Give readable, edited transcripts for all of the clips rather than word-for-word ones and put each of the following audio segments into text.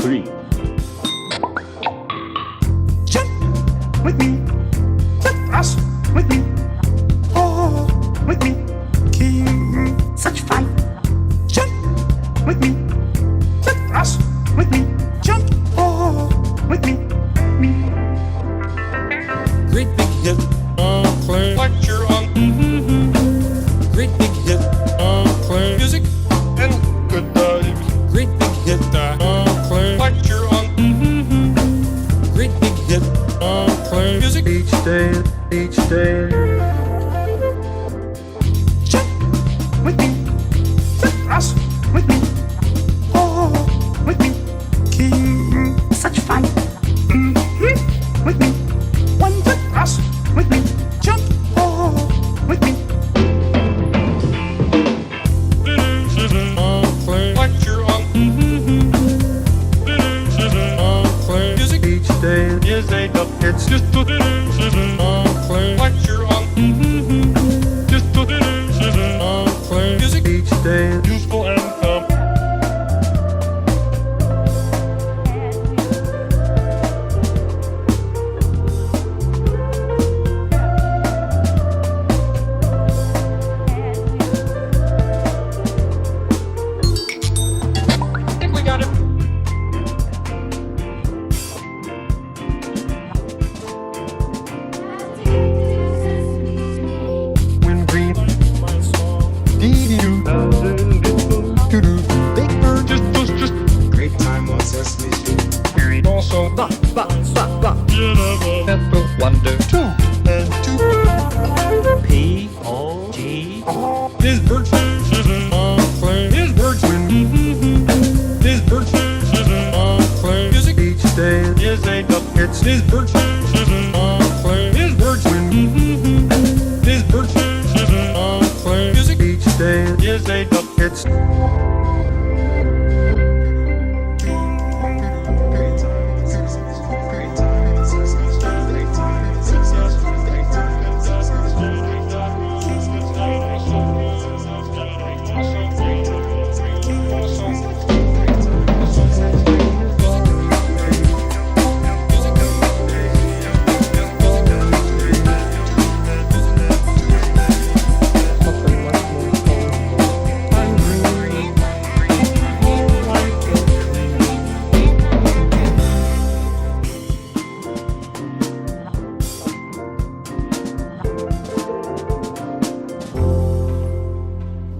3. Jump with me. Let us with me. Oh, with me. King, such fun. Jump with me. Let us with me. Jump, oh, with me. Me. Great big hit, Claire. Lecture on. Great big hit, Claire. Music and good vibes. Great big hit, Claire. Lecture on. Great big hit, Claire. Music each day. Jump with me. Let us with me. Oh, with me. King, such fun. With me. One with us with me. Jump, oh, with me. Claire. Lecture on. Claire. Music each day is a dub. It's just to Claire. Lecture on. Just to Claire. Music each day useful and dumb. I think we got it. When green, dee-dee-doo, doo-doo, big bird, just, Great time on Sesame Street. Also, pepper, wonder, 2 and 2. P-O-G. his bird, Claire. His bird, his bird, Claire. Music Each day is a dub. It's his bird, Claire. His bird, his bird, Claire. Music each day is a dub. it's Great time on Sesame Street. Great time on Sesame Street. Great time on Sesame Street. Great time on Sesame Street. Great time on Sesame Street. Great time on Sesame Street. Great time on Sesame Street. Great time on Sesame Street. nothing much more colorful. I'm green, like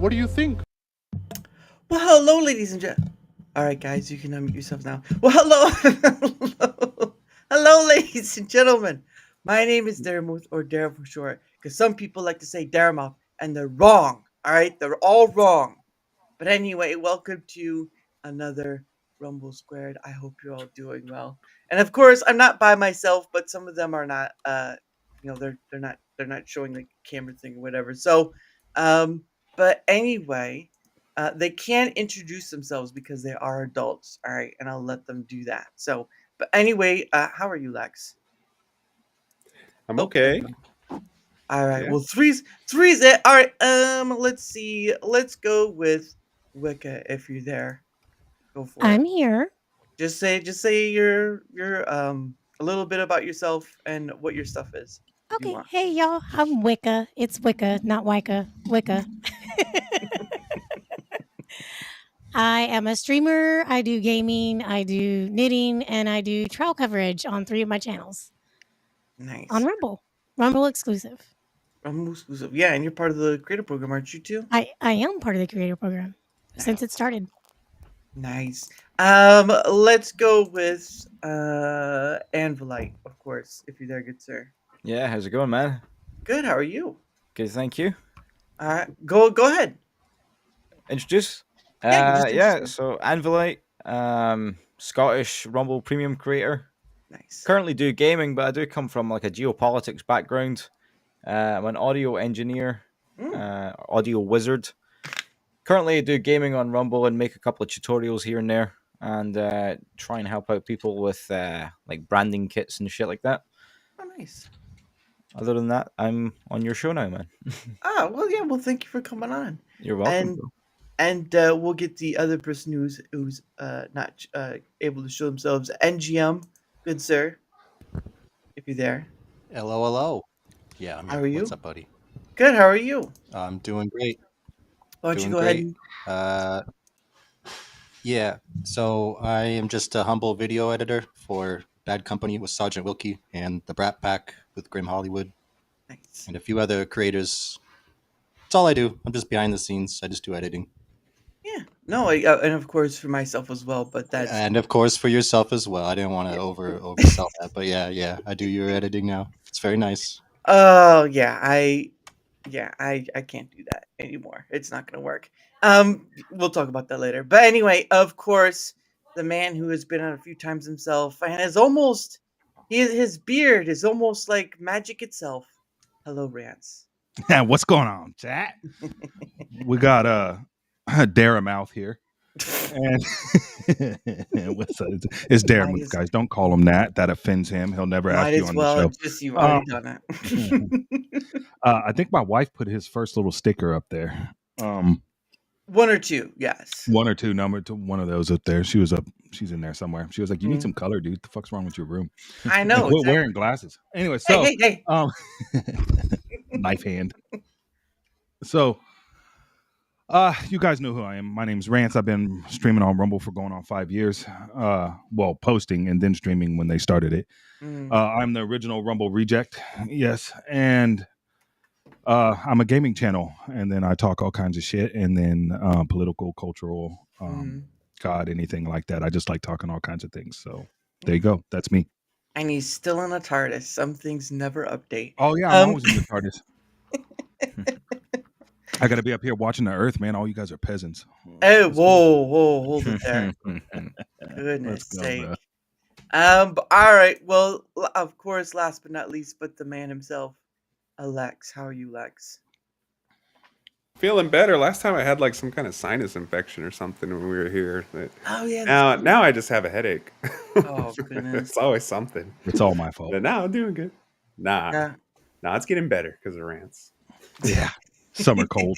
What do you think? Well, hello, ladies and gentlemen. All right, guys, you can unmute yourselves now. Well, hello, ladies and gentlemen. My name is Daramouthe, or Dara for short, because some people like to say Daramouthe, and they're wrong. All right, they're all wrong. But anyway, welcome to another Rumble². I hope you're all doing well. And of course, I'm not by myself, but some of them are not. They're not showing the camera thing or whatever. So, but anyway. They can introduce themselves because they are adults, all right, and I'll let them do that. So, but anyway, how are you, Lex? I'm okay. All right, Yeah. well, three's it. All right, let's see. Let's go with Wicca if you're there. Go for I'm it. here. Just say your a little bit about yourself and what your stuff is. If you Okay. want. Hey, y'all. I'm Wicca. It's Wicca, not Wicca. Wicca. I am a streamer. I do gaming. I do knitting, and I do trial coverage on 3 of my channels Nice. on Rumble. Rumble exclusive. Rumble exclusive. Yeah, and you're part of the creator program, aren't you too? I am part of the creator program since it started. Nice. Let's go with Anvilite, of course, if you're there, good sir. Yeah, how's it going, man? Good. How are you? Good, thank you. All right. Go ahead. Introduce? Yeah, you just Yeah, introduce. so Anvilite, Scottish Rumble premium creator. Nice. Currently do gaming, but I do come from like a geopolitics background. I'm an audio engineer, audio wizard. Currently, I do gaming on Rumble and make a couple of tutorials here and there, and try and help out people with like branding kits and shit like that. Oh, nice. Other than that, I'm on your show now, man. Ah, well, yeah. Well, thank you for coming on. You're welcome. And bro. and we'll get the other person who's not able to show themselves. NGM, good sir, if you're there. Hello, hello. Yeah, I'm How here. are What's you? up, buddy? Good. How are you? I'm doing great. Why don't you Doing go ahead great. and Uh, yeah. So I am just a humble video editor for Bad Company with Sergeant Wilkie and the Brat Pack with Grim Hollywood nice. and a few other creators. That's all I do. I'm just behind the scenes. I just do editing. Yeah. No, and of course for myself as well. But that's And of course for yourself as well. I didn't want to oversell that, but yeah, I do your editing now. It's very nice. oh yeah, I can't do that anymore. It's not gonna work. We'll talk about that later. But anyway, of course, the man who has been on a few times himself and is almost his beard is almost like magic itself. Hello, Rance. Yeah, what's going on, chat? We got Daramouthe here, and it's Might Daramouthe, as guys. Don't call him that. That offends him. He'll never ask might you as on the well show. just you've already done Um, it. I think my wife put his first little sticker up there. One or two, yes. One or two, number two, one of those up there. She was up. She's in there somewhere. She was like, "You need Mm. some color, dude. The fuck's wrong with your room? I And know quit exactly. wearing glasses." Anyway, Hey, so hey, hey. knife hand. So you guys know who I am. My name's Rance. I've been streaming on Rumble for going on 5 years. Well, posting and then streaming when they started it. Mm. I'm the original Rumble reject. Yes. And I'm a gaming channel. And then I talk all kinds of shit. And then political, cultural, Mm. God, anything like that. I just like talking all kinds of things. So there you go. That's me. And he's still in a TARDIS. Some things never update. Oh, yeah. I'm always in the TARDIS. I got to be up here watching the Earth, man. All you guys are peasants. Oh, whoa, hold it there. Goodness Let's go, sake. bro. But all right. Well, of course, last but not least, but the man himself, Lex. How are you, Lex? Feeling better. Last time I had like some kind of sinus infection or something when we were here. Oh yeah. Now I just have a headache. Oh goodness. It's always something. It's all my fault. But now I'm doing good. Nah, Yeah. it's getting better because of Rants. Yeah. Summer cold.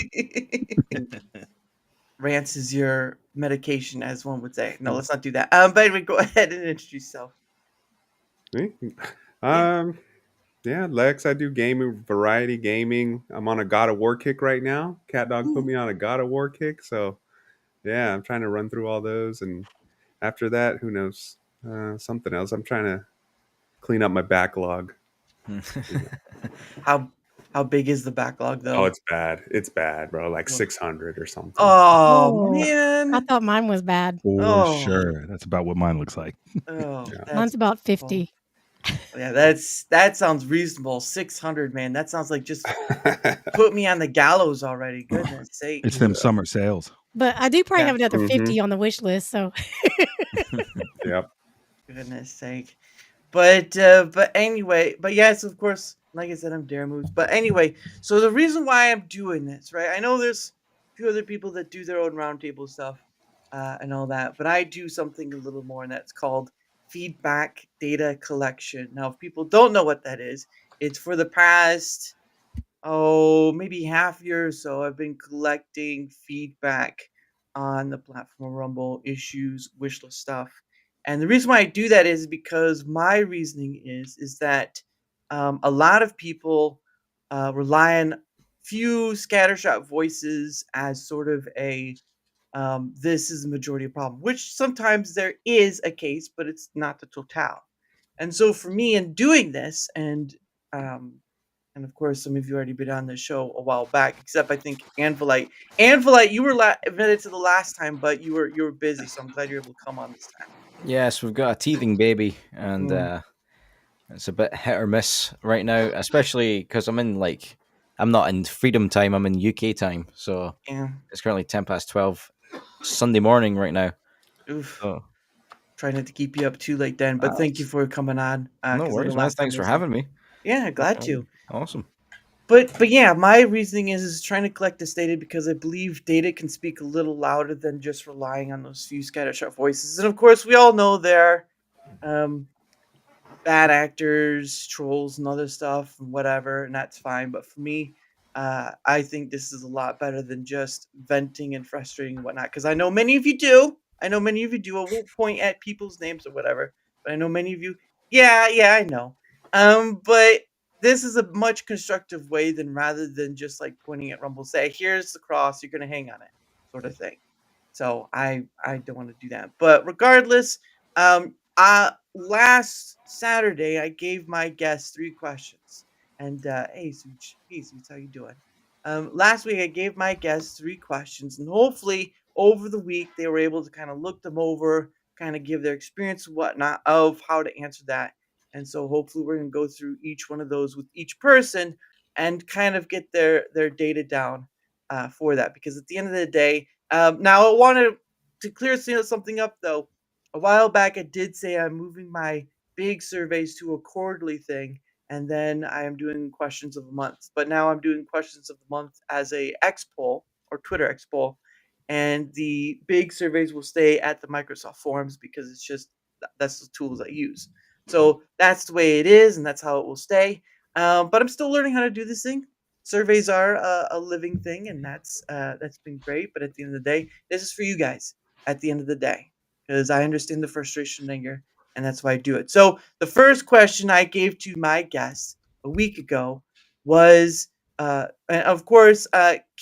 Rance is your medication, as one would say. No, let's not do that. But anyway, go ahead and introduce yourself. Me? Yeah, Lex. I do gaming, variety gaming. I'm on a God of War kick right now. Cat Dog put me on a God of War kick, so yeah, I'm trying to run through all those, and after that, who knows? Something else. I'm trying to clean up my backlog. How big is the backlog though? Oh, it's bad. It's bad, bro. Like 600 or something. Oh, Oh, man. I thought mine was bad. For Oh. sure. That's about what mine looks like. Oh, Yeah. that's Mine's about awful. 50. Yeah, that sounds reasonable. 600, man. That sounds like just put me on the gallows already. Goodness sake. It's them summer sales. But I do probably Yeah. have another Mhm. 50 on the wish list. So Yep. Goodness sake. But anyway, but yes, of course, like I said, I'm Daramouthe. But anyway, so the reason why I'm doing this, right? I know there's a few other people that do their own roundtable stuff and all that, but I do something a little more, and that's called feedback data collection. Now, if people don't know what that is, it's for the past maybe half year or so, I've been collecting feedback on the platform Rumble issues, wishlist stuff. And the reason why I do that is because my reasoning is that a lot of people rely on few scattershot voices as sort of a this is the majority of problem, which sometimes there is a case, but it's not the total. And so for me in doing this, and of course, some of you already been on the show a while back, except I think Anvilite. Anvilite, you were admitted to the last time, but you were busy, so I'm glad you're able to come on this time. Yes, we've got a teething baby, and it's a bit hit or miss right now, especially because I'm not in freedom time, I'm in UK time, so Yeah. it's currently 12 Sunday morning right now. Oof. So Try not to keep you up too late then, but thank you for coming on. no 'cause I know worries, man. last time Thanks for was- having me. Yeah, glad to. Awesome. But yeah, my reasoning is trying to collect this data because I believe data can speak a little louder than just relying on those few scattershot voices. And of course, we all know there bad actors, trolls, and other stuff, and whatever, and that's fine. But for me, I think this is a lot better than just venting and frustrating and whatnot. Because I know many of you do. I know many of you do. I won't point at people's names or whatever, but I know many of you. Yeah, yeah, I know. But this is a much constructive way than rather than just like pointing at Rumble, say, "Here's the cross. You're gonna hang on it," sort of thing. So I don't want to do that. But regardless, last Saturday I gave my guests 3 questions. And hey, Such, how you doing? Last week I gave my guests 3 questions, and hopefully over the week they were able to kind of look them over, kind of give their experience and whatnot of how to answer that. And so hopefully we're gonna go through each one of those with each person and kind of get their data down for that. Because at the end of the day, now I wanted to clear something up though. A while back I did say I'm moving my big surveys to a quarterly thing, and then I am doing questions of the month. But now I'm doing questions of the month as a X poll or Twitter X poll, and the big surveys will stay at the Microsoft forums because it's just that's the tools I use. So that's the way it is, and that's how it will stay. But I'm still learning how to do this thing. Surveys are a living thing, and that's been great. But at the end of the day, this is for you guys. At the end of the day, because I understand the frustration and anger, and that's why I do it. So the first question I gave to my guests a week ago was, and of course,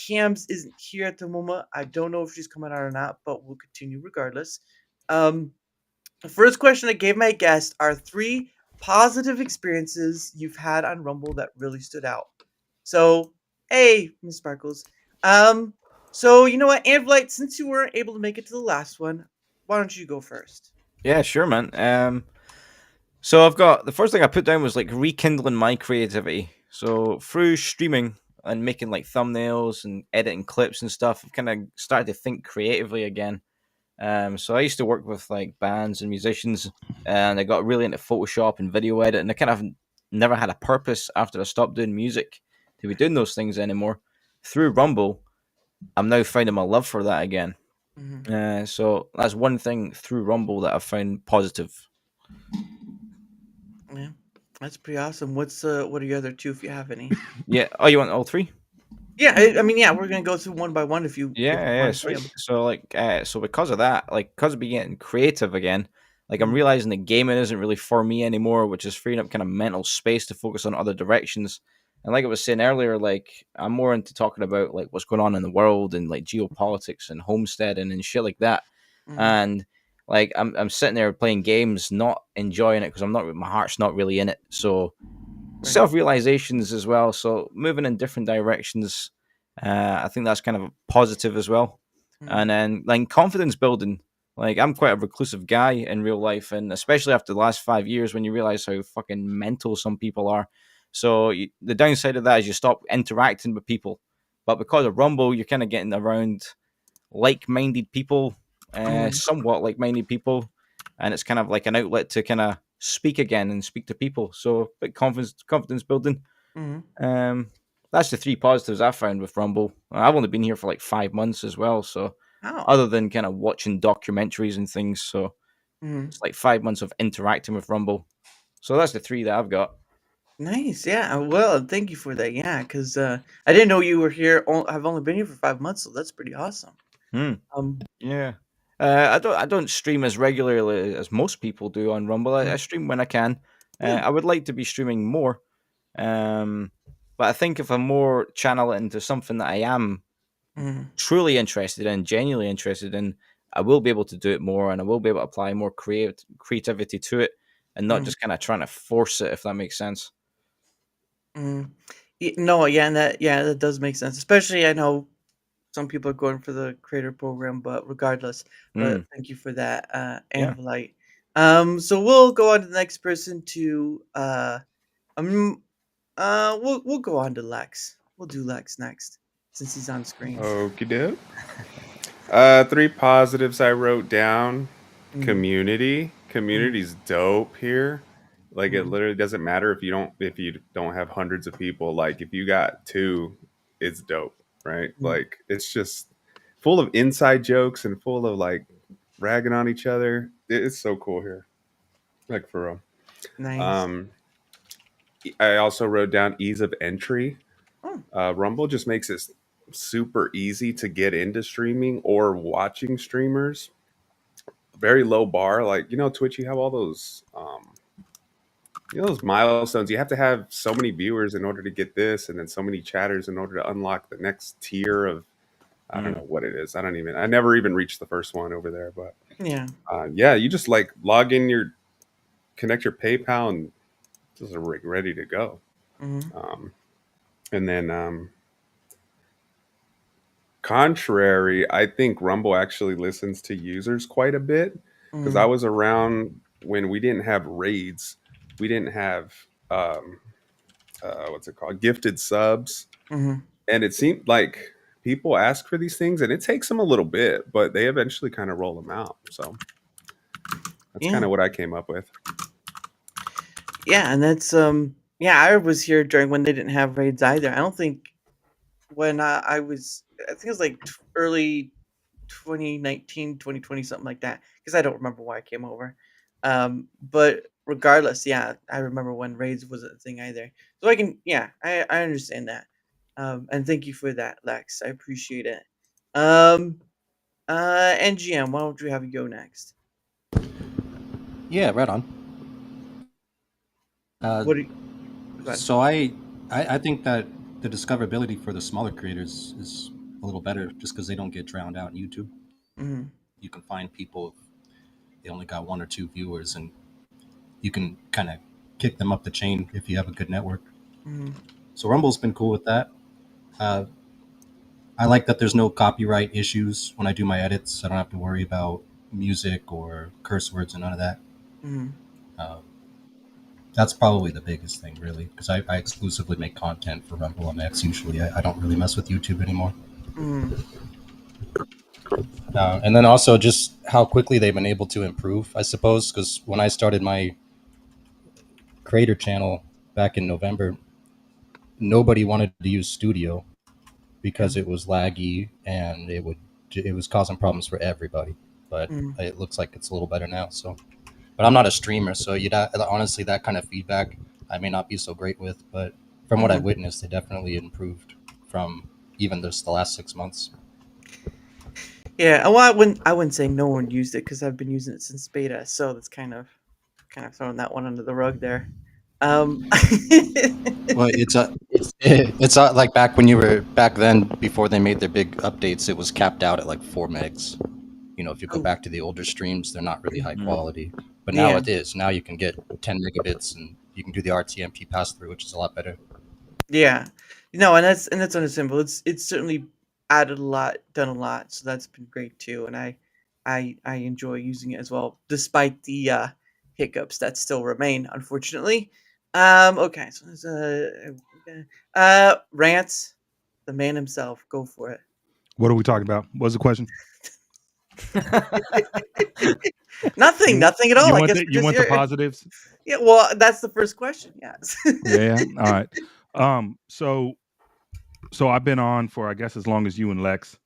Cams isn't here at the moment. I don't know if she's coming out or not, but we'll continue regardless. Um, the first question I gave my guests are 3 positive experiences you've had on Rumble that really stood out. So, hey, Miss Sparkles. Um, so you know what, Anvlight, since you weren't able to make it to the last one, why don't you go first? Yeah, sure, man. So I've got the first thing I put down was like rekindling my creativity. So through streaming and making like thumbnails and editing clips and stuff, I've kind of started to think creatively again. So I used to work with like bands and musicians, and I got really into Photoshop and video edit, and I kind of never had a purpose after I stopped doing music to be doing those things anymore. Through Rumble, I'm now finding my love for that again. Hmm. So that's one thing through Rumble that I've found positive. Yeah, that's pretty awesome. What are your other 2 if you have any? Yeah. Oh, you want all three? Yeah, I mean, yeah, we're gonna go through one by one if Yeah, you yeah, want to say sweet. them. So like, so because of that, like, because of being getting creative again, like I'm Mm-hmm. realizing that gaming isn't really for me anymore, which is freeing up kind of mental space to focus on other directions. And like I was saying earlier, like I'm more into talking about like what's going on in the world and like geopolitics and homesteading and shit like that. Mm-hmm. And like I'm sitting there playing games, not enjoying it because my heart's not really in it. So Right. self realizations as well. So moving in different directions, I think that's kind of a positive as well. Mm-hmm. And then like confidence building. Like I'm quite a reclusive guy in real life, and especially after the last 5 years, when you realize how fucking mental some people are. So the downside of that is you stop interacting with people, but because of Rumble, you're kind of getting around like-minded people, Mm-hmm. somewhat like-minded people, and it's kind of like an outlet to kind of speak again and speak to people. So, bit confidence building. Mm-hmm. Um, that's the 3 positives I found with Rumble. I've only been here for like 5 months as well, so Oh. other than kind of watching documentaries and things, so Mm-hmm. it's like 5 months of interacting with Rumble. So that's the 3 that I've got. Nice. Yeah. Well, thank you for that. Yeah, because I didn't know you were here. I've only been here for 5 months, so that's pretty awesome. Hmm. Um. Yeah. I don't stream as regularly as most people do on Rumble. I stream when I can. Yeah. I would like to be streaming more, um, but I think if I more channel it into something that I am Mm-hmm. truly interested in, genuinely interested in, I will be able to do it more, and I will be able to apply more creativity to it, and not just kind of trying to force it. If that makes sense. Mm-hmm. No. Yeah. And that does make sense. Especially, I know some people are going for the creator program, but regardless, but Mm, thank you for that, yeah. Anvilite. So we'll go on to the next person to um we'll go on to Lex. We'll do Lex next since he's on screen. Okie doke. 3 positives I wrote down. Mm-hmm. Community. Mm-hmm. Community's dope here. Like it Mm-hmm. literally doesn't matter if you don't have hundreds of people. Like if you got 2, it's dope, right? Mm-hmm. Like it's just full of inside jokes and full of like ragging on each other. It's so cool here. Like for real. Nice. Um I also wrote down ease of entry. Oh. Rumble just makes it super easy to get into streaming or watching streamers. Very low bar, like Twitch. You have all those, those milestones. You have to have so many viewers in order to get this, and then so many chatters in order to unlock the next tier of. I don't know what it is. I never even reached the first one over there, but Yeah. yeah, you just like log in connect your PayPal, and just ready to go. Mm-hmm. And then contrary, I think Rumble actually listens to users quite a bit because I Mm-hmm. was around when we didn't have raids, we didn't have what's it called, gifted subs, Mm-hmm. and it seemed like people ask for these things, and it takes them a little bit, but they eventually kind of roll them out. So that's kind Yeah. of what I came up with. Yeah, and that's yeah, I was here during when they didn't have raids either. I don't think when I think it was like early 2019, 2020, something like that, because I don't remember why I came over. But regardless, yeah, I remember when raids wasn't a thing either. So I understand that. And thank you for that, Lex. I appreciate it. Um, NGM, why don't you have you go next? Yeah, right on. What do you, go ahead. So I think that the discoverability for the smaller creators is a little better just because they don't get drowned out in YouTube. Mm-hmm. You can find people, they only got 1 or 2 viewers, and you can kind of kick them up the chain if you have a good network. Mm-hmm. So Rumble's been cool with that. I like that there's no copyright issues when I do my edits. I don't have to worry about music or curse words and none of that. Mm-hmm. Uh, that's probably the biggest thing, really, because I exclusively make content for Rumble on X usually. I don't really mess with YouTube anymore. Mm-hmm. And then also just how quickly they've been able to improve, I suppose, because when I started my creator channel back in November, nobody wanted to use Studio because it was laggy and it was causing problems for everybody. But Mm-hmm. it looks like it's a little better now. So, but I'm not a streamer, so honestly that kind of feedback I may not be so great with. But from what I Mm-hmm. witnessed, it definitely improved from even just the last 6 months. Yeah, well, I wouldn't say no one used it because I've been using it since beta, so that's kind of throwing that one under the rug there. Um, Well, it's like back then before they made their big updates. It was capped out at like 4 megs. If you go Oh, back to the older streams, they're not really high Mhm. quality. But now yeah, it is. Now you can get 10 megabits and you can do the RTMP pass through, which is a lot better. yeah, and that's understandable. It's certainly added a lot, done a lot, so that's been great too. And I enjoy using it as well, despite the hiccups that still remain, unfortunately. Okay, so there's Rants, the man himself, go for it. What are we talking about? What's the question? Nothing, nothing at all. You I want guess the, we're you just want the here. positives? Yeah, well, that's the first question. Yes. Yeah. All right. So I've been on for I guess as long as you and Lex.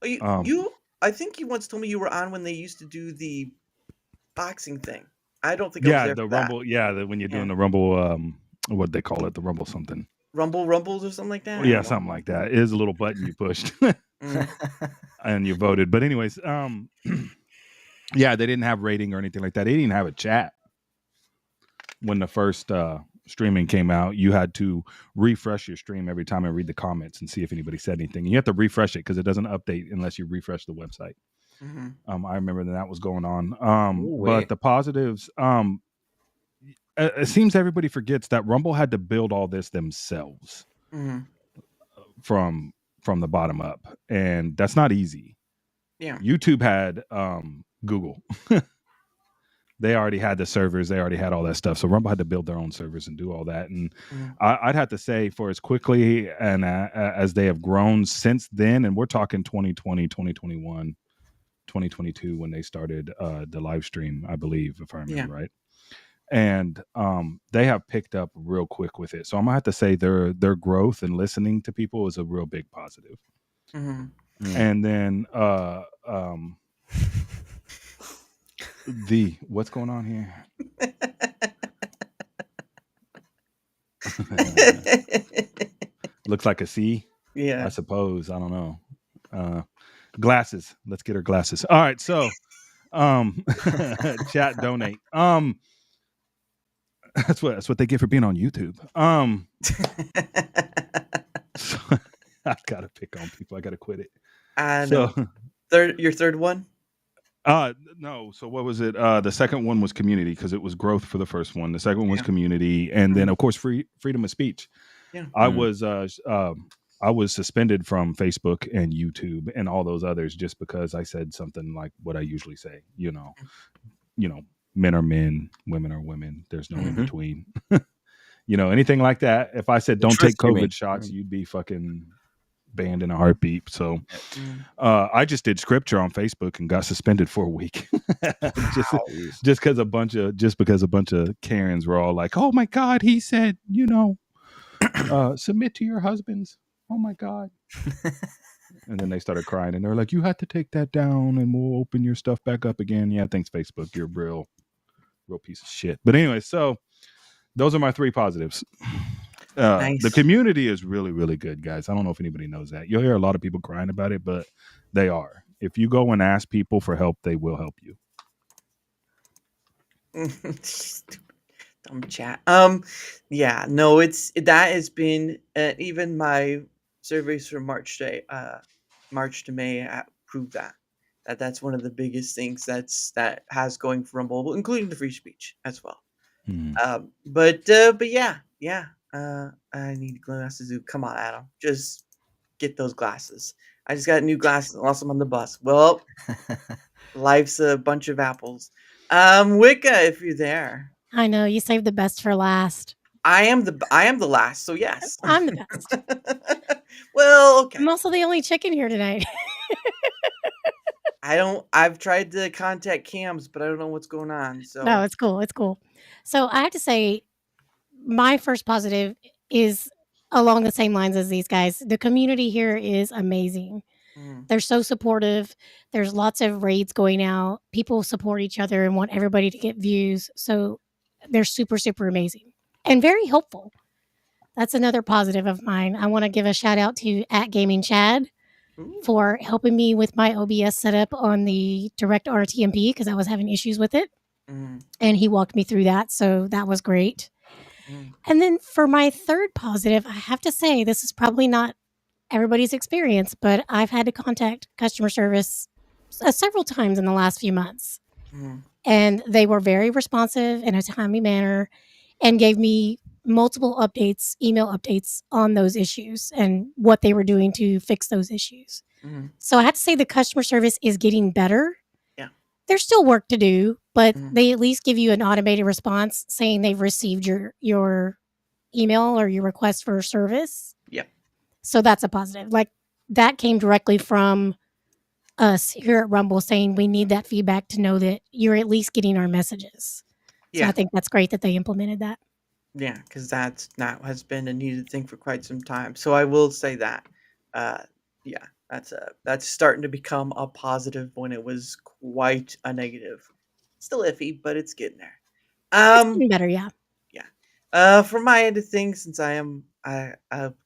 Oh, Um, I think you once told me you were on when they used to do the boxing thing. I don't think I was yeah, there the for that. Rumble. Yeah, when you're Yeah. doing the Rumble, what they call it, the Rumble something. Rumbles or something like that. I Yeah, don't know. something like that. It is a little button you pushed Mm, and you voted. But anyways, yeah, they didn't have rating or anything like that. They didn't have a chat when the first streaming came out. You had to refresh your stream every time and read the comments and see if anybody said anything. You have to refresh it because it doesn't update unless you refresh the website. mhm, I remember that was going on. Ooh, But wait. the positives, it seems everybody forgets that Rumble had to build all this themselves mhm. from the bottom up, and that's not easy. Yeah. YouTube had Google. They already had the servers. They already had all that stuff. So Rumble had to build their own servers and do all that. And Mhm, I'd have to say, for as quickly and as they have grown since then, and we're talking 2020, 2021, 2022 when they started the live stream, I believe, if I remember yeah. right. And they have picked up real quick with it. So I'm gonna have to say their growth and listening to people is a real big positive. Mhm. And then what's going on here? looks like a C. Yeah. I suppose. I don't know. Glasses. Let's get her glasses. All right. So, chat donate. That's what they get for being on YouTube. So, I gotta pick on people. I gotta quit it. I So, know. Your third one? no. So what was it? The second one was community because it was growth for the first one. The second one was community, and then of course freedom of speech. Yeah. I was suspended from Facebook and YouTube and all those others just because I said something like what I usually say. You know, men are men, women are women. There's no in between. Anything like that. If I said don't take COVID shots, you'd be fucking banned in a heartbeat. So I just did scripture on Facebook and got suspended for a week. just because a bunch of Karens were all like, "Oh my God, he said, submit to your husbands. Oh my God." And then they started crying and they're like, "You had to take that down and we'll open your stuff back up again." Yeah, thanks, Facebook. You're a real piece of shit. But anyway, so those are my 3 positives. Nice. The community is really, really good, guys. I don't know if anybody knows that. You'll hear a lot of people crying about it, but they are. If you go and ask people for help, they will help you. Stupid dumb chat. Yeah, no, that has been even my surveys from March to May prove that's one of the biggest things that has going for Rumble, including the free speech as well. But yeah. I need glasses. Come on, Adam, just get those glasses. I just got new glasses and lost them on the bus. Well, life's a bunch of apples. Wicca, if you're there. I know you saved the best for last. I am the last, so yes. I'm the best. Well, okay. I'm also the only chicken here tonight. I've tried to contact Cams, but I don't know what's going on. So No, it's cool. It's cool. So I have to say, my first positive is along the same lines as these guys. The community here is amazing. They're so supportive. There's lots of raids going out. People support each other and want everybody to get views. So they're super, super amazing and very helpful. That's another positive of mine. I want to give a shout out to @GamingChad for helping me with my OBS setup on the direct RTMP because I was having issues with it. And he walked me through that. So that was great. And then for my third positive, I have to say, this is probably not everybody's experience, but I've had to contact customer service several times in the last few months. And they were very responsive in a timely manner and gave me multiple updates, email updates on those issues and what they were doing to fix those issues. So I have to say the customer service is getting better. Yeah. There's still work to do, but they at least give you an automated response saying they've received your email or your request for service. Yep. So that's a positive. Like that came directly from us here at Rumble saying we need that feedback to know that you're at least getting our messages. So I think that's great that they implemented that. Yeah, because that has been a needed thing for quite some time. So I will say that, yeah, that's starting to become a positive when it was quite a negative. Still iffy, but it's getting there. It's getting better, yeah. Yeah. From my end of things, since I'll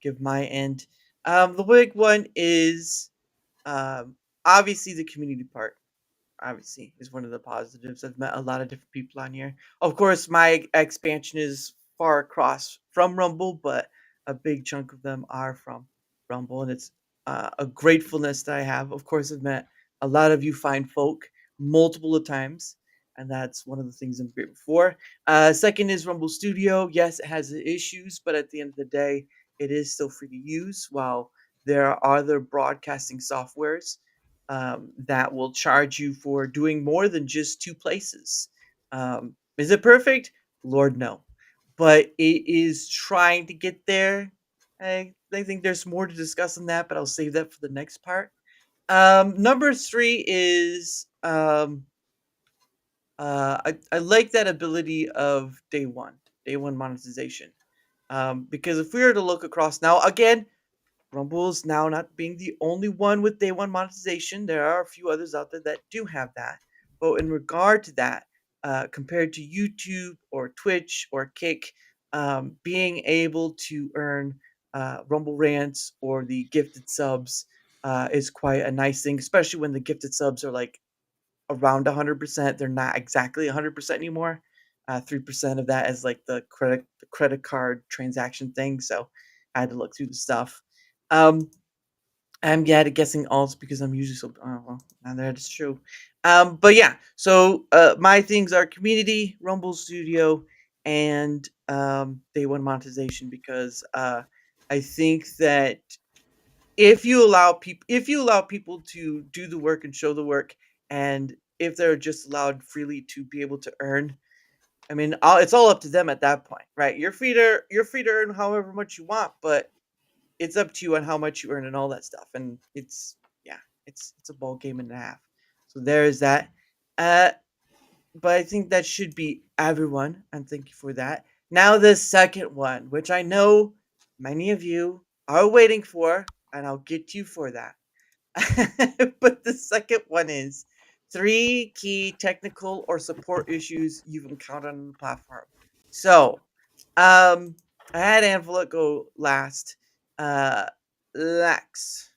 give my end. The big one is obviously the community part. Obviously, is one of the positives. I've met a lot of different people on here. Of course, my expansion is far across from Rumble, but a big chunk of them are from Rumble, and it's a gratefulness that I have. Of course, I've met a lot of you fine folk multiple of times, and that's one of the things I'm grateful for. Second is Rumble Studio. Yes, it has issues, but at the end of the day, it is still free to use. While there are other broadcasting softwares that will charge you for doing more than just 2 places. Is it perfect? Lord, no. But it is trying to get there. I think there's more to discuss on that, but I'll save that for the next part. Number 3 is I like that ability of day one monetization. Because if we were to look across now, again, Rumble's now not being the only one with day one monetization. There are a few others out there that do have that. But in regard to that, compared to YouTube or Twitch or Kick, being able to earn Rumble rants or the gifted subs is quite a nice thing, especially when the gifted subs are like around 100%. They're not exactly 100% anymore. 3% of that is like the credit card transaction thing. So I had to look through the stuff. I'm guessing alts because I'm usually so. Oh, well, now that is true. But yeah, so my things are community, Rumble Studio, and day one monetization because I think that if you allow people to do the work and show the work, and if they're just allowed freely to be able to earn, I mean, it's all up to them at that point, right? You're free to earn however much you want, but it's up to you on how much you earn and all that stuff. And it's a ball game and a half. So there's that. Uh, but I think that should be everyone, and thank you for that. Now the second one, which I know many of you are waiting for, and I'll get to you for that. But the second one is 3 key technical or support issues you've encountered on the platform. So, I had Anvil go last. Lex,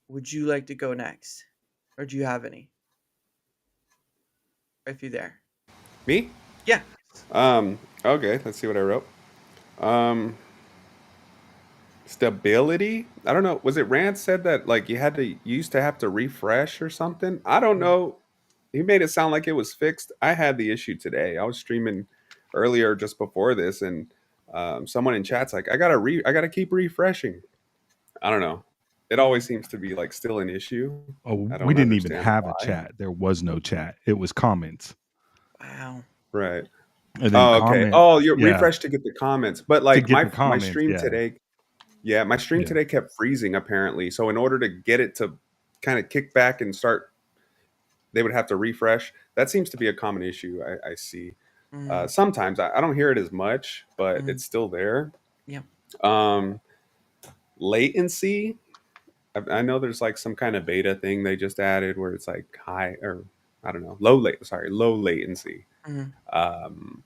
would you like to go next, or do you have any? If you're there, Me? yeah. Okay, let's see what I wrote. Um, Stability. I don't know. Was it Rand said that like you used to have to refresh or something? I don't know. He made it sound like it was fixed. I had the issue today. I was streaming earlier just before this, and someone in chat's like, I gotta keep refreshing. I don't know. It always seems to be like still an issue. Oh, I we don't didn't even understand have a why. chat. There was no chat. It was comments. Wow. Right. And then Oh, okay. comment, Oh, you're yeah, refresh to get the comments. But to like get the my comments, stream yeah, today, yeah, my stream yeah. today kept freezing apparently. So in order to get it to kind of kick back and start, they would have to refresh. That seems to be a common issue I see. Mm, Sometimes I don't hear it as much, but mm, it's still there. yeah. Um, Latency. I know there's like some kind of beta thing they just added where it's like high or I don't know, low latency. Mm, Um,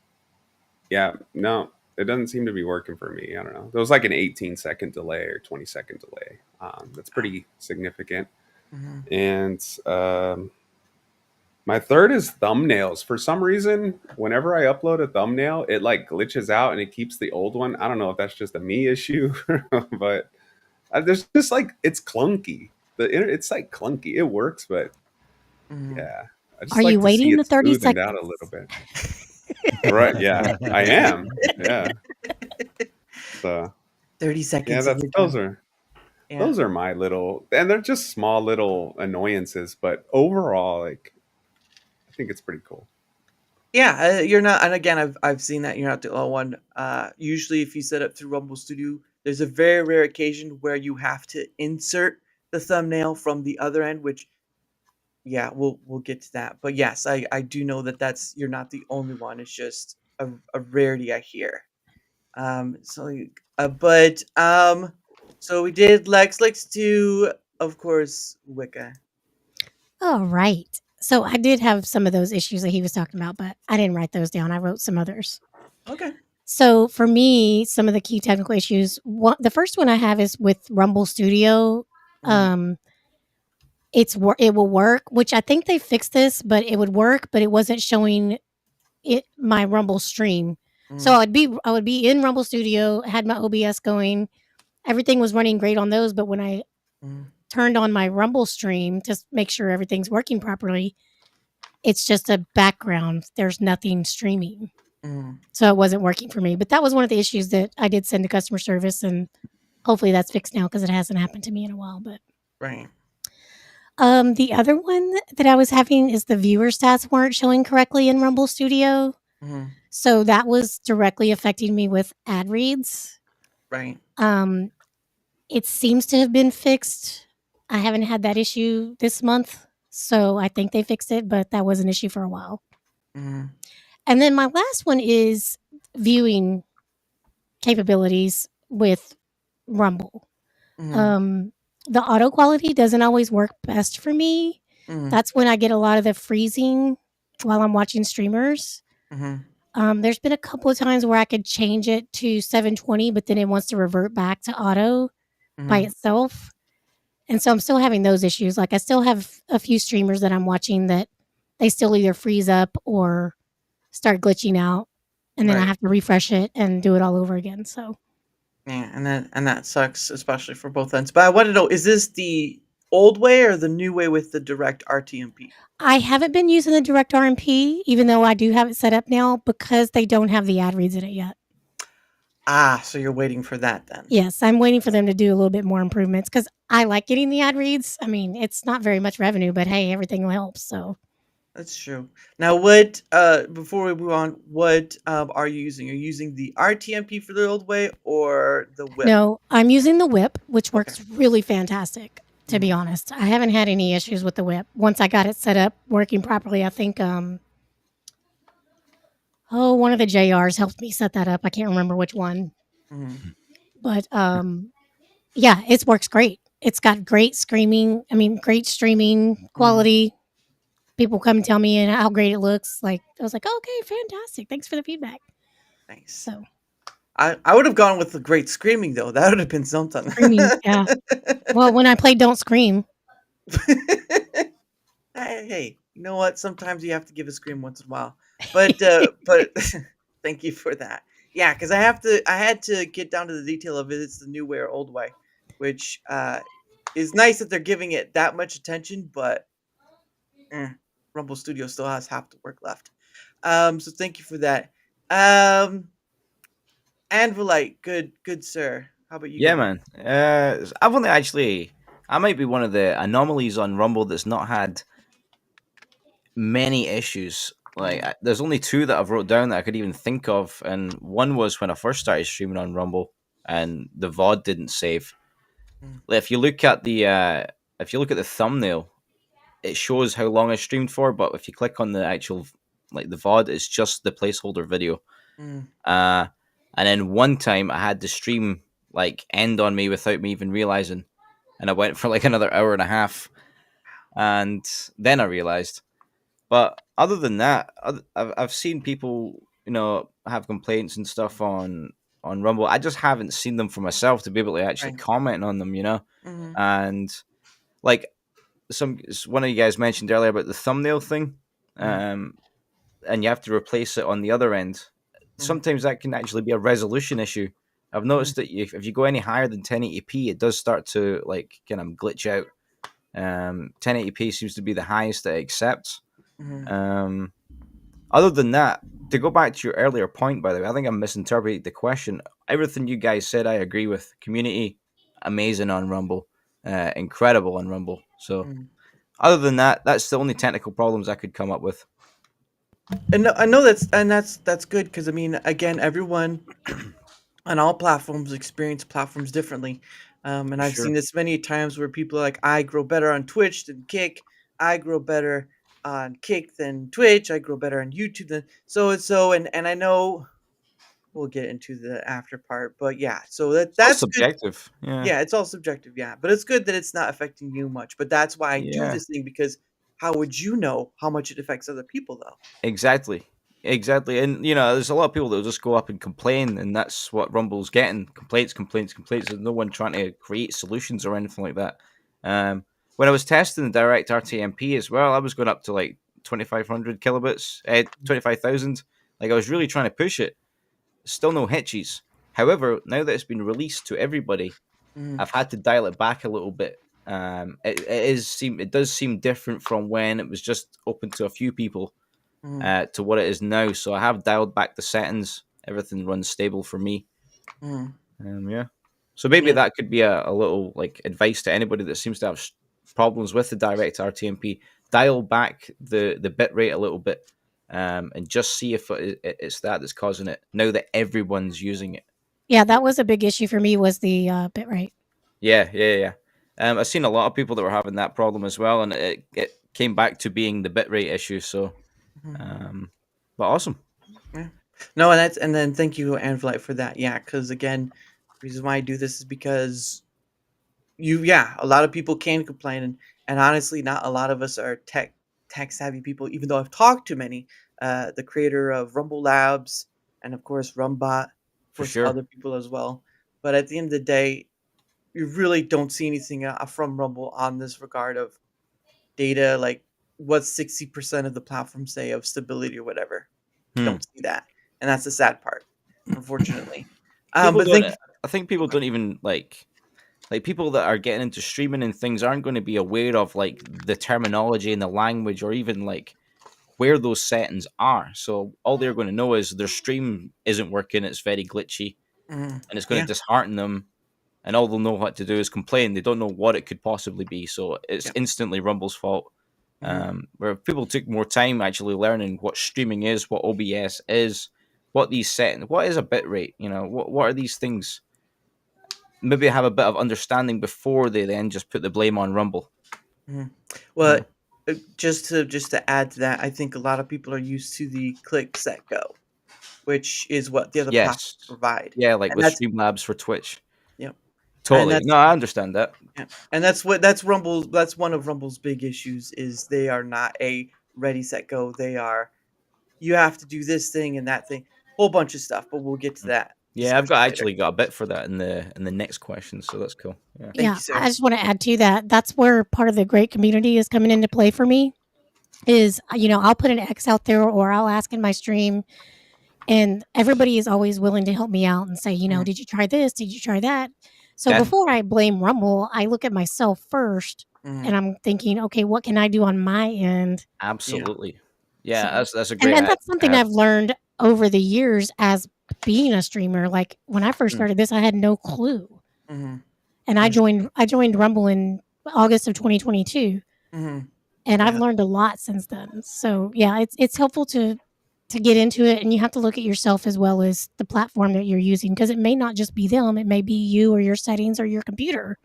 yeah, no, it doesn't seem to be working for me. I don't know. There was like an 18-second delay or 20-second delay. That's pretty significant. mm, And my third is thumbnails. For some reason, whenever I upload a thumbnail, it like glitches out and it keeps the old one. I don't know if that's just a me issue, but there's just like it's clunky. It's like clunky. It works, but mm. yeah, I Are just you like to see waiting it the 30 smoothened out a seconds? little bit. Right? Yeah, I am. Yeah. So 30 yeah, seconds and that's you're done. Yeah. those are my little, and they're just small little annoyances, but overall, like I think it's pretty cool. Yeah, you're not, and again, I've seen that you're not the only one. Usually, if you set up through Rumble Studio, there's a very rare occasion where you have to insert the thumbnail from the other end, which yeah, we'll get to that. But yes, I do know that that's you're not the only one. It's just a rarity I hear. So but so we did Lex. Let's do, of course, Wicca. All right. So I did have some of those issues that he was talking about, but I didn't write those down. I wrote some others. Okay. So for me, some of the key technical issues. The first one I have is with Rumble Studio. Mm, Um, it will work, which I think they fixed this, but it would work, but it wasn't showing it my Rumble stream. So mm, I would be in Rumble Studio, had my OBS going, everything was running great on those, but when I mm, turned on my Rumble stream to make sure everything's working properly, it's just a background. There's nothing streaming. mm. So it wasn't working for me. But that was one of the issues that I did send to customer service, and hopefully that's fixed now because it hasn't happened to me in a while. But Right. the other one that I was having is the viewer stats weren't showing correctly in Rumble Studio. Mm, So that was directly affecting me with ad reads. right. It seems to have been fixed. I haven't had that issue this month, so I think they fixed it, but that was an issue for a while. Mm, And then my last one is viewing capabilities with Rumble. mm, The auto quality doesn't always work best for me. mm, That's when I get a lot of the freezing while I'm watching streamers. mm, There's been a couple of times where I could change it to 720, but then it wants to revert back to auto by itself. And so I'm still having those issues. Like I still have a few streamers that I'm watching that they still either freeze up or start glitching out, and then I Right. have to refresh it and do it all over again. So Yeah, and that sucks, especially for both ends. But I want to know: is this the old way or the new way with the direct RTMP? I haven't been using the direct RMP, even though I do have it set up now because they don't have the ad reads in it yet. Ah, so you're waiting for that then? Yes, I'm waiting for them to do a little bit more improvements because I like getting the ad reads. I mean, it's not very much revenue, but hey, everything helps. So That's true. Now, what? Before we move on, what are you using? Are you using the RTMP for the old way or the whip? no, I'm using the whip, which Okay. works really fantastic. To be honest, I haven't had any issues with the whip once I got it set up working properly. I think one of the JRs helped me set that up. I can't remember which one, Mhm. but yeah, it works great. It's got great screaming. I mean, great streaming quality. People come and tell me how great it looks. Like I was like, okay, fantastic. Thanks for the feedback. Nice. So I would have gone with the great screaming though. That would have been something. screaming, yeah. Well, when I play Don't Scream, Hey, you know what? Sometimes you have to give a scream once in a while. But thank you for that. Yeah, because I had to get down to the detail of it. It's the new way or old way, which is nice that they're giving it that much attention, but Rumble Studio still has half the work left. So thank you for that. Anvilite, good sir. How about you Yeah, go? man. I've only actually. I might be one of the anomalies on Rumble that's not had many issues. Like, there's only two that I've wrote down that I could even think of, and one was when I first started streaming on Rumble, and the VOD didn't save. Mm. Like, if you look at the thumbnail, it shows how long I streamed for, but if you click on the actual like the VOD, it's just the placeholder video. Mm. Uh, and then one time I had the stream like end on me without me even realizing, and I went for like another hour and a half, and then I realized. But other than that, I've seen people, have complaints and stuff on Rumble. I just haven't seen them for myself to be able to actually Right. comment on them, Mhm. and like one of you guys mentioned earlier about the thumbnail thing, and you have to replace it on the other end. Sometimes that can actually be a resolution issue. I've noticed that if you go any higher than 1080p, it does start to like kind of glitch out. 1080p seems to be the highest that it accepts. Um, Other than that, to go back to your earlier point, by the way, I think I misinterpreted the question. Everything you guys said, I agree with. Community, amazing on Rumble, incredible on Rumble. So, other than that, that's the only technical problems I could come up with. And I know that's good because I mean, again, everyone on all platforms experience platforms differently. And I've seen Sure. this many times where people are like, I grow better on Twitch than Kick. I grow better on Kick than Twitch. I grow better on YouTube than so and so. And I know we'll get into the after part, but yeah, so It's all that's good. subjective. Yeah. Yeah, it's all subjective. Yeah, but it's good that it's not affecting you much. But that's why I do Yeah. this thing because how would you know how much it affects other people though? Exactly. Exactly. And there's a lot of people that'll just go up and complain, and that's what Rumble's getting. Complaints, complaints, complaints. There's no one trying to create solutions or anything like that. When I was testing the direct RTMP as well, I was going up to like 2500 kilobits, 25,000. Like I was really trying to push it. Still no hitches. However, now that it's been released to everybody, Mhm. I've had to dial it back a little bit. It does seem different from when it was just open to a few people, Mhm. to what it is now. So I have dialed back the settings. Everything runs stable for me. Mhm. Yeah. So maybe Yeah. that could be a little like advice to anybody that seems to have problems with the direct RTMP. Dial back the bit rate a little bit, and just see if it's that's causing it. Now that everyone's using it. yeah, that was a big issue for me was the bit rate. Yeah, yeah, yeah. I've seen a lot of people that were having that problem as well, and it came back to being the bitrate issue. So, Mhm. but awesome. Yeah. No, and then thank you, Anvilite, for that. Yeah, because again, the reason why I do this is because a lot of people can complain, and honestly, not a lot of us are tech savvy people. Even though I've talked to many, the creator of Rumble Labs, and of course Rumbot, of For course sure. other people as well. But at the end of the day, you really don't see anything from Rumble on this regard of data, like what 60% of the platform say of stability or whatever. You Hmm. don't see that, and that's the sad part, unfortunately. People But don't. thank you. I think people don't even like people that are getting into streaming and things aren't going to be aware of like the terminology and the language or even like where those settings are. So all they're going to know is their stream isn't working, it's very glitchy, and it's going to Yeah, dishearten them. And all they'll know what to do is complain. They don't know what it could possibly be. So it's yeah. instantly Rumble's fault. Mhm, Where if people took more time actually learning what streaming is, what OBS is, what these settings, what is a bit rate, what are these things? Maybe have a bit of understanding before they then just put the blame on Rumble. mhm. You Well, know? just to add to that, I think a lot of people are used to the click set go, which is what the other Yes. platforms provide, Yeah, like and with that's Streamlabs for Twitch. yep, and Totally. No, I understand that. yeah, and that's Rumble's. That's one of Rumble's big issues is they are not a ready set go. They are you have to do this thing and that thing, whole bunch of stuff. But we'll get to that Yeah, I've discussion got later. actually got a bit for that in the next question, so that's cool. Yeah. Thank Yeah, you, sir. I just want to add to that. That's where part of the great community is coming into play for me. Is I'll put an X out there or I'll ask in my stream, and everybody is always willing to help me out and say, Mm, did you try this? Did you try that? So That before I blame Rumble, I look at myself first, mm, and I'm thinking, okay, what can I do on my end? yeah, absolutely. Yeah, So, that's a and great then that's something add. I've learned over the years as being a streamer. Like when I first Mm, started this, I had no clue, mm-hmm. and I joined Rumble in August of 2022, Mm-hmm. and I've Yeah, learned a lot since then. So yeah, it's helpful to get into it, and you have to look at yourself as well as the platform that you're using because it may not just be them; it may be you or your settings or your computer.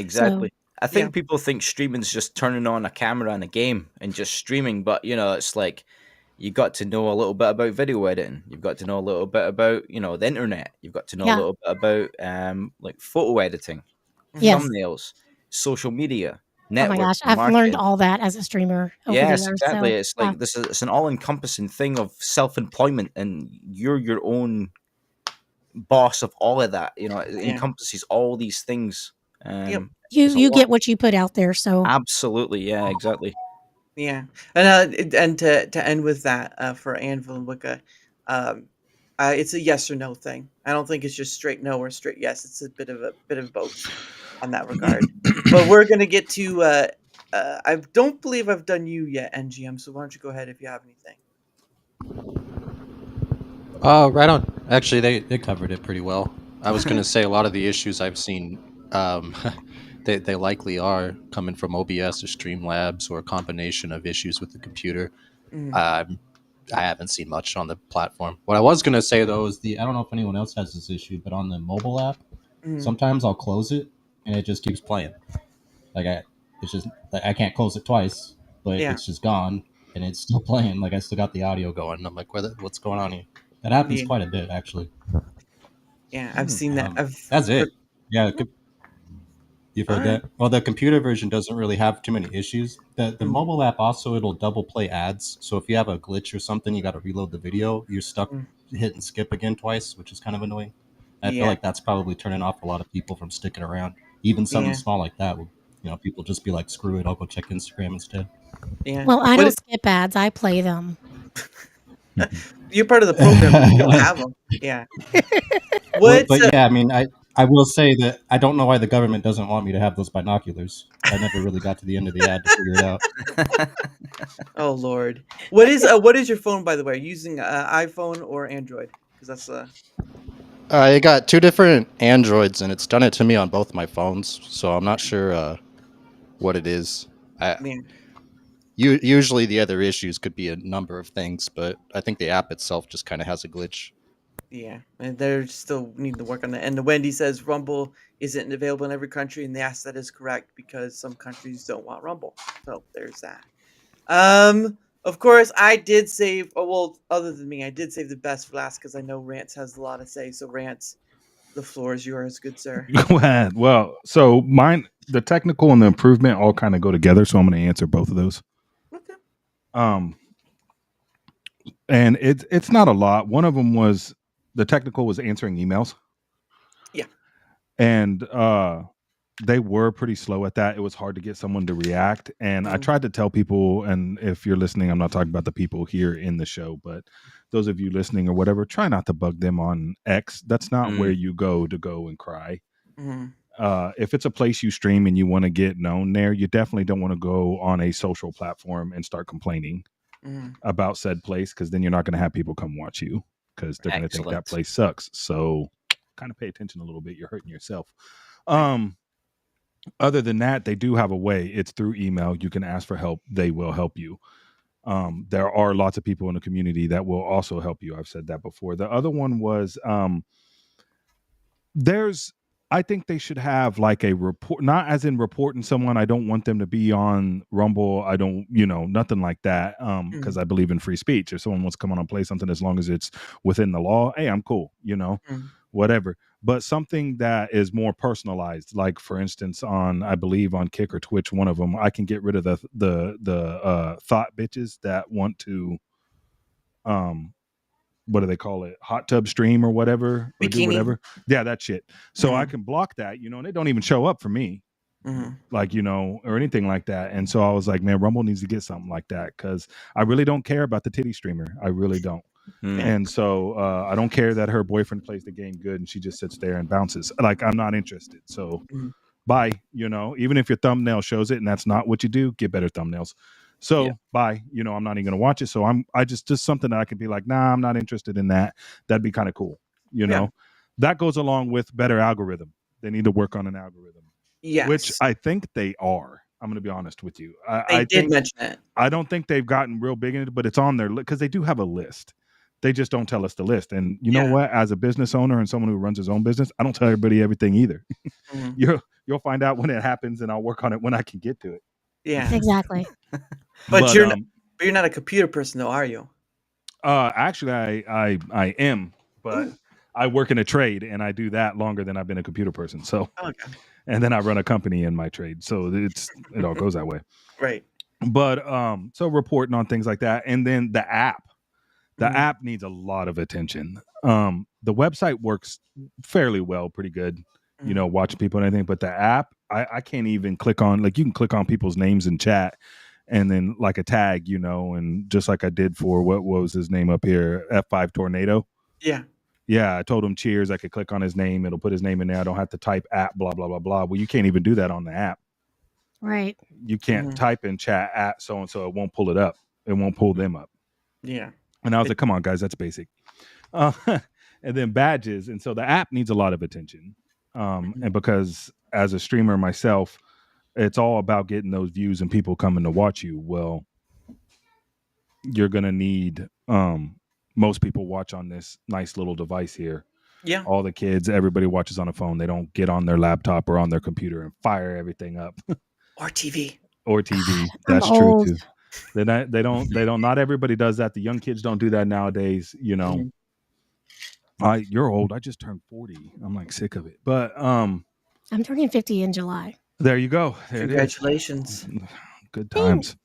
So exactly. I yeah, think people think streaming's just turning on a camera and a game and just streaming, but it's like you got to know a little bit about video editing. You've got to know a little bit about, the internet. You've got to know a yeah, little bit about like photo editing, mm-hmm. yes. thumbnails, social media, Oh my networking, gosh, I've learned marketing. all that as a streamer over the Yes, years. exactly. So It's yeah, like it's an all-encompassing thing of self-employment, and you're your own boss of all of that. It Yeah, encompasses all these things. yep. you It's a you lot. get what you put out there. So Absolutely, yeah, exactly. Yeah, and to end with that, for Anvil and Wicca, um, it's a yes or no thing. I don't think it's just straight no or straight yes. It's a bit of both on that regard. But we're gonna get to. I don't believe I've done you yet, NGM. So why don't you go ahead if you have anything? Right on. Actually, they covered it pretty well. I was going to say a lot of the issues I've seen, um, they likely are coming from OBS or Streamlabs or a combination of issues with the computer. Mm, Um, I haven't seen much on the platform. What I was going to say though is I don't know if anyone else has this issue, but on the mobile app, mm, sometimes I'll close it and it just keeps playing. It's just like I can't close it twice, but yeah, it's just gone and it's still playing. Like I still got the audio going. I'm like, what's going on here? That happens yeah, quite a bit, actually. yeah. I've Hmm. seen that. I've That's heard. it. Yeah, you've All heard right. that. Well, the computer version doesn't really have too many issues. The Mm, mobile app also it'll double play ads. So if you have a glitch or something, you got to reload the video. You're stuck mm, hitting skip again twice, which is kind of annoying. I feel yeah, like that's probably turning off a lot of people from sticking around. Even something yeah, small like that, will people just be like, screw it, I'll go check Instagram instead. yeah. well, I What? don't skip ads; I play them. You're part of the program, but you don't have them. Yeah. Well, What's but yeah, I mean, I will say that I don't know why the government doesn't want me to have those binoculars. I never really got to the end of the ad to figure it out. Oh Lord. What is your phone, by the way? Are you using iPhone or Android? Because that's I got two different Androids, and it's done it to me on both my phones. So I'm not sure what it is. I man. usually the other issues could be a number of things, but I think the app itself just kind of has a glitch. Yeah, and they're still needing to work on that. And the Wendy says Rumble isn't available in every country, and yes, that is correct because some countries don't want Rumble. So there's that. Of course, I did save. Oh, well, other than me, I did save the best for last because I know Rance has a lot to say. So Rance, the floor is yours, good sir. Go ahead. Well, so the technical and the improvement all kind of go together. So I'm going to answer both of those. Okay. Um, and it's not a lot. One of them was the technical was answering emails. Yeah. And they were pretty slow at that. It was hard to get someone to react. And I tried to tell people, and if you're listening, I'm not talking about the people here in the show, but those of you listening or whatever, try not to bug them on X. That's not where you go and cry. If it's a place you stream and you want to get known there, you definitely don't want to go on a social platform and start complaining about said place, because then you're not going to have people come watch you, because they're going to think that Excellent. place sucks. So kind of pay attention a little bit. You're hurting yourself. Other than that, they do have a way. It's through email. You can ask for help. They will help you. There are lots of people in the community that will also help you. I've said that before. The other one was I think they should have like a report, not as in reporting someone. I don't want them to be on Rumble. I don't, nothing like that. Because I believe in free speech. If someone wants to come on and play something, as long as it's within the law, hey, I'm cool, whatever. But something that is more personalized, like for instance, I believe on Kick or Twitch, one of them, I can get rid of the thought bitches that want to, what do they call it? Hot tub stream or whatever, or do whatever. Yeah, that shit. So I can block that, and they don't even show up for me, like, or anything like that. And so I was like, man, Rumble needs to get something like that, because I really don't care about the titty streamer. I really don't. And so I don't care that her boyfriend plays the game good and she just sits there and bounces. Like, I'm not interested. So bye, even if your thumbnail shows it and that's not what you do, get better thumbnails. So bye, I'm not even going to watch it. So I just something that I could be like, nah, I'm not interested in that. That'd be kind of cool. That goes along with better algorithm. They need to work on an algorithm, which I think they are. I'm going to be honest with you. I did mention it. I don't think they've gotten real big in it, but it's on their list, because they do have a list. They just don't tell us the list. And you know what? As a business owner and someone who runs his own business, I don't tell everybody everything either. You'll find out when it happens, and I'll work on it when I can get to it. Yeah, exactly. But you're not a computer person, though, are you? Actually, I am, but I work in a trade, and I do that longer than I've been a computer person. So, and then I run a company in my trade, so it all goes that way. Right. But so reporting on things like that, and then the app. The app needs a lot of attention. The website works fairly well, pretty good, watching people and everything. But the app, I can't even click on, like, you can click on people's names in chat and then like a tag, and just like I did for, what was his name up here? F5 Tornado. Yeah. Yeah, I told him cheers. I could click on his name. It'll put his name in there. I don't have to type app, blah, blah, blah, blah. Well, you can't even do that on the app. Right. You can't type in chat at so-and-so. It won't pull it up. It won't pull them up. Yeah. And I was like, come on, guys, that's basic. And then badges. And so the app needs a lot of attention. And because as a streamer myself, it's all about getting those views and people coming to watch you. Well, you're going to need, most people watch on this nice little device here. Yeah. All the kids, everybody watches on a phone. They don't get on their laptop or on their computer and fire everything up. Or TV. Or TV. That's true too. They don't. Not everybody does that. The young kids don't do that nowadays. You're old. I just turned 40. I'm like sick of it. But I'm turning 50 in July. There you go. There Congratulations. It is. Good times.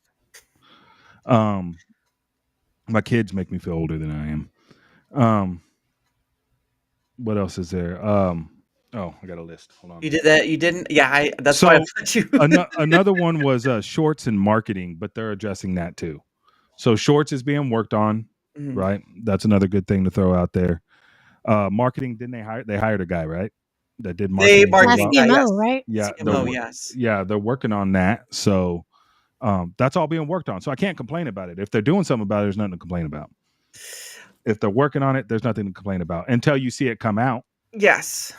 My kids make me feel older than I am. What else is there? Oh, I got a list. Hold on. You did that? You didn't? Yeah, that's why I put you. Another one was shorts and marketing, but they're addressing that too. So shorts is being worked on, right? That's another good thing to throw out there. Marketing, didn't they hired a guy, right? That did marketing. CMO, right? Yeah. CMO, yes. Yeah, they're working on that. So that's all being worked on. So I can't complain about it. If they're doing something about it, there's nothing to complain about. If they're working on it, there's nothing to complain about until you see it come out. Yes.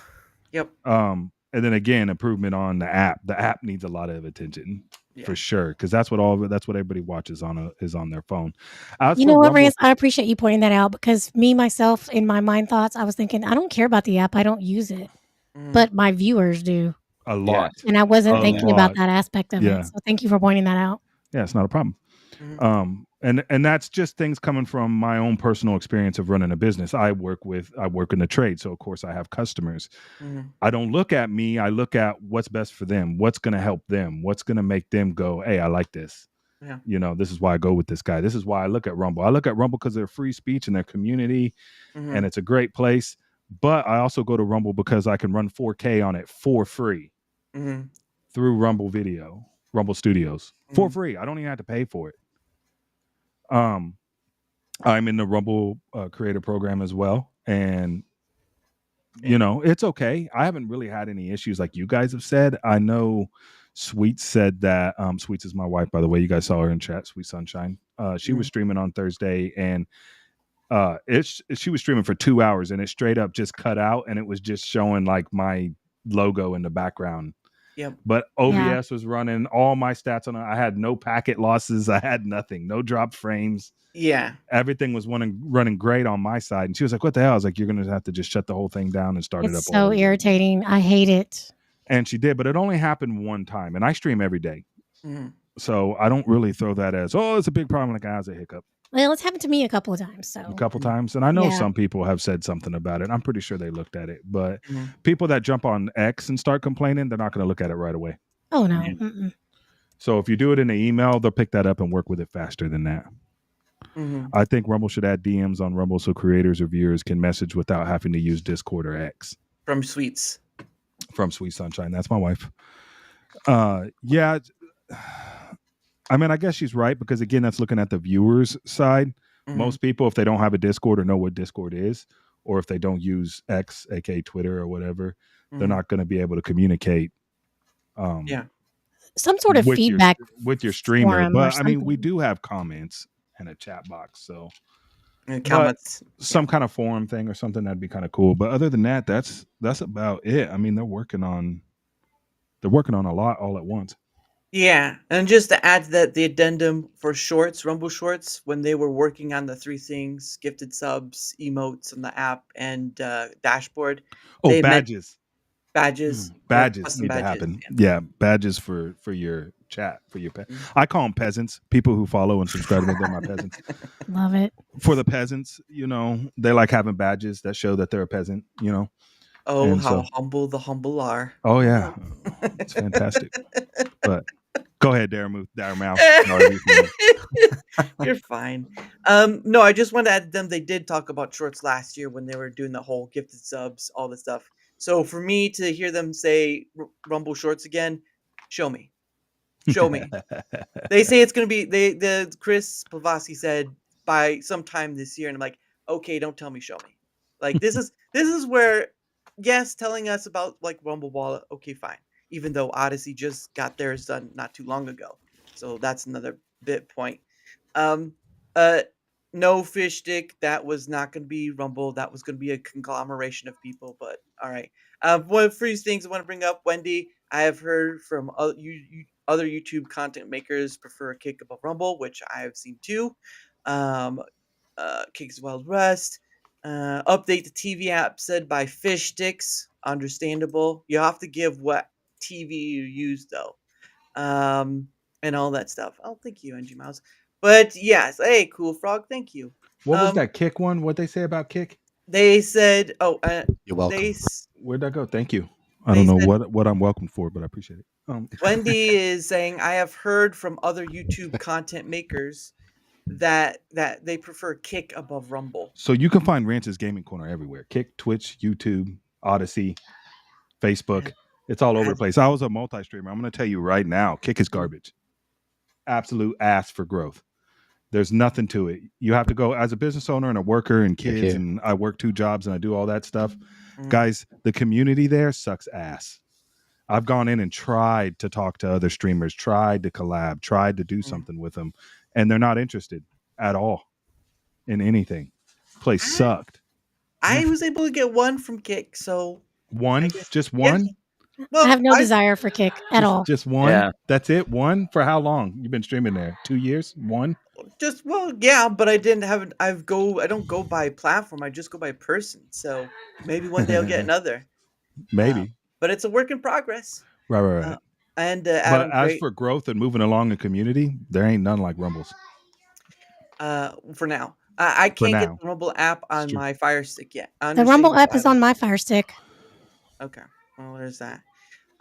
Yep. And then again, improvement on the app. The app needs a lot of attention for sure, because that's what everybody watches is on their phone. You know what, Rance? I appreciate you pointing that out, because myself, in my mind thoughts, I was thinking, I don't care about the app. I don't use it, but my viewers do a lot, and I wasn't thinking about that aspect of it. So thank you for pointing that out. Yeah, it's not a problem. And that's just things coming from my own personal experience of running a business. I work in the trade. So of course I have customers. I don't look at me. I look at what's best for them. What's going to help them. What's going to make them go, hey, I like this. Yeah. You know, this is why I go with this guy. This is why I look at Rumble. I look at Rumble because they're free speech and their community, and it's a great place. But I also go to Rumble because I can run 4K on it for free through Rumble Studios for free. I don't even have to pay for it. I'm in the Rumble creator program as well, and you know, it's okay. I haven't really had any issues like you guys have said. I know Sweets said that Sweets is my wife, by the way. You guys saw her in chat, Sweet Sunshine. She was streaming on Thursday, and she was streaming for 2 hours, and it straight up just cut out, and it was just showing like my logo in the background. Yep. But OBS was running all my stats on it. I had no packet losses. I had nothing, no drop frames. Yeah. Everything was running great on my side. And she was like, what the hell? I was like, you're going to have to just shut the whole thing down and start it up. It's so irritating. I hate it. And she did, but it only happened one time. And I stream every day. So I don't really throw that as, oh, it's a big problem. Like, as a hiccup. Well, it's happened to me a couple of times. So A couple times. And I know some people have said something about it. I'm pretty sure they looked at it. But people that jump on X and start complaining, they're not going to look at it right away. Oh, no. Mm-mm. So if you do it in an email, they'll pick that up and work with it faster than that. I think Rumble should add DMs on Rumble so creators or viewers can message without having to use Discord or X. From Sweets. From Sweet Sunshine. That's my wife. Yeah. I mean, I guess she's right because, again, that's looking at the viewers' side. Most people, if they don't have a Discord or know what Discord is, or if they don't use X, aka Twitter or whatever, they're not going to be able to communicate. Some sort of feedback with your streamer. But I mean, we do have comments and a chat box, so and comments, some kind of forum thing or something, that'd be kind of cool. But other than that, that's about it. I mean, they're working on a lot all at once. Yeah, and just to add to that, the addendum for Shorts, Rumble Shorts, when they were working on the 3 things, gifted subs, emotes on the app, and dashboard. Oh, badges. Badges Need to happen. Yeah, badges for your chat, for your pet. I call them peasants. People who follow and subscribe to me, they're my peasants. Love it. For the peasants, you know, they like having badges that show that they're a peasant, you know. Oh, and how humble the humble are. Oh, yeah. It's fantastic. But go ahead, Daramouthe. You're fine. No, I just wanted to add them. They did talk about Shorts last year when they were doing the whole gifted subs, all this stuff. So for me to hear them say Rumble Shorts again, show me. They say it's going to be, the Chris Pavassi said by sometime this year. And I'm like, okay, don't tell me, show me. Like, this is where, yes, telling us about like Rumble Wallet. Okay, fine. Even though Odyssey just got theirs done not too long ago. So that's another point. No fish stick. That was not going to be Rumble. That was going to be a conglomeration of people. But all right. One of the things I want to bring up, Wendy, I have heard from other YouTube content makers prefer a kick above Rumble, which I have seen too. Kick's Wild West. Update the TV app said by fish sticks. Understandable. You have to give what TV you use though. And all that stuff. Oh, thank you, NG Mouse. But yes, hey, Cool Frog, thank you. What was that Kick one? What'd they say about Kick? They said, you're welcome. Where'd that go? Thank you. I don't know what I'm welcome for, but I appreciate it. Wendy is saying, I have heard from other YouTube content makers that they prefer Kick above Rumble. So you can find Ranch's Gaming Corner everywhere. Kick, Twitch, YouTube, Odyssey, Facebook. It's all over the place. I was a multi-streamer. I'm going to tell you right now, Kick is garbage. Absolute ass for growth. There's nothing to it. You have to go as a business owner and a worker and kids, and I work 2 jobs and I do all that stuff. Guys, the community there sucks ass. I've gone in and tried to talk to other streamers, tried to collab, tried to do something with them, and they're not interested at all in anything. Place sucked. I was able to get one from Kick, so one, just one. Yeah. Well, I have no desire for Kick at all. Just one. Yeah. That's it. One. For how long? You've been streaming there? 2 years? One. But I didn't have. I don't go by platform. I just go by person. So maybe one day I'll get another. Maybe. But it's a work in progress. Right. And but as for growth and moving along in community, there ain't none like Rumbles. For now, I can't get the Rumble app on my Fire Stick yet. The Rumble app is on my Fire Stick. Okay. Well, there's that.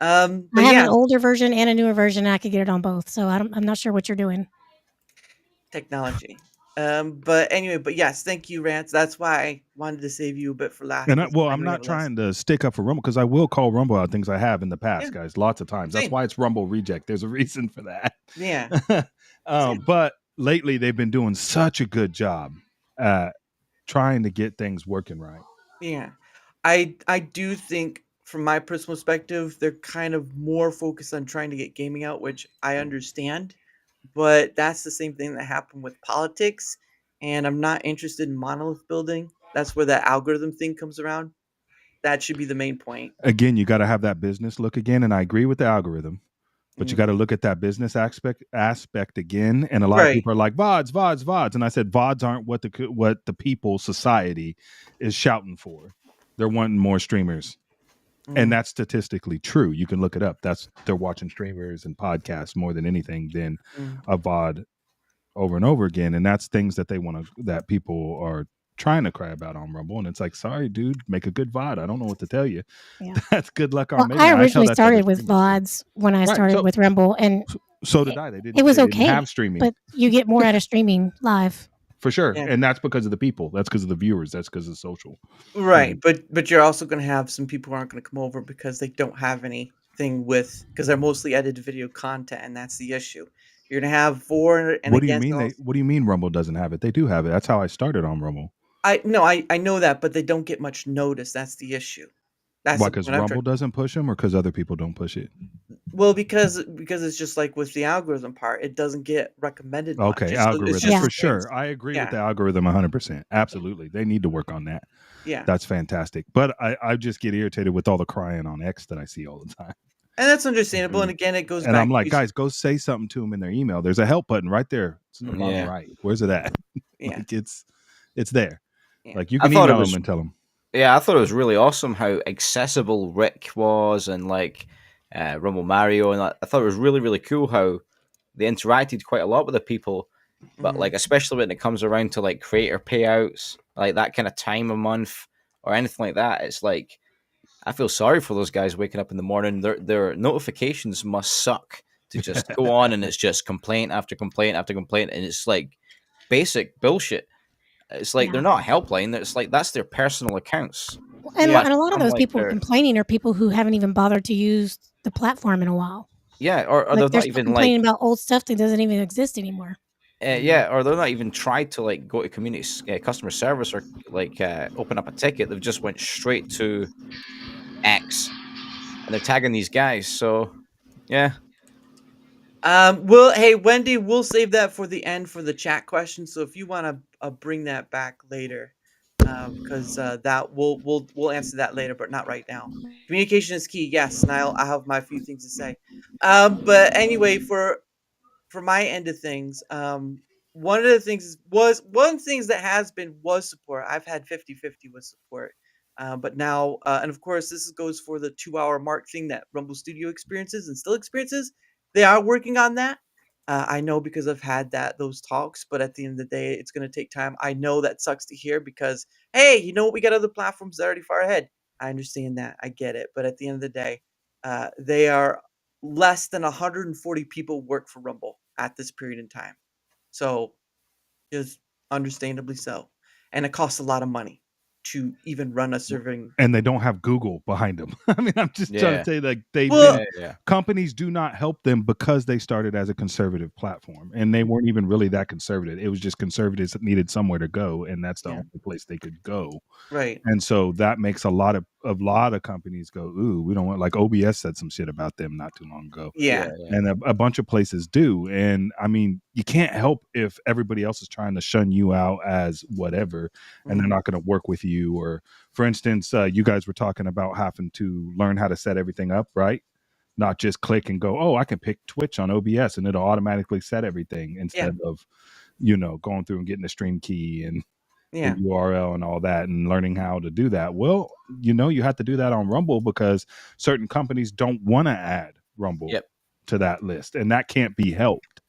I have an older version and a newer version, and I could get it on both. So I'm not sure what you're doing. technology. But anyway, but yes, thank you, Rance. That's why I wanted to save you a bit for last. And Because I I'm know you have not a list. trying to stick up for Rumble because I will call Rumble out things I have in the Yeah, past, guys, lots of times. That's same. why it's Rumble Reject. There's a reason for Yeah, that. same. But lately, they've been doing such a good job at trying to get things working right. Yeah, I do think, from my personal perspective, they're kind of more focused on trying to get gaming out, which I understand. But that's the same thing that happened with politics, and I'm not interested in monolith building. That's where that algorithm thing comes around. That should be the main point. Again, you got to have that business look again, and I agree with the algorithm. But you Mm. got to look at that business aspect again. And a lot of Right. people are like VODs. And I said VODs aren't what the people society is shouting for. They're wanting more streamers. And that's statistically true. You can look it up. They're watching streamers and podcasts more than anything than Mm. a VOD over and over again. And that's things that that people are trying to cry about on Rumble. And it's like, sorry, dude, make a good VOD. I don't know what to tell you. Yeah. That's good luck on Well, making I it. I tell originally that to other started with streamers too. VODs when I Right. started So with Rumble, and so did it, I. They it was didn't okay, have streaming. but you get more out of streaming live. For sure. Yeah. And that's because of the people. That's because of the viewers. That's because of social. Right, but you're also going to have some people who aren't going to come over because they don't have anything because they're mostly edited video content, and that's the issue. You're going to have for and What do you against. mean what do you mean Rumble doesn't have it? They do have it. That's how I started on Rumble. I know that, but they don't get much notice. That's the issue. That's Why? the Because point I'm trying. Rumble doesn't push them, or because other people don't push it? Well, because it's just like with the algorithm part, it doesn't get recommended much. Okay, It's algorithm just Yeah. for things. sure. I agree with Yeah, the algorithm 100%. Absolutely, they need to work on that. yeah, That's fantastic. But I just get irritated with all the crying on X that I see all the time. and that's understandable. And again, it goes And back I'm like, to guys, go say something to them in their email. There's a help button right there. It's in the bottom Yeah. right. Where's it at? yeah, Like it's there. yeah. Like you I can thought it email was them and tell them. Yeah, I thought it was really awesome how accessible Rick was, and like Rumble Mario, and I thought it was really, really cool how they interacted quite a lot with the people. But like, especially when it comes around to like creator payouts, like that kind of time a month or anything like that, it's like I feel sorry for those guys waking up in the morning. Their notifications must suck to just go on, and it's just complaint after complaint after complaint, and it's like basic bullshit. It's like Yeah. they're not helpline. It's like that's their personal accounts. And, Yeah. and a lot of From those like people their complaining are people who haven't even bothered to use the platform in a while. or Like they're they're not still even complaining like about old stuff that doesn't even exist anymore. or they're not even tried to like go to community customer service or like open up a ticket. They've just went straight to X and they're tagging these guys. So yeah, Well, hey, Wendy, we'll save that for the end for the chat question. So if you want to bring that back later, because that we'll answer that later, but not right now. Communication is key. Yes, and I have my few things to say. But anyway, for my end of things, one of the things that has been was support. I've had 50-50 with support. But now, and of course, this goes for the 2-hour mark thing that Rumble Studio experiences and still experiences. They are working on that. I know because I've had those talks, but at the end of the day, it's going to take time. I know that sucks to hear because, hey, you know what? We got other platforms that are already far ahead. I understand that. I get it. But at the end of the day, they are less than 140 people work for Rumble at this period in time. So, just understandably so. And it costs a lot of money to even run a serving. And they don't have Google behind them. I mean, I'm just trying Yeah. to say like they've Well, been yeah. companies do not help them because they started as a conservative platform and they weren't even really that conservative. It was just conservatives that needed somewhere to go, and that's the Yeah. only place they could go. right. And so that makes a lot of companies go, ooh, we don't want, like OBS said some shit about them not too long ago. Yeah. And a bunch of places do. And I mean, you can't help if everybody else is trying to shun you out as whatever, and they're Mhm. not going to work with you. Or for instance, you guys were talking about having to learn how to set everything up, right? Not just click and go, oh, I can pick Twitch on OBS and it'll automatically set everything instead of, going through and getting the stream key and Yeah. the URL and all that and learning how to do that. Well, you have to do that on Rumble because certain companies don't want to add Rumble Yep. to that list, and that can't be helped.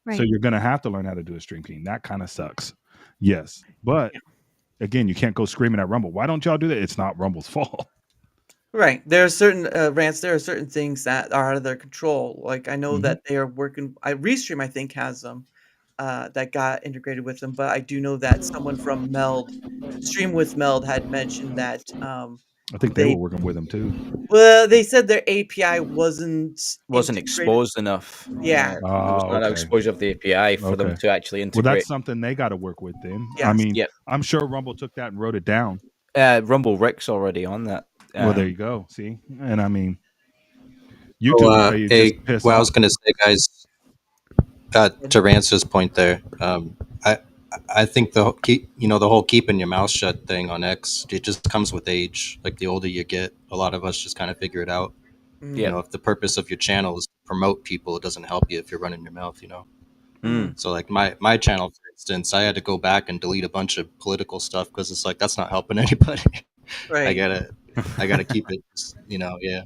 Right. So you're going to have to learn how to do a stream key. That kind of sucks. Yes. But again, you can't go screaming at Rumble. Why don't y'all do that? It's not Rumble's fault. Right. There are certain rants. There are certain things that are out of their control. Like I know Mhm. that they are working. Restream, I think, has them. that got integrated with them, but I do know that someone from Meld, Stream with Meld, had mentioned that I think they were they working with them too. well, they said their API wasn't Wasn't integrated. exposed enough. Yeah. There was Oh, not an okay. exposure of the API for them Okay. to actually Well, integrate. that's something they got to work with then. I Yes. mean, Yep. I'm sure Rumble took that and wrote it down. Rumble Rick's already on that. Well, there you go. See, and I mean, So, YouTube will tell you hey, just piss what I off. was gonna say, guys, to Rance's point there, I I think the whole keeping your mouth shut thing on X, it just comes with age. Like the older you get, a lot of us just kind of figure it out. Mm. You know, if the purpose of your channel is to promote people, it doesn't help you if you're running your mouth. You know. Mm. So like my channel, for instance, I had to go back and delete a bunch of political stuff because it's like that's not helping anybody. I Right. gotta keep it. You know, yeah.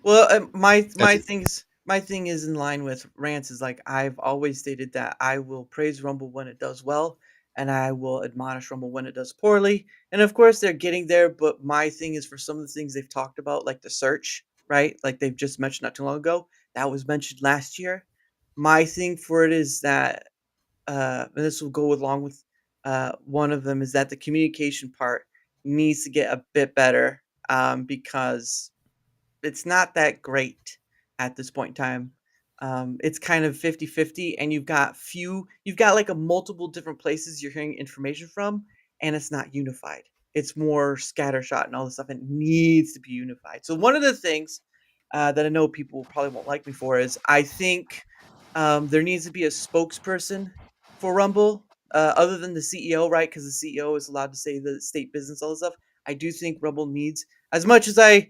Well, my That's my thing is in line with Rance. Is like I've always stated that I will praise Rumble when it does well, and I will admonish Rumble when it does poorly. And of course, they're getting there. But my thing is for some of the things they've talked about, like the search, right? Like they've just mentioned not too long ago. That was mentioned last year. My thing for it is that, and this will go along with one of them, is that the communication part needs to get a bit better, because it's not that great at this point in time. It's kind of 50-50, and you've got like a multiple different places you're hearing information from, and it's not unified. It's more scattershot and all this stuff. It needs to be unified. So one of the things that I know people probably won't like me for is I think there needs to be a spokesperson for Rumble, other than the CEO, right? Because the CEO is allowed to say the state business, all this stuff. I do think Rumble needs, as much as I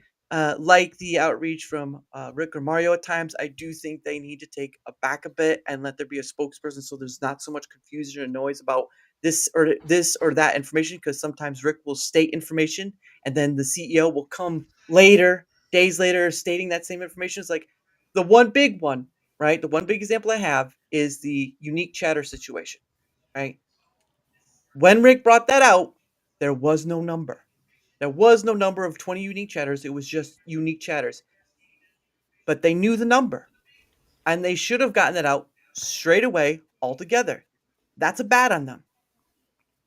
like the outreach from Rick or Mario at times, I do think they need to take a back a bit and let there be a spokesperson so there's not so much confusion and noise about this or that information. Because sometimes Rick will state information and then the CEO will come later, days later, stating that same information. It's like the one big one, right? The one big example I have is the unique chatter situation, right? When Rick brought that out, there was no number. There was no number of 20 unique chatters. It was just unique chatters. But they knew the number, and they should have gotten it out straight away altogether. That's a bad on them.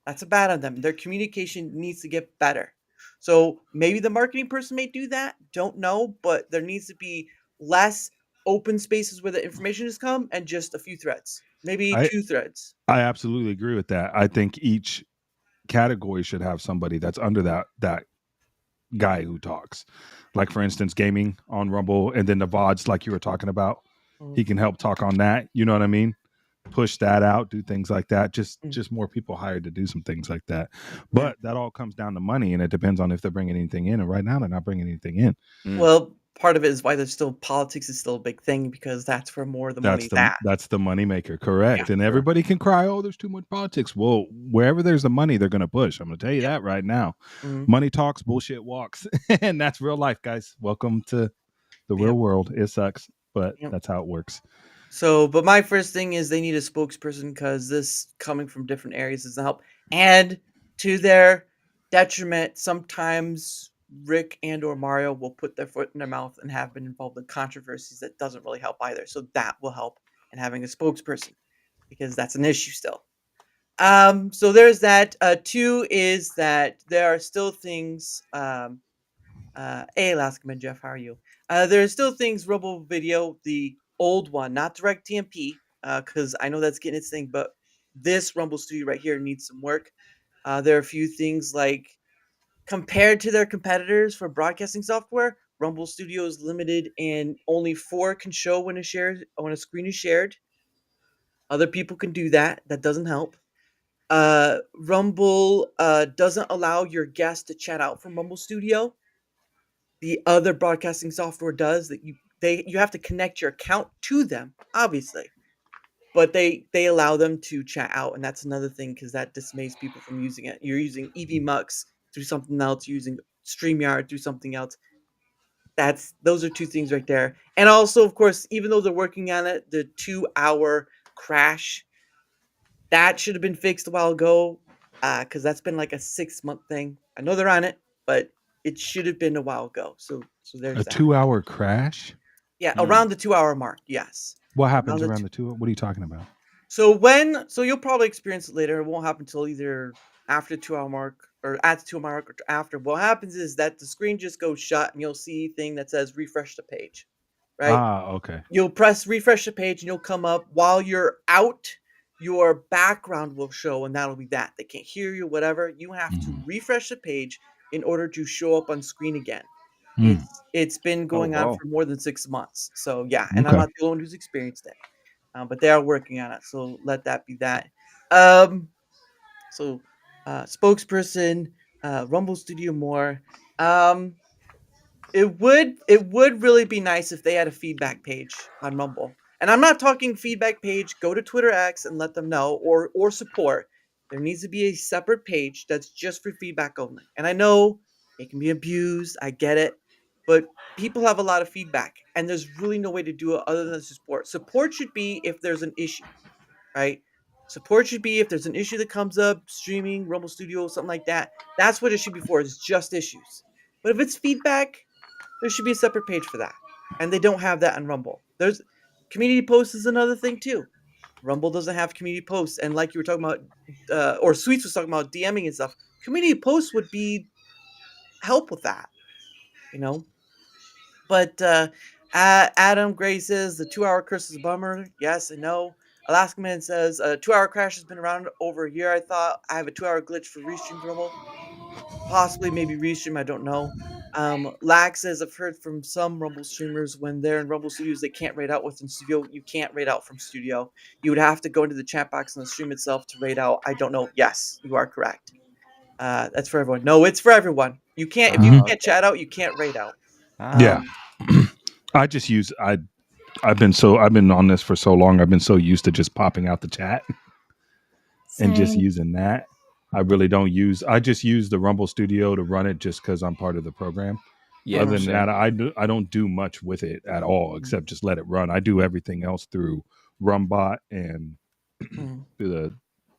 That's a bad on them. Their communication needs to get better. So maybe the marketing person may do that. Don't know, but there needs to be less open spaces where the information has come and just a few threads, maybe I 2 threads. I absolutely agree with that. I think each category should have somebody that's under that guy who talks. Like for instance, gaming on Rumble, and then the VODs, like you were talking about. He can help talk on that. You know what I mean? Push that out, do things like that. Just more people hired to do some things like that. But that all comes down to money, and it depends on if they're bringing anything in. And right now, they're not bringing anything in. Well, part of it is why there's still politics is still a big thing, because that's where more of the money's at. That's the money maker, correct? Yeah. And everybody can cry, "Oh, there's too much politics." Well, wherever there's the money, they're going to push. I'm going to tell you that right now. Mhm. Money talks, bullshit walks, and that's real life, guys. Welcome to the real world. It sucks, but that's how it works. So, but my first thing is they need a spokesperson, because this coming from different areas doesn't help. And to their detriment, sometimes Rick and or Mario will put their foot in their mouth and have been involved in controversies that doesn't really help either. So that will help in having a spokesperson, because that's an issue still. So there's that. Two is that there are still things. Hey, Alaskaman Jeff, how are you? There are still things. Rumble Video, the old one, not Direct TMP, because I know that's getting its thing, but this Rumble Studio right here needs some work. There are a few things like, compared to their competitors for broadcasting software, Rumble Studio is limited, and only 4 can show when a screen is shared. Other people can do that. That doesn't help. Rumble doesn't allow your guests to chat out from Rumble Studio. The other broadcasting software does that. You have to connect your account to them, obviously, but they allow them to chat out, and that's another thing, because that dismays people from using it. You're using EVMux through something else, using StreamYard through something else. Those are 2 things right there. And also, of course, even though they're working on it, the 2-hour crash, that should have been fixed a while ago, because that's been like a 6-month thing. I know they're on it, but it should have been a while ago. So there's A that. 2-hour crash? Yeah, around the 2-hour mark. Yes. What happens around the 2? What are you talking about? So you'll probably experience it later. It won't happen until either after the 2 hour mark or at the 2 hour mark or after. What happens is that the screen just goes shut and you'll see a thing that says refresh the page, right? Okay. You'll press refresh the page and you'll come up while you're out. Your background will show, and that'll be that. They can't hear you, whatever. You have to Mhm. refresh the page in order to show up on screen again. Mm. It's been Oh going on wow. for more than 6 months. So yeah, and I'm Okay. not the only one who's experienced it. But they are working on it. So let that be that. Um, so spokesperson, Rumble Studio more. Um, it would really be nice if they had a feedback page on Rumble. And I'm not talking feedback page, go to Twitter X and let them know or support. There needs to be a separate page that's just for feedback only. And I know it can be abused, I get it, but people have a lot of feedback and there's really no way to do it other than support. Support should be if there's an issue, right? Support should be if there's an issue that comes up, streaming, Rumble Studio, something like that. That's what it should be for, is just issues. But if it's feedback, there should be a separate page for that. And they don't have that on Rumble. There's community posts is another thing too. Rumble doesn't have community posts. And like you were talking about, or Sweets was talking about DMing and stuff, community posts would be help with that, you know? But Adam Gray says the 2 hour curse is a bummer. Yes and no. Alaska Man says a 2 hour crash has been around over a year. I thought I have a 2 hour glitch for restream Rumble. Possibly, maybe restream. I don't know. Lag says I've heard from some Rumble streamers when they're in Rumble Studios they can't raid out within Studio. You can't raid out from Studio. You would have to go into the chat box in the stream itself to raid out. I don't know. Yes, you are correct. That's for everyone. No, it's for everyone. You can't if you Ah, Mhm. can't okay. chat out, you can't raid out. Yeah. Um, I just use I've been on this for so long. I've been so used to just popping out the chat and just Same. using that. I just use the Rumble Studio to run it just because I'm part of the program. Yeah. Other than Same. that, I don't do much with it at all except just let it run. I do everything else through Rumbot and mm, through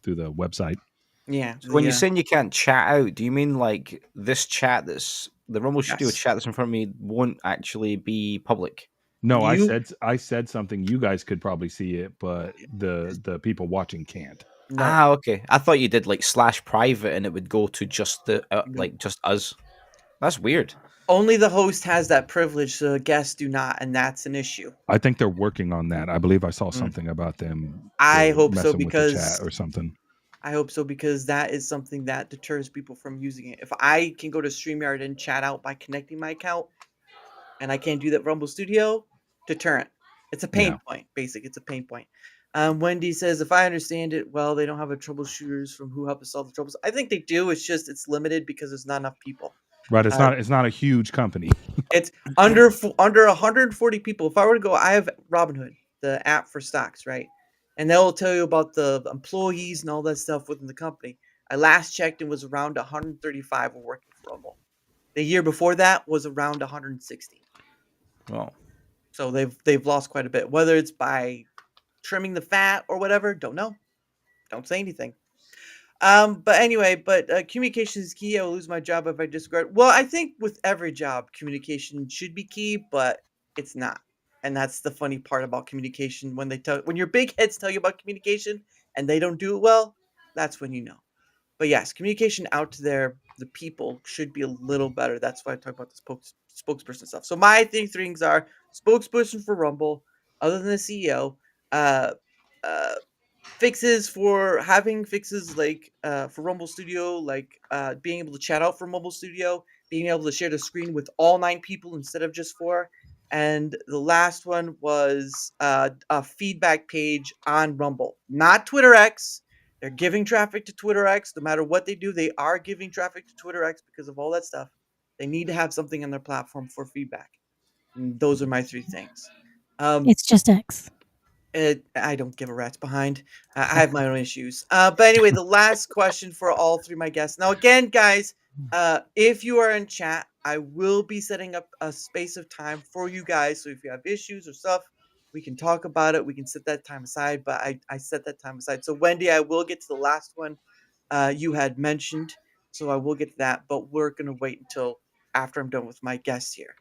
the website. yeah, So when the you're saying you can't chat out, do you mean like this chat that's the Rumble Studio yes. chat that's in front of me won't actually be public? No, You I said something. You guys could probably see it, but the people watching can't. no, Ah, okay. I thought you did like slash private and it would go to just the no. like just us. That's weird. Only the host has that privilege, so guests do not, and that's an issue. I think they're working on that. I believe I saw Mm. something about them I hope so messing with the because chat or something. that is something that deters people from using it. If I can go to StreamYard and chat out by connecting my account, and I can't do that Rumble Studio, deterrent. It's a Yeah. pain point, basic. It's a pain point. Wendy says, if I understand it, well, they don't have a troubleshooters from who help us solve the troubles. I think they do. It's just it's limited because there's not enough people. Right. Uh, It's not a huge company. It's under 140 people. If I were to go, I have Robinhood, the app for stocks, right? And they'll tell you about the employees and all that stuff within the company. I last checked and was around 135 were working for Rumble. The year before that was around 160. Well, So they've lost quite a bit. Whether it's by trimming the fat or whatever, don't know. Don't say anything. But anyway, communication is key. I will lose my job if I disregard. Well, I think with every job, communication should be key, but it's not. And that's the funny part about communication. When your big heads tell you about communication and they don't do it well, that's when you know. But yes, communication out to the people should be a little better. That's why I talk about the spokesperson stuff. So my things are spokesperson for Rumble, other than the CEO, uh, uh, fixes like for Rumble Studio, like being able to chat out from Rumble Studio, being able to share the screen with all 9 people instead of just 4. And the last one was a feedback page on Rumble, not Twitter X. They're giving traffic to Twitter X. No matter what they do, they are giving traffic to Twitter X because of all that stuff. They need to have something on their platform for feedback. And those are my 3 things. It's just X. I don't give a rat's behind. I have my own issues. But anyway, the last question for all 3 of my guests. Now, again, guys, if you are in chat, I will be setting up a space of time for you guys. So if you have issues or stuff, we can talk about it. We can set that time aside. But I set that time aside. So Wendy, I will get to the last one you had mentioned. So I will get to that. But we're gonna wait until after I'm done with my guests here,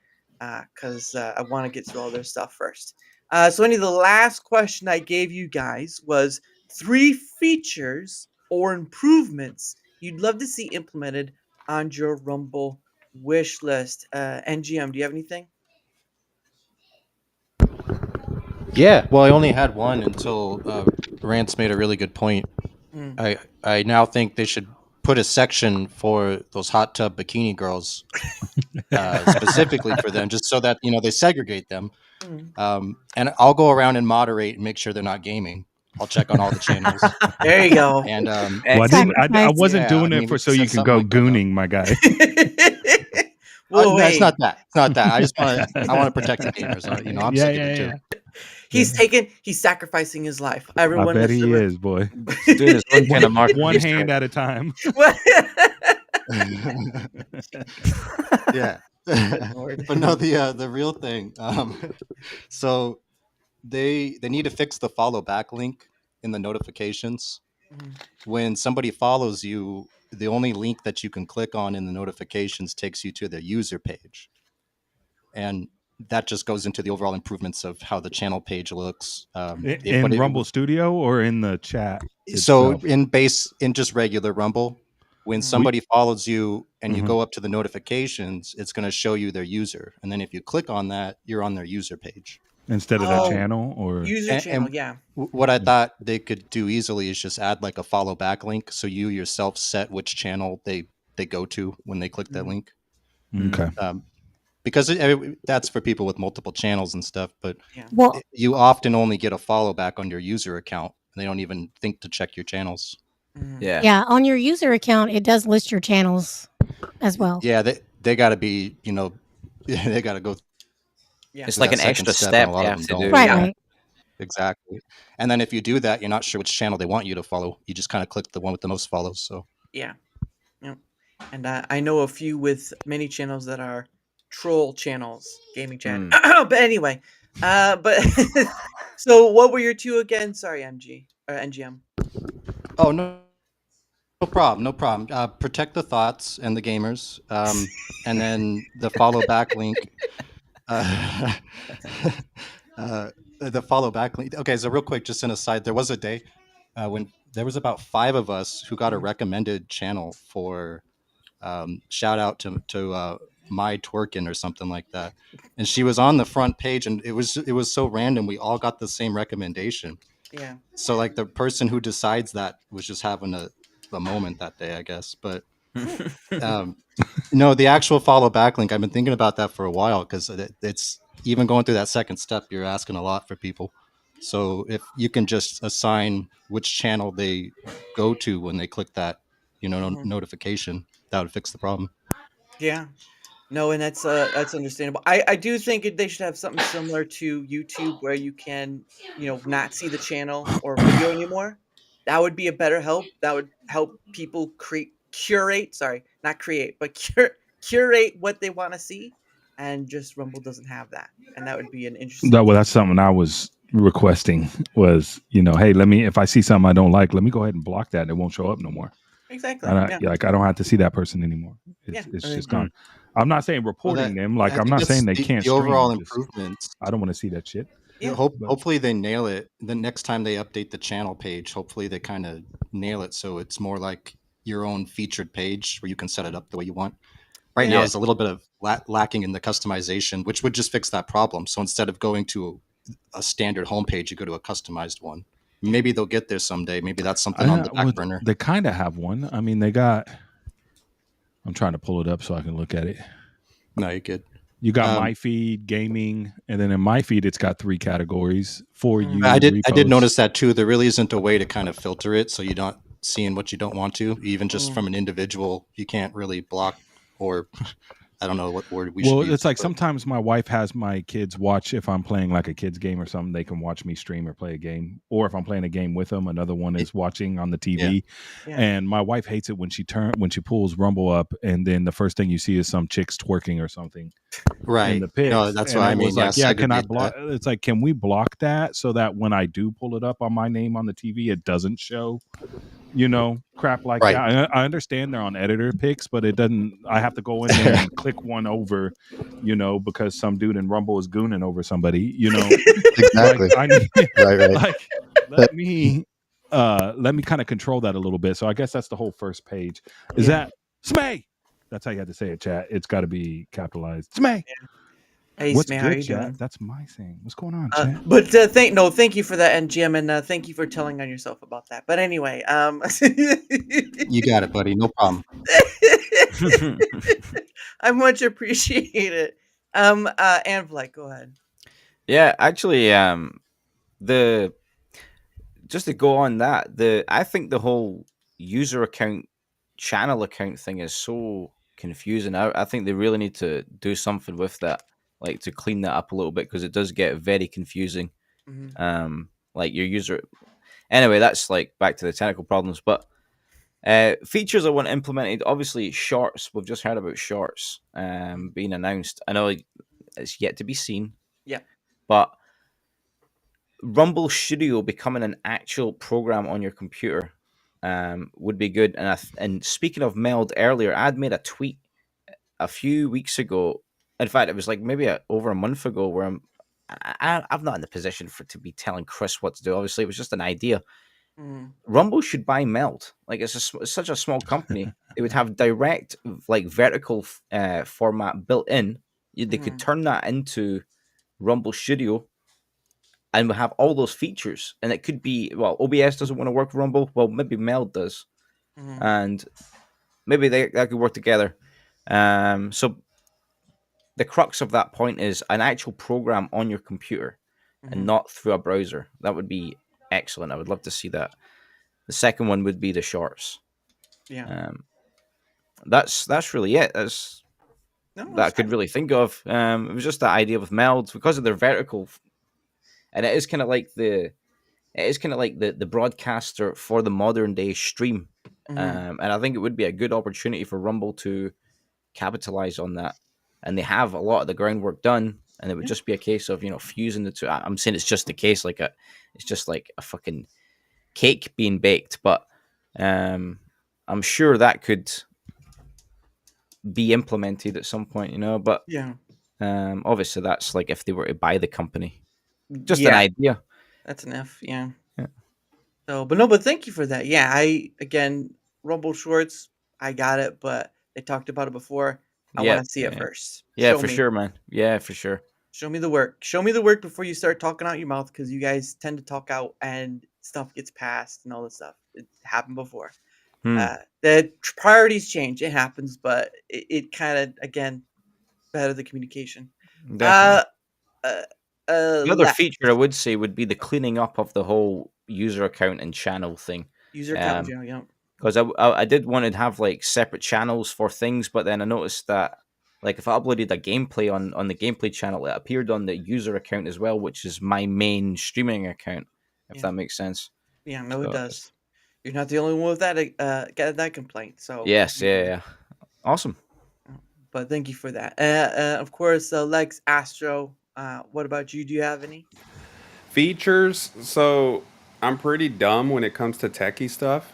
because I want to get through all their stuff first. So, Wendy, the last question I gave you guys was 3 features or improvements you'd love to see implemented on your Rumble wish list. NGM, do you have anything? Yeah, well, I only had one until Rance made a really good point. Mm. I now think they should put a section for those hot tub bikini girls, specifically for them, just so that they segregate them. And I'll go around and moderate and make sure they're not gaming. I'll check on all the channels. There you go. And Well, I wasn't Yeah, doing I it mean, for we so could you send can go something like that out. gooning, my guy. Well, no, it's hey, not that. It's not that. I just want to protect the gamers. I'm sick of it too. he's sacrificing his life. I Everyone bet he listen. is, boy. He's doing his own kind of market One research. hand at a time. Yeah. Lord. But no, the real thing. So they need to fix the follow back link in the notifications. When somebody follows you, the only link that you can click on in the notifications takes you to the user page, and that just goes into the overall improvements of how the channel page looks. In Rumble Studio or in the chat? So itself? in just regular Rumble, when somebody follows you and you go up to the notifications, it's going to show you their user, and then if you click on that, you're on their user page instead of the channel, or user channel. Yeah. What I thought they could do easily is just add like a follow back link, so you yourself set which channel they go to when they click that link. Okay. Because that's for people with multiple channels and stuff, but Well, you often only get a follow back on your user account. They don't even think to check your channels. Yeah. yeah, on your user account, it does list your channels as well. Yeah, they got to be, they got to go. Yeah. It's through like that an second extra step, step and a lot you of have them to do. don't. Right, Yeah. right. Exactly. And then if you do that, you're not sure which channel they want you to follow. You just kind of click the one with the most follows. So Yeah. Yep. And I know a few with many channels that are troll channels, gaming chat. But anyway, but so what were your two again? Sorry, MG or NGM. oh no problem, no problem. Protect the thoughts and the gamers, and then the follow back link. Uh, the follow back link. Okay, so real quick, just an aside. There was a day when there was about 5 of us who got a recommended channel for shout out to my twerking or something like that, and she was on the front page, and it was so random. We all got the same recommendation. Yeah. So like the person who decides that was just having a moment that day, I guess. But no, the actual follow back link, I've been thinking about that for a while, because it's even going through that second step, you're asking a lot for people. So if you can just assign which channel they go to when they click that notification, that would fix the problem. Yeah. No, and that's understandable. I do think they should have something similar to YouTube, where you can, not see the channel or video anymore. That would be a better help. That would help people curate. Sorry, not create, but curate what they want to see. And just Rumble doesn't have that, and that would be an interesting. Well, that's something I was requesting. Was hey, if I see something I don't like, let me go ahead and block that, and it won't show up no more. Exactly. I don't have to see that person anymore. It's just gone. I'm not saying reporting them. Like, I'm not saying they can't. The overall stream, improvements. I don't want to see that shit. Yeah. Hopefully they nail it. The next time they update the channel page, hopefully they kind of nail it, so it's more like your own featured page where you can set it up the way you want. Right now, it's a little bit of lacking in the customization, which would just fix that problem. So instead of going to a standard homepage, you go to a customized one. Maybe they'll get there someday. Maybe that's something on the back burner. They kind of have one. I mean, they got. I'm trying to pull it up so I can look at it. No, you're good. You got my feed, gaming, and then in my feed, it's got 3 categories for you. I did notice that too. There really isn't a way to kind of filter it, so you're not seeing what you don't want to. Even just from an individual, you can't really block, or I don't know what word we should use. Well, it's like sometimes my wife has my kids watch, if I'm playing like a kid's game or something, they can watch me stream or play a game. Or if I'm playing a game with them, another one is watching on the TV. Yeah. And my wife hates it when she pulls Rumble up, and then the first thing you see is some chicks twerking or something. Right. In the pics. No, that's and what I mean. was like, Yeah, can I segregate block? that. It's like, can we block that so that when I do pull it up on my name on the TV, it doesn't show? Crap like Right. that. I understand they're on editor picks, but it doesn't. I have to go in there and click one over, because some dude in Rumble is gooning over somebody. Exactly. Like, I need, Right. like, let me let me kind of control that a little bit. So I guess that's the whole first page. Is Yeah. that Smay? That's how you had to say it, chat. It's got to be capitalized. Smay. Hey, What's Smay, how good, you chat? doing? That's my thing. What's going on, chat? But thank you for that, NGM, and thank you for telling on yourself about that. But anyway, You got it, buddy. No problem. I much appreciate it. Anvlek, go ahead. Yeah, actually, the just to go on that, I think the whole user account, channel account thing is so confusing. I think they really need to do something with that, like to clean that up a little bit because it does get very confusing. Like your user. Anyway, that's like back to the technical problems, but features I want implemented. Obviously, shorts. We've just heard about shorts being announced. I know it's yet to be seen, Yeah. but Rumble Studio becoming an actual program on your computer would be good. And speaking of Meld earlier, I'd made a tweet a few weeks ago. In fact, it was like maybe over a month ago where I'm not in the position to be telling Chris what to do. Obviously, it was just an idea. Rumble should buy Meld. Like it's such a small company. It would have direct like vertical format built in. They could turn that into Rumble Studio and we have all those features. And it could be, well, OBS doesn't want to work with Rumble. Well, maybe Meld does. And maybe that could work together. So the crux of that point is an actual program on your computer and not through a browser. That would be excellent. I would love to see that. The second one would be the shorts. Yeah. That's really it. That's that I could really think of. It was just that idea with Meld because of their vertical, and it is kind of like the broadcaster for the modern day stream. And I think it would be a good opportunity for Rumble to capitalize on that. And they have a lot of the groundwork done, and it would just be a case of fusing the two. I'm saying it's just the case it's just like a fucking cake being baked, but I'm sure that could be implemented at some point, but Yeah. Obviously that's like if they were to buy the company. Just an idea. That's an F, yeah. So, but thank you for that. Yeah, again, Rumble Shorts, I got it, but they talked about it before. I want to see it first. Yeah, Show for me. sure, man. Yeah, for sure. Show me the work. Show me the work before you start talking out your mouth, because you guys tend to talk out and stuff gets passed and all this stuff. It happened before. The priorities change. It happens, but it kind of, again, better the communication. Definitely. The other feature I would say would be the cleaning up of the whole user account and channel thing. User account, yeah. Because I did want to have like separate channels for things, but then I noticed that like if I uploaded a gameplay on the gameplay channel, it appeared on the user account as well, which is my main streaming account, if that makes sense. Yeah, no, it does. You're not the only one with that got that complaint. So yes, yeah. Awesome. But thank you for that. Of course, Lex Astro. What about you? Do you have any features? So I'm pretty dumb when it comes to techie stuff.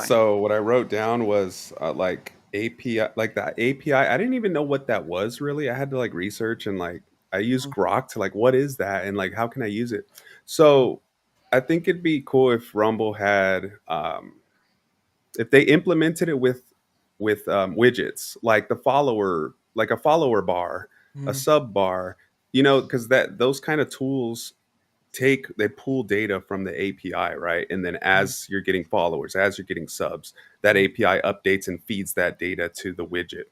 So what I wrote down was like API, like that API. I didn't even know what that was really. I had to like research and like I used Grok to like what is that and like how can I use it. So I think it'd be cool if Rumble had if they implemented it with widgets like the follower, like a follower bar, a sub bar, because those kind of tools they pull data from the API, right? And then as you're getting followers, as you're getting subs, that API updates and feeds that data to the widget.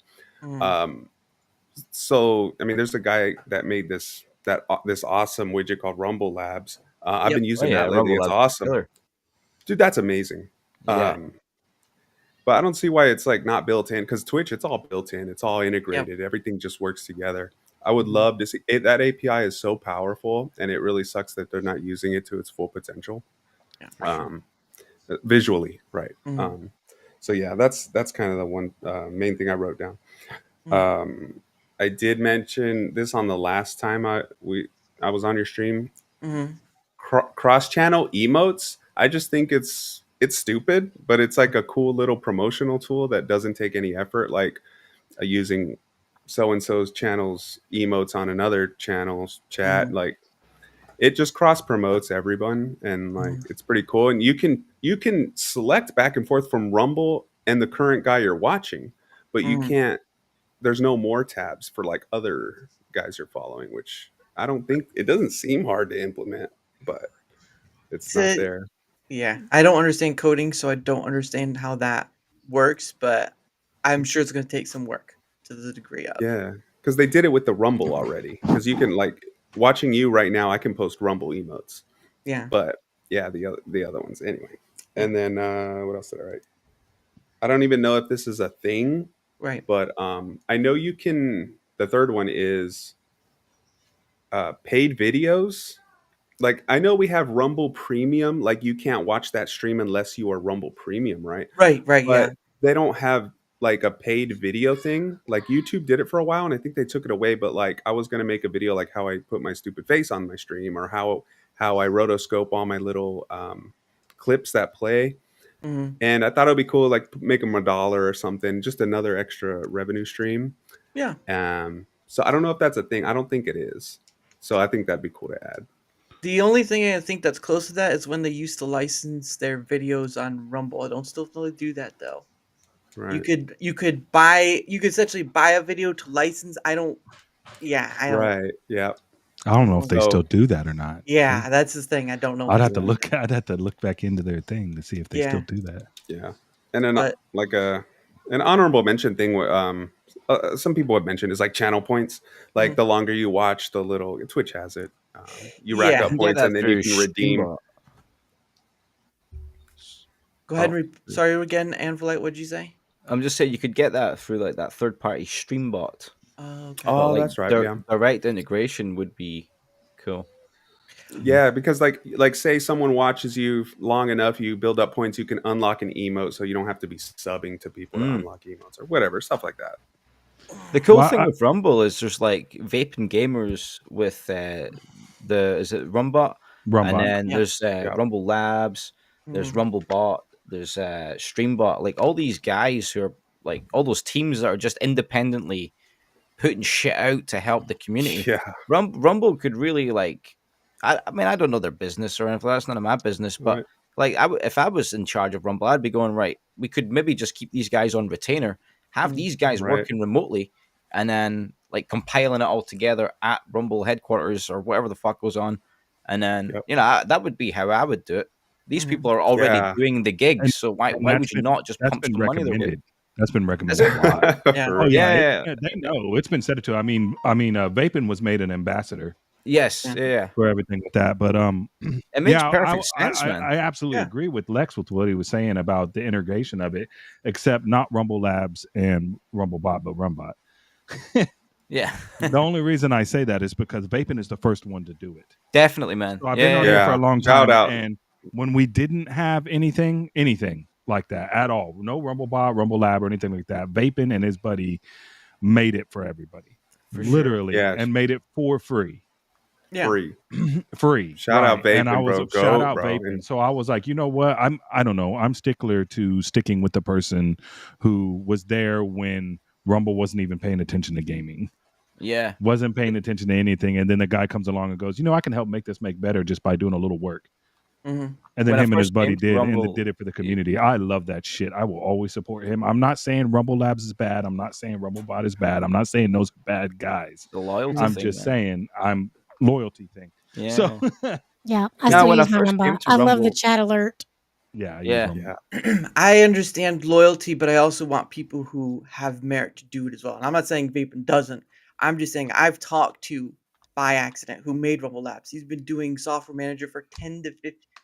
So I mean, there's a guy that made this awesome widget called Rumble Labs. I've been using that lately. It's awesome. Killer. Dude, that's amazing. Yeah. But I don't see why it's like not built in, because Twitch, it's all built in. It's all integrated. Everything just works together. I would love to see it. That API is so powerful, and it really sucks that they're not using it to its full potential. Visually, right? So yeah, that's kind of the one main thing I wrote down. I did mention this on the last time I was on your stream. Cross-channel emotes. I just think it's stupid, but it's like a cool little promotional tool that doesn't take any effort, like using so-and-so's channel's emotes on another channel's chat. Like it just cross promotes everyone, and like it's pretty cool. And you can select back and forth from Rumble and the current guy you're watching, but you can't. There's no more tabs for like other guys you're following, which I don't think it doesn't seem hard to implement, but it's not So, there. yeah, I don't understand coding, so I don't understand how that works, but I'm sure it's going to take some work to the degree of. Yeah, because they did it with the Rumble already. Because you can like watching you right now, I can post Rumble emotes, Yeah. but yeah, the other ones anyway. And then what else did I write? I don't even know if this is a thing, Right. but I know you can. The third one is paid videos. Like I know we have Rumble Premium. Like you can't watch that stream unless you are Rumble Premium, right? Right. Right. Yeah. But they don't have like a paid video thing. Like YouTube did it for a while, and I think they took it away. But like I was gonna make a video like how I put my stupid face on my stream, or how I rotoscope all my little clips that play. Hmm. And I thought it'd be cool, like make them $1 or something, just another extra revenue stream. Yeah. So I don't know if that's a thing. I don't think it is. So I think that'd be cool to add. The only thing I think that's close to that is when they used to license their videos on Rumble. I don't still really do that though. Right. You could essentially buy a video to license. I don't. Yeah. I don't. Right. Yeah. I don't know if they So- still do that or not. Yeah. That's the thing. I don't know. I'd if have to they- look. I'd have to look back into their thing to see if they Yeah. still do that. Yeah, and then But- like an honorable mention thing. Some people have mentioned is like channel points. Like the longer you watch, the little Twitch has it. You rack Yeah. up points, and then you can redeem. Go ahead. Oh. And sorry again, Anvilite. What'd you say? I'm just saying you could get that through like that third party stream bot. Oh, okay. Oh, Like, that's right. Yeah, direct integration would be cool. yeah, because like say someone watches you long enough, you build up points, you can unlock an emote, so you don't have to be subbing to people to unlock emotes or whatever stuff like that. The cool Well, thing I- with Rumble is there's like vaping gamers with is it Rumbot? Rumble. And then Yeah. there's Rumble Labs, there's Rumble Bot, there's Streambot. Like all these guys who are like all those teams that are just independently putting shit out to help the community. Yeah, Rumble could really like, I mean, I don't know their business or anything. That's none of my business. But Right. like, if I was in charge of Rumble, I'd be going right. We could maybe just keep these guys on retainer, have these guys Right. working remotely, and then like compiling it all together at Rumble headquarters or whatever the fuck goes on, and then Yep. that would be how I would do it. These people are already Yeah. doing the gigs, And- so why and would that's you been- not just That's pump been some money their way? recommended. That's been recommended it? a lot. Yeah. For Oh real. yeah, Yeah. they know it's been said to. I mean, Vaping was made an ambassador Yes, yeah. for everything with that. But It makes yeah, perfect sense, I, man. I absolutely Yeah. agree with Lex with what he was saying about the integration of it, except not Rumble Labs and Rumblebot, but Rumbot. Yeah, The only reason I say that is because Vaping is the first one to do it. definitely, man. So I've been on yeah. there Yeah. for a long Shout time, out. and when we didn't have anything like that at all, no Rumblebot, Rumble Lab, or anything like that, Vaping and his buddy made it for everybody, For sure. literally, Yeah. and made it for free. Yeah. Free. Shout out And I Vaping, was bro. shout Goat, out bro. Vaping. So I was like, you know what? I don't know. I'm stickler to sticking with the person who was there when Rumble wasn't even paying attention to gaming, Yeah. wasn't paying attention to anything, and then the guy comes along and goes, you know, I can help make this make better just by doing a little work. Mhm. And then When I him and his first buddy came to did, Rumble- and did it for the community. I love that shit. I will always support him. I'm not saying Rumble Labs is bad. I'm not saying Rumblebot is bad. I'm not saying those are bad guys. The loyalty I'm thing, just man. saying I'm loyalty thing. Yeah. So Yeah, I Now, still when I use my first number. came to I love the Rumble- chat alert. yeah, Yeah. Yeah. I understand loyalty, but I also want people who have merit to do it as well. And I'm not saying Vaping doesn't. I'm just saying I've talked to by accident who made Rumble Labs. He's been doing software manager for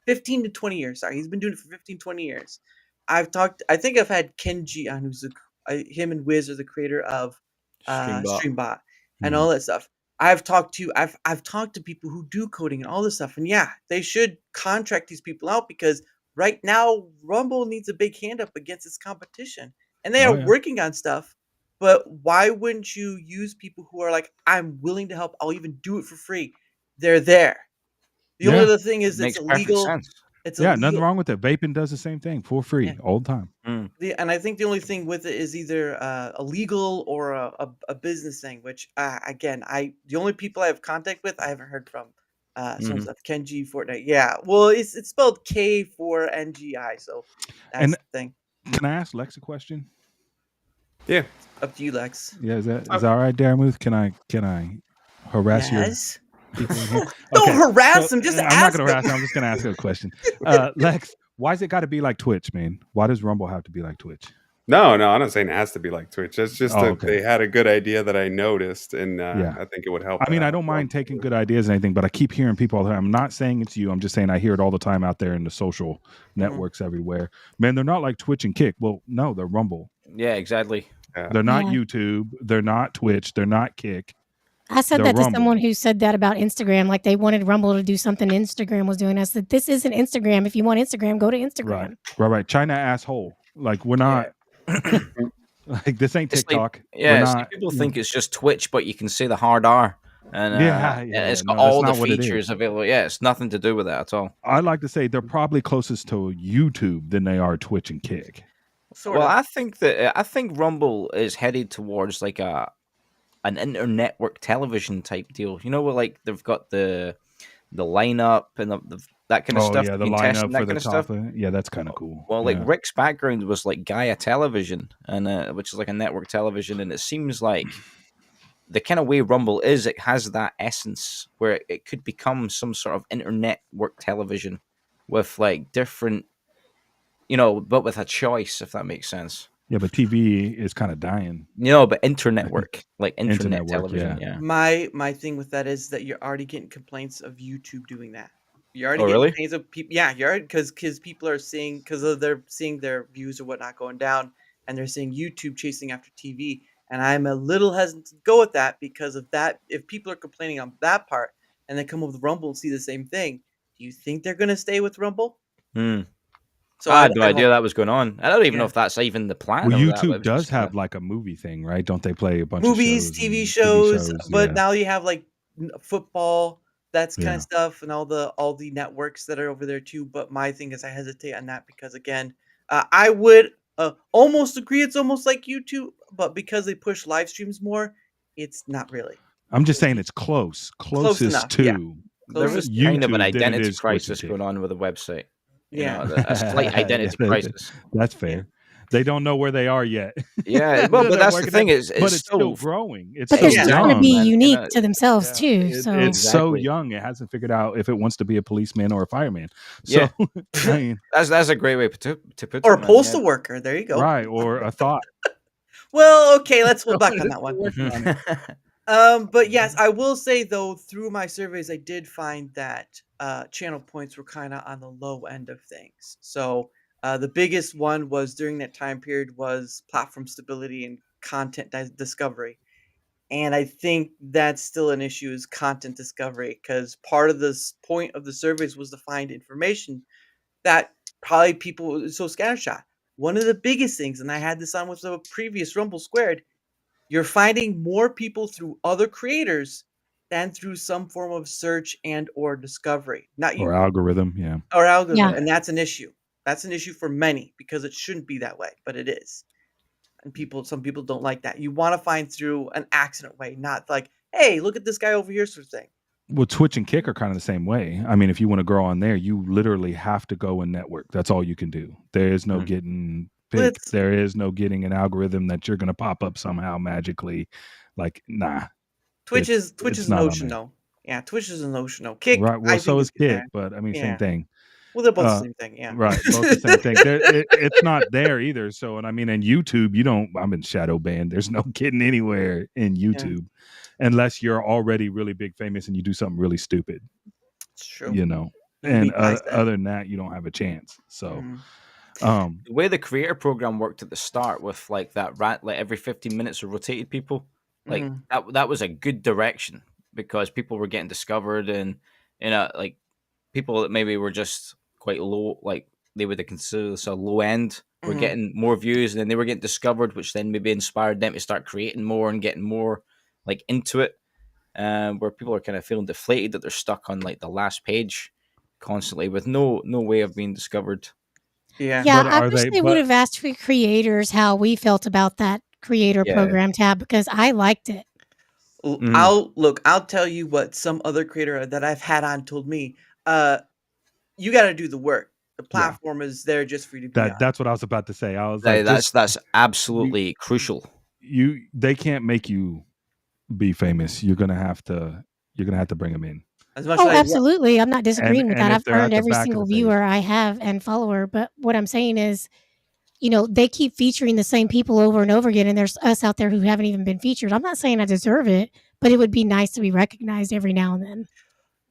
15 to 20 years. Sorry, he's been doing it for 15, 20 years. I think I've had Kenji on, who's him and Wiz are the creator of Streambot. Streambot and Mhm. all that stuff. I've talked to people who do coding and all this stuff, and yeah, they should contract these people out because right now Rumble needs a big hand up against its competition, and they Oh, are yeah. working on stuff. But why wouldn't you use people who are like, I'm willing to help, I'll even do it for free? They're there. The only Yeah. other thing is Makes it's perfect illegal. sense. It's Yeah, illegal. nothing wrong with it. Vaping does the same thing for free Yeah. all the time. And I think the only thing with it is either illegal or a business thing. Which again, the only people I have contact with, I haven't heard from Some Mhm. stuff. Kenji Fortnite. Yeah. Well, it's spelled K4NGI, so that's And the thing. can I ask Lex a question? Yeah. Up to you, Lex. Yeah, is that all right, Daramouthe? Can I harass your Yes. people in here? Don't Okay, harass so him. Just I'm not ask gonna him. harass him. I'm just gonna ask a question. Lex, why's it got to be like Twitch, man? Why does Rumble have to be like Twitch? No, I'm not saying it has to be like Twitch. It's just Oh, that okay. they had a good idea that I noticed, and Yeah. I think it would help. I mean, I don't mind taking good ideas and anything, but I keep hearing people all the time. I'm not saying it's you. I'm just saying I hear it all the time out there in the social networks everywhere. Man, they're not like Twitch and Kick. Well, no, they're Rumble. Yeah, exactly. They're not Yeah. YouTube. They're not Twitch. They're not Kick. I said They're that to Rumble. someone who said that about Instagram. Like they wanted Rumble to do something Instagram was doing. I said, this isn't Instagram. If you want Instagram, go to Instagram. Right. China asshole. Like we're not. Like this ain't It's like, TikTok. yeah, We're it's not. like people think it's just Twitch, but you can say the hard R, and it's got No, all that's the not what it is. features available. Yeah, it's nothing to do with that at all. I like to say they're probably closest to YouTube than they are Twitch and Kick. Well, I think Rumble is headed towards like an internetwork television type deal. You know, where like they've got the lineup and that kind of stuff. Yeah, you the can test lineup and that for the kind of stuff. top. Yeah, that's kind of cool. Well, like yeah. Rick's background was like Gaia Television, and which is like a network television, and it seems like the kind of way Rumble is, it has that essence where it could become some sort of internet work television with like different, but with a choice, if that makes sense. Yeah, but TV is kind of dying. But internet work, like internet work, television, yeah. My thing with that is that you're already getting complaints of YouTube doing that. You're already Oh, getting really? complaints of people. Yeah, you're because people are seeing they're seeing their views or whatnot going down, and they're seeing YouTube chasing after TV. And I'm a little hesitant to go with that because of that. If people are complaining on that part, and they come up with Rumble and see the same thing, do you think they're going to stay with Rumble? So I had no idea that was going on. I don't even know if that's even the plan. Well, of that, YouTube but does just have like a movie thing, right? Don't they play a bunch movies, of TV shows, shows, but yeah. now you have like football, that's kind Yeah. of stuff, and all the networks that are over there too. But my thing is, I hesitate on that because again, I would almost agree it's almost like YouTube, but because they push live streams more, it's not really. I'm just saying it's closest enough, to yeah. there was YouTube kind of an than it identity is Twitch and crisis Kick. going on with the website. Yeah. A slight identity crisis. That's fair. They don't know where they are yet. Yeah, well, but They're that's the working thing it, is, but it's still growing. It's But so they're still going to be young. unique to themselves too. So It's so Exactly. young. It hasn't figured out if it wants to be a policeman or a fireman. So, I mean, that's a great way to put Or it, a man, postal worker. There you go. right, or a thought. Well, okay, let's hold back on that one. yeah. But yes, I will say though, through my surveys, I did find that channel points were kind of on the low end of things. So the biggest one was during that time period was platform stability and content discovery. And I think that's still an issue is content discovery because part of this point of the surveys was to find information that probably people so scattershot. One of the biggest things, and I had this on with the previous Rumble Squared, you're finding more people through other creators than through some form of search and or discovery. Not you Or algorithm, yeah. or algorithm, Yeah. and that's an issue. That's an issue for many because it shouldn't be that way, but it is. And some people don't like that. You want to find through an accident way, not like, hey, look at this guy over here, sort of thing. Well, Twitch and Kick are kind of the same way. I mean, if you want to grow on there, you literally have to go and network. That's all you can do. There is no getting picked. There is no getting an algorithm that you're going to pop up somehow magically. Like, nah. Twitch is an not on ocean, there. though. Yeah, Twitch is an ocean, though. Kick, Right. Well, I so think is good Kick, there. but I mean, Yeah. same thing. Well, they're both the same thing, yeah. Right, both the same thing. It's not there either. So, and I mean, in YouTube, I'm in shadow banned. There's no getting anywhere in YouTube unless you're already really big famous and you do something really stupid. It's true. You know, You and beat past that. other than that, you don't have a chance. So, The way the creator program worked at the start with like that like every 15 minutes of rotated people, like that was a good direction because people were getting discovered and like people that maybe were just quite low, like they would consider this a low end, were getting more views and then they were getting discovered, which then maybe inspired them to start creating more and getting more like into it. Where people are kind of feeling deflated that they're stuck on like the last page constantly with no way of being discovered. Yeah. Yeah, But I are wish they- they would have asked for creators how we felt about that creator Yeah. program tab because I liked it. I'll tell you what some other creator that I've had on told me. You got to do the work. The Yeah. platform is there just for you to be on. That's what I was about to say. I was like, That's just absolutely crucial. they can't make you be famous. You're gonna have to bring them in. As much Oh, as I absolutely. I'm not disagreeing with and that. if I've they're at earned the every back of single the page, viewer I have and follower. But what I'm saying is, they keep featuring the same people over and over again, and there's us out there who haven't even been featured. I'm not saying I deserve it, but it would be nice to be recognized every now and then.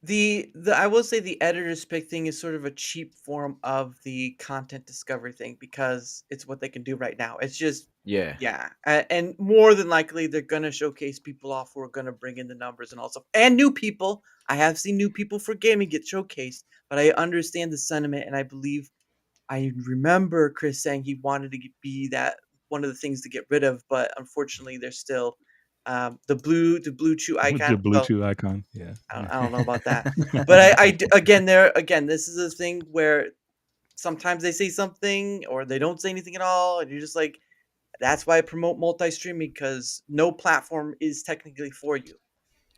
the I will say the editor's pick thing is sort of a cheap form of the content discovery thing because it's what they can do right now. It's just Yeah. yeah, and more than likely they're gonna showcase people off who are gonna bring in the numbers and all stuff, and new people. I have seen new people for gaming get showcased, but I understand the sentiment, and I believe I remember Chris saying he wanted to be that one of the things to get rid of, but unfortunately, there's still the blue chew with icon. the blue Well, chew icon, yeah. I don't know about that, but again, this is a thing where sometimes they say something or they don't say anything at all, and you're just like, that's why I promote multi-streaming because no platform is technically for you,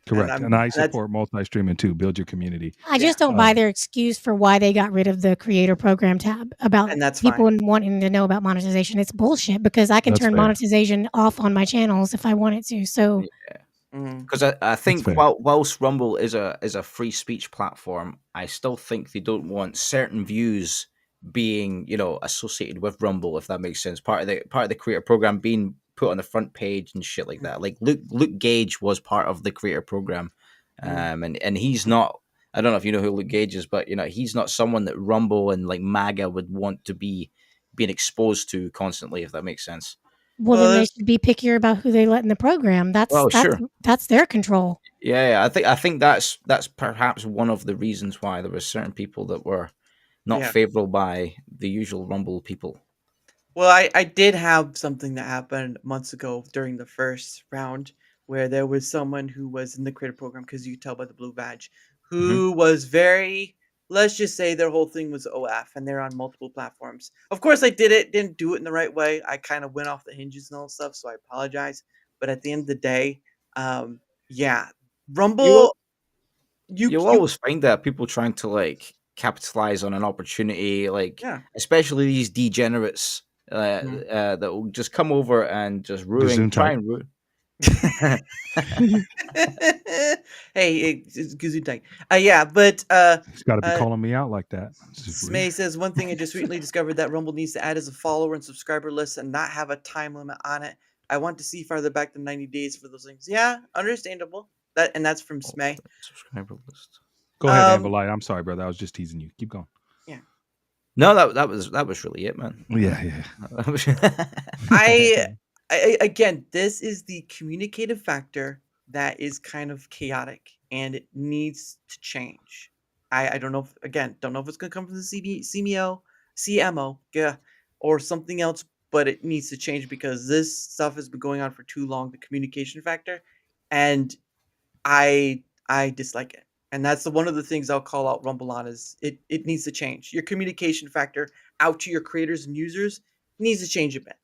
and Correct. And I that's support multi-streaming too. Build your community. I yeah, just don't buy their excuse for why they got rid of the creator program tab about and that's people fine. wanting to know about monetization. It's bullshit because I can That's turn fair. monetization off on my channels if I wanted to. So Mhm. Because I think fair. whilst Rumble is a free speech platform, I still think they don't want certain views being associated with Rumble, if that makes sense. Part of the creator program being put on the front page and shit like that. Like Luke Gage was part of the creator program, and he's not. I don't know if you know who Luke Gage is, but he's not someone that Rumble and like MAGA would want to be being exposed to constantly, if that makes sense. well, then they should be pickier about who they let in the program. Oh, sure. That's their control. Yeah, I think that's perhaps one of the reasons why there were certain people that were not Yeah. favorable by the usual Rumble people. Well, I did have something that happened months ago during the first round where there was someone who was in the creator program because you could tell by the blue badge who was very, let's just say their whole thing was OF and they're on multiple platforms. Of course, I didn't do it in the right way. I kind of went off the hinges and all stuff, so I apologize. But at the end of the day, yeah, Rumble, You'll you always find that people trying to like capitalize on an opportunity, like yeah. especially these degenerates that will just come over and just try Gesundheit. and ruin. Hey, it's Gesundheit. Yeah, but He's got to be calling me out like that. It's just Smay rude. says one thing I just recently discovered that Rumble needs to add as a follower and subscriber list and not have a time limit on it. I want to see farther back than 90 days for those things. Yeah, understandable. That's from Smay. Subscriber list. Go ahead, Um, Amberlight. I'm sorry, brother. I was just teasing you. Keep going. No, that was really it, man. Yeah. I again, this is the communicative factor that is kind of chaotic and it needs to change. I don't know don't know if it's gonna come from the CMO, yeah, or something else, but it needs to change because this stuff has been going on for too long, the communication factor, and I dislike it. And that's one of the things I'll call out Rumble on is it needs to change. Your communication factor out to your creators and users needs to change a bit.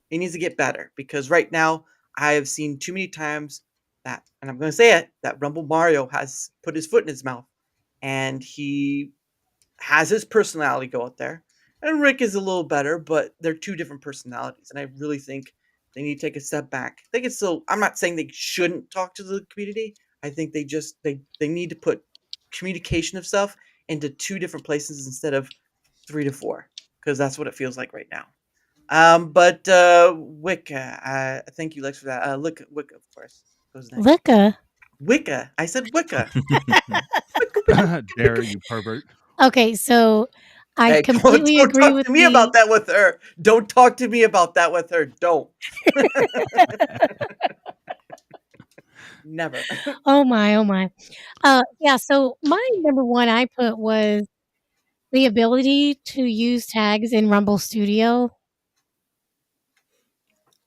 It needs to get better because right now I have seen too many times that, and I'm going to say it, that Rumble Mario has put his foot in his mouth and he has his personality go out there. And Rick is a little better, but they're two different personalities. And I really think they need to take a step back. They can still, I'm not saying they shouldn't talk to the community. I think they need to put communication of stuff into two different places instead of 3 to 4, because that's what it feels like right now. But Wicca, thank you, Lex, for that. Wicca, of course, goes next. Wicca. Wicca, I said Wicca. Dare you pervert. Okay, so I Hey, completely don't agree talk with to me about that with her. Don't talk to me about that with her. Don't. Never. Oh my, oh my. Yeah, so my number one I put was the ability to use tags in Rumble Studio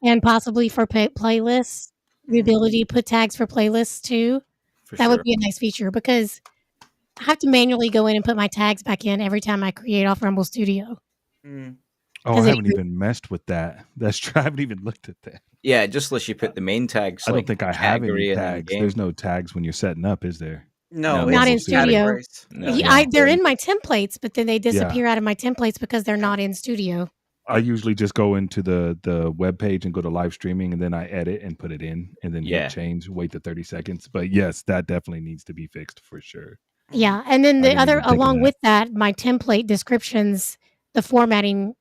and possibly for playlists. The ability to put tags for playlists too. That would be a nice feature because I have to manually go in and put my tags back in every time I create off Rumble Studio. Mm. Oh, I haven't even messed with that. I haven't even looked at that. Yeah, just unless you put the main tags. I don't like think I have any category and then tags. game. There's no tags when you're setting up, is there? No, No, Not in it's studio. categories. No, Yeah. They're in my templates, but then they disappear out of my templates because they're not in studio. I usually just go into the web page and go to live streaming, and then I edit and put it in, and then Yeah. hit change, wait the 30 seconds. But yes, that definitely needs to be fixed for sure. Yeah, and then I the didn't other, even think of along that. with that, my template descriptions, the formatting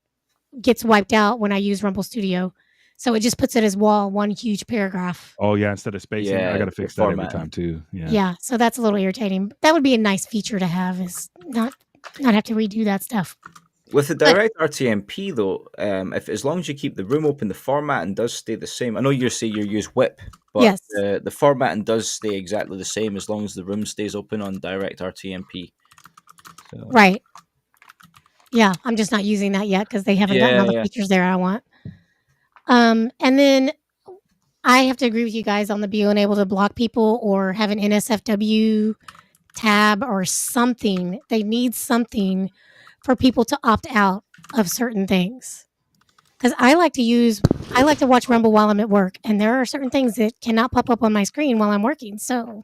gets wiped out when I use Rumble Studio, so it just puts it as one huge paragraph. Oh yeah, instead of spacing, Yeah, I got to the fix that every formatting. time too. Yeah. Yeah, so that's a little irritating. That would be a nice feature to have, is not have to redo that stuff. With the direct RTMP though, if as long as you keep the room open, the formatting does stay the same. I know you say you use whip, but Yes. the formatting does stay exactly the same as long as the room stays open on direct RTMP. So, Right. Yeah, I'm just not using that yet because they haven't gotten all the Yeah. features there I want. And then I have to agree with you guys on the being able to block people or have an NSFW tab or something. They need something for people to opt out of certain things. Because I like to watch Rumble while I'm at work, and there are certain things that cannot pop up on my screen while I'm working. So,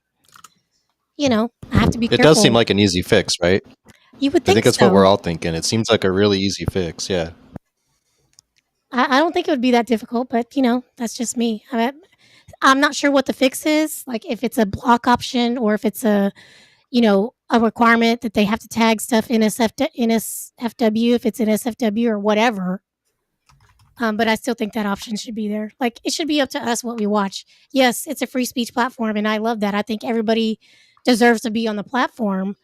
I have to be It careful. does seem like an easy fix, right? You would I think think that's so. what we're all thinking. It seems like a really easy fix. Yeah. I don't think it would be that difficult, but that's just me. I'm not sure what the fix is. Like if it's a block option or if it's a requirement that they have to tag stuff NSFW if it's NSFW or whatever. But I still think that option should be there. Like it should be up to us what we watch. Yes, it's a free speech platform, and I love that. I think everybody deserves to be on the platform.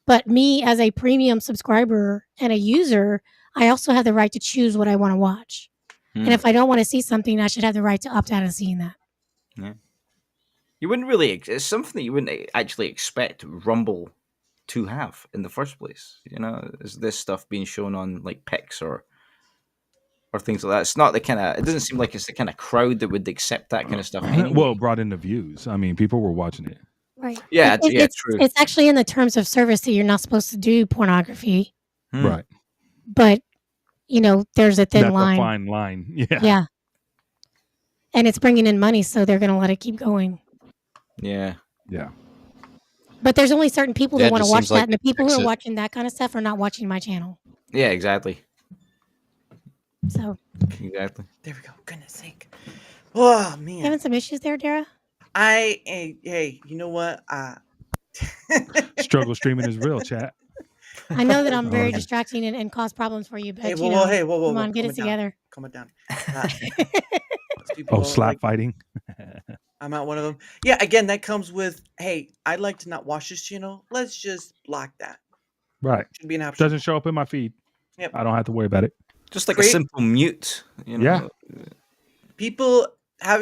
But me as a premium subscriber and a user, I also have the right to choose what I want to watch. And if I don't want to see something, I should have the right to opt out of seeing that. Yeah. You wouldn't really. It's something that you wouldn't actually expect Rumble to have in the first place. Is this stuff being shown on like pics or things like that? It's not the kind of. It doesn't seem like it's the kind of crowd that would accept that kind of stuff. Anyway. Well, it brought in the views. I mean, people were watching it. Right. Yeah, it's true. It's actually in the terms of service that you're not supposed to do pornography. Right. But, there's a thin That's line. a fine line. Yeah. Yeah. And it's bringing in money, so they're going to let it keep going. Yeah. Yeah. But there's only certain people Yeah, that it want to just watch seems that, like and the they people who fix are it. watching that kind of stuff are not watching my channel. Yeah, exactly. So, Exactly. There we go. Goodness sake. Oh man. having some issues there, Dara? Hey, you know what? Struggle streaming is real, chat. I know that I'm very Okay. distracting and cause problems for you, but Hey, whoa, come on, get calm it down. together. Calm it down. Most people Oh, don't slap like- fighting. I'm not one of them. Yeah, again, that comes with, hey, I'd like to not watch this channel. Let's just block that. Right. Should be an option. Doesn't show up in my feed. Yep. I don't have to worry about it. Just like a Create- simple mute. Yeah. People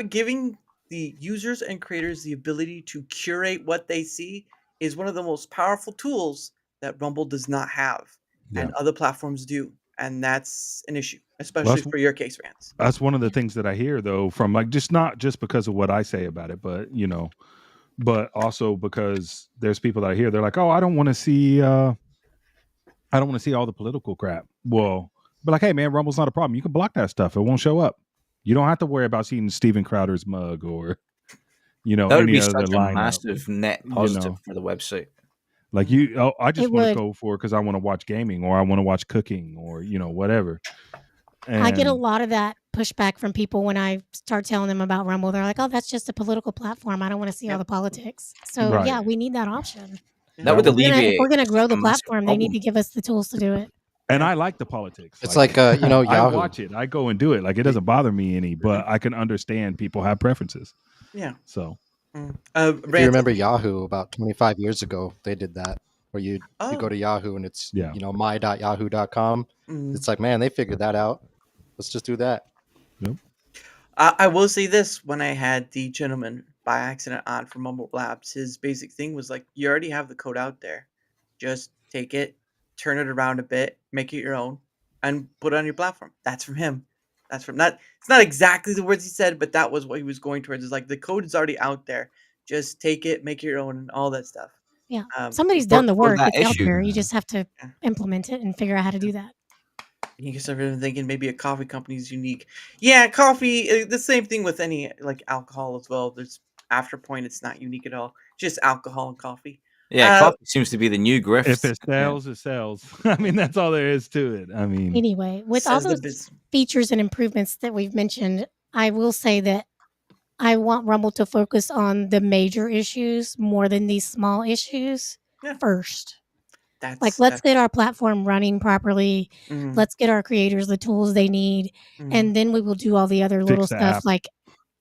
giving the users and creators the ability to curate what they see is one of the most powerful tools that Rumble does not have, and other platforms do, and that's an issue, especially that's- for your case fans. That's one of the things that I hear though from like not just because of what I say about it, but but also because there's people that I hear, they're like, oh, I don't want to see all the political crap. Well, but like, hey man, Rumble's not a problem. You can block that stuff. It won't show up. You don't have to worry about seeing Steven Crowder's mug or that would any be other such a lineup. massive net positive for the website. Like I just It want to would. go for because I want to watch gaming or I want to watch cooking or whatever. I get a And- lot of that pushback from people when I start telling them about Rumble. They're like, "Oh, that's just a political platform. I don't want to see all the politics." So Right. yeah, we need that option. That would If we're alleviate. going to grow the a massive platform, they need problem. to give us the tools to do it. And I like the politics. It's like I Yahoo. watch it. I go and do it. Like it doesn't bother me any, but I can understand people have preferences. Yeah. So If you remember Yahoo about 25 years ago, they did that where you go to Yahoo and it's my.yahoo.com. It's like, man, they figured that out. Let's just do that. I will say this: when I had the gentleman by accident on from Mumble Labs, his basic thing was like, you already have the code out there. Just take it, turn it around a bit, make it your own, and put it on your platform. That's from him. That's from that. It's not exactly the words he said, but that was what he was going towards. It's like the code is already out there. Just take it, make it your own, and all that stuff. Yeah, Um, somebody's for- done the for work. that It's out issue- there. You just have to implement it and figure out how to do that. You guess I've been thinking maybe a coffee company is unique. Yeah, coffee. The same thing with any like alcohol as well. There's after point, it's not unique at all. Just alcohol and coffee. Yeah, Uh, coffee seems to be the new If grift. it sells, it sells. I mean, that's all there is to it. I mean, Anyway, with all says the those biz. features and improvements that we've mentioned, I will say that I want Rumble to focus on the major issues more than these small issues Yeah, first. Like, that's let's get our platform running properly. mm, Let's get our creators the tools they need, mm. and then we will do all the other little fix the stuff app. like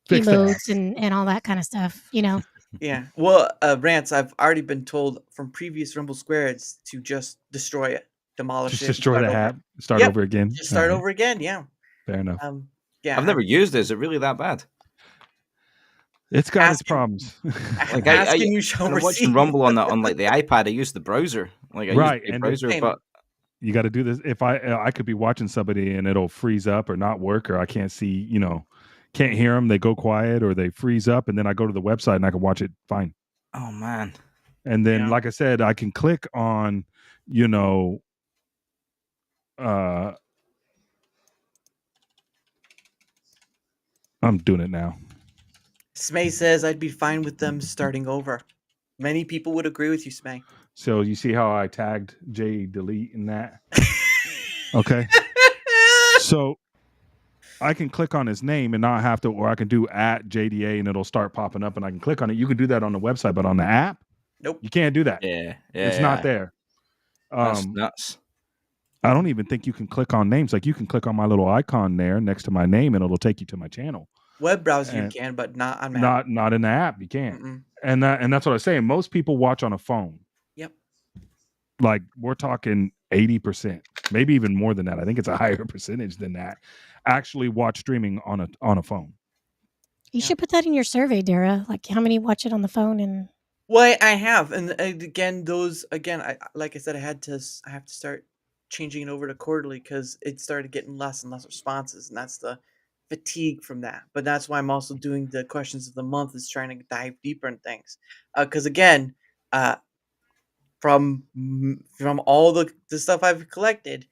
Fix the app. emotes and all that kind of stuff. You know, Yeah. Well, Rants, I've already been told from previous Rumble Squares to just destroy it, demolish Just it, and destroy start the over. app. Start Yep. over again. Just All start right. over again. Yeah. Fair enough. Yeah. I've never used it. Is it really that bad? It's got its asking, problems. Like asking you shall when I'm watching receive. Rumble on like the iPad, I use the browser. Like I use Right, the and then browser, Same. but you got to do this. If I could be watching somebody and it'll freeze up or not work, or I can't see, can't hear them. They go quiet or they freeze up, and then I go to the website and I can watch it fine. oh man, And then, Yeah. like I said, I can click on, uh, I'm doing it now. Smay says I'd be fine with them starting over. Many people would agree with you, Smay. So you see how I tagged J delete in that? Okay. So I can click on his name and not have to, or I can do at JDA and it'll start popping up and I can click on it. You can do that on the website, but on the app, Nope. you can't do that. yeah, It's not there. That's nuts. I don't even think you can click on names. Like you can click on my little icon there next to my name and it'll take you to my channel. Web browser you And can, but not on Mac. not in the app. You can't. Mm-mm. And that's what I was saying. Most people watch on a phone. Yep. Like we're talking 80%, maybe even more than that. I think it's a higher percentage than that. Actually watch streaming on a phone. you Yeah. should put that in your survey, Dara. Like how many watch it on the phone and Well, I have, and again, I like I said, I have to start changing it over to quarterly because it started getting less and less responses, and that's the fatigue from that. But that's why I'm also doing the questions of the month, is trying to dive deeper in things, because again, uh, from all the stuff I've collected,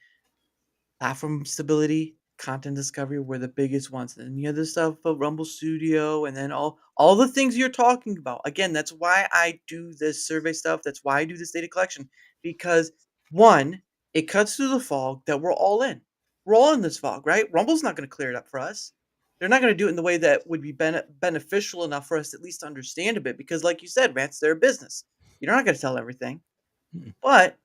platform stability, content discovery were the biggest ones. And the other stuff about Rumble Studio, and then all the things you're talking about. Again, that's why I do this survey stuff. That's why I do this data collection. Because one, it cuts through the fog that we're all in. We're all in this fog, right? Rumble's not going to clear it up for us. They're not going to do it in the way that would be beneficial enough for us to at least understand a bit. Because, like you said, Rance, they're a business. You're not going to tell everything. But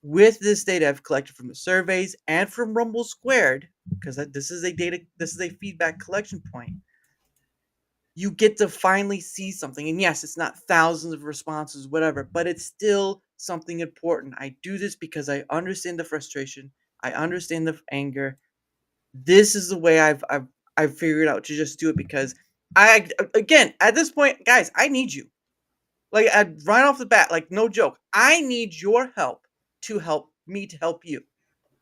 with this data I've collected from the surveys and from Rumble², because this is a feedback collection point, you get to finally see something. And yes, it's not thousands of responses, whatever, but it's still something important. I do this because I understand the frustration. I understand the anger. This is the way I've figured out to just do it, because again, at this point, guys, I need you. Like, right off the bat, like, no joke, I need your help to help me to help you.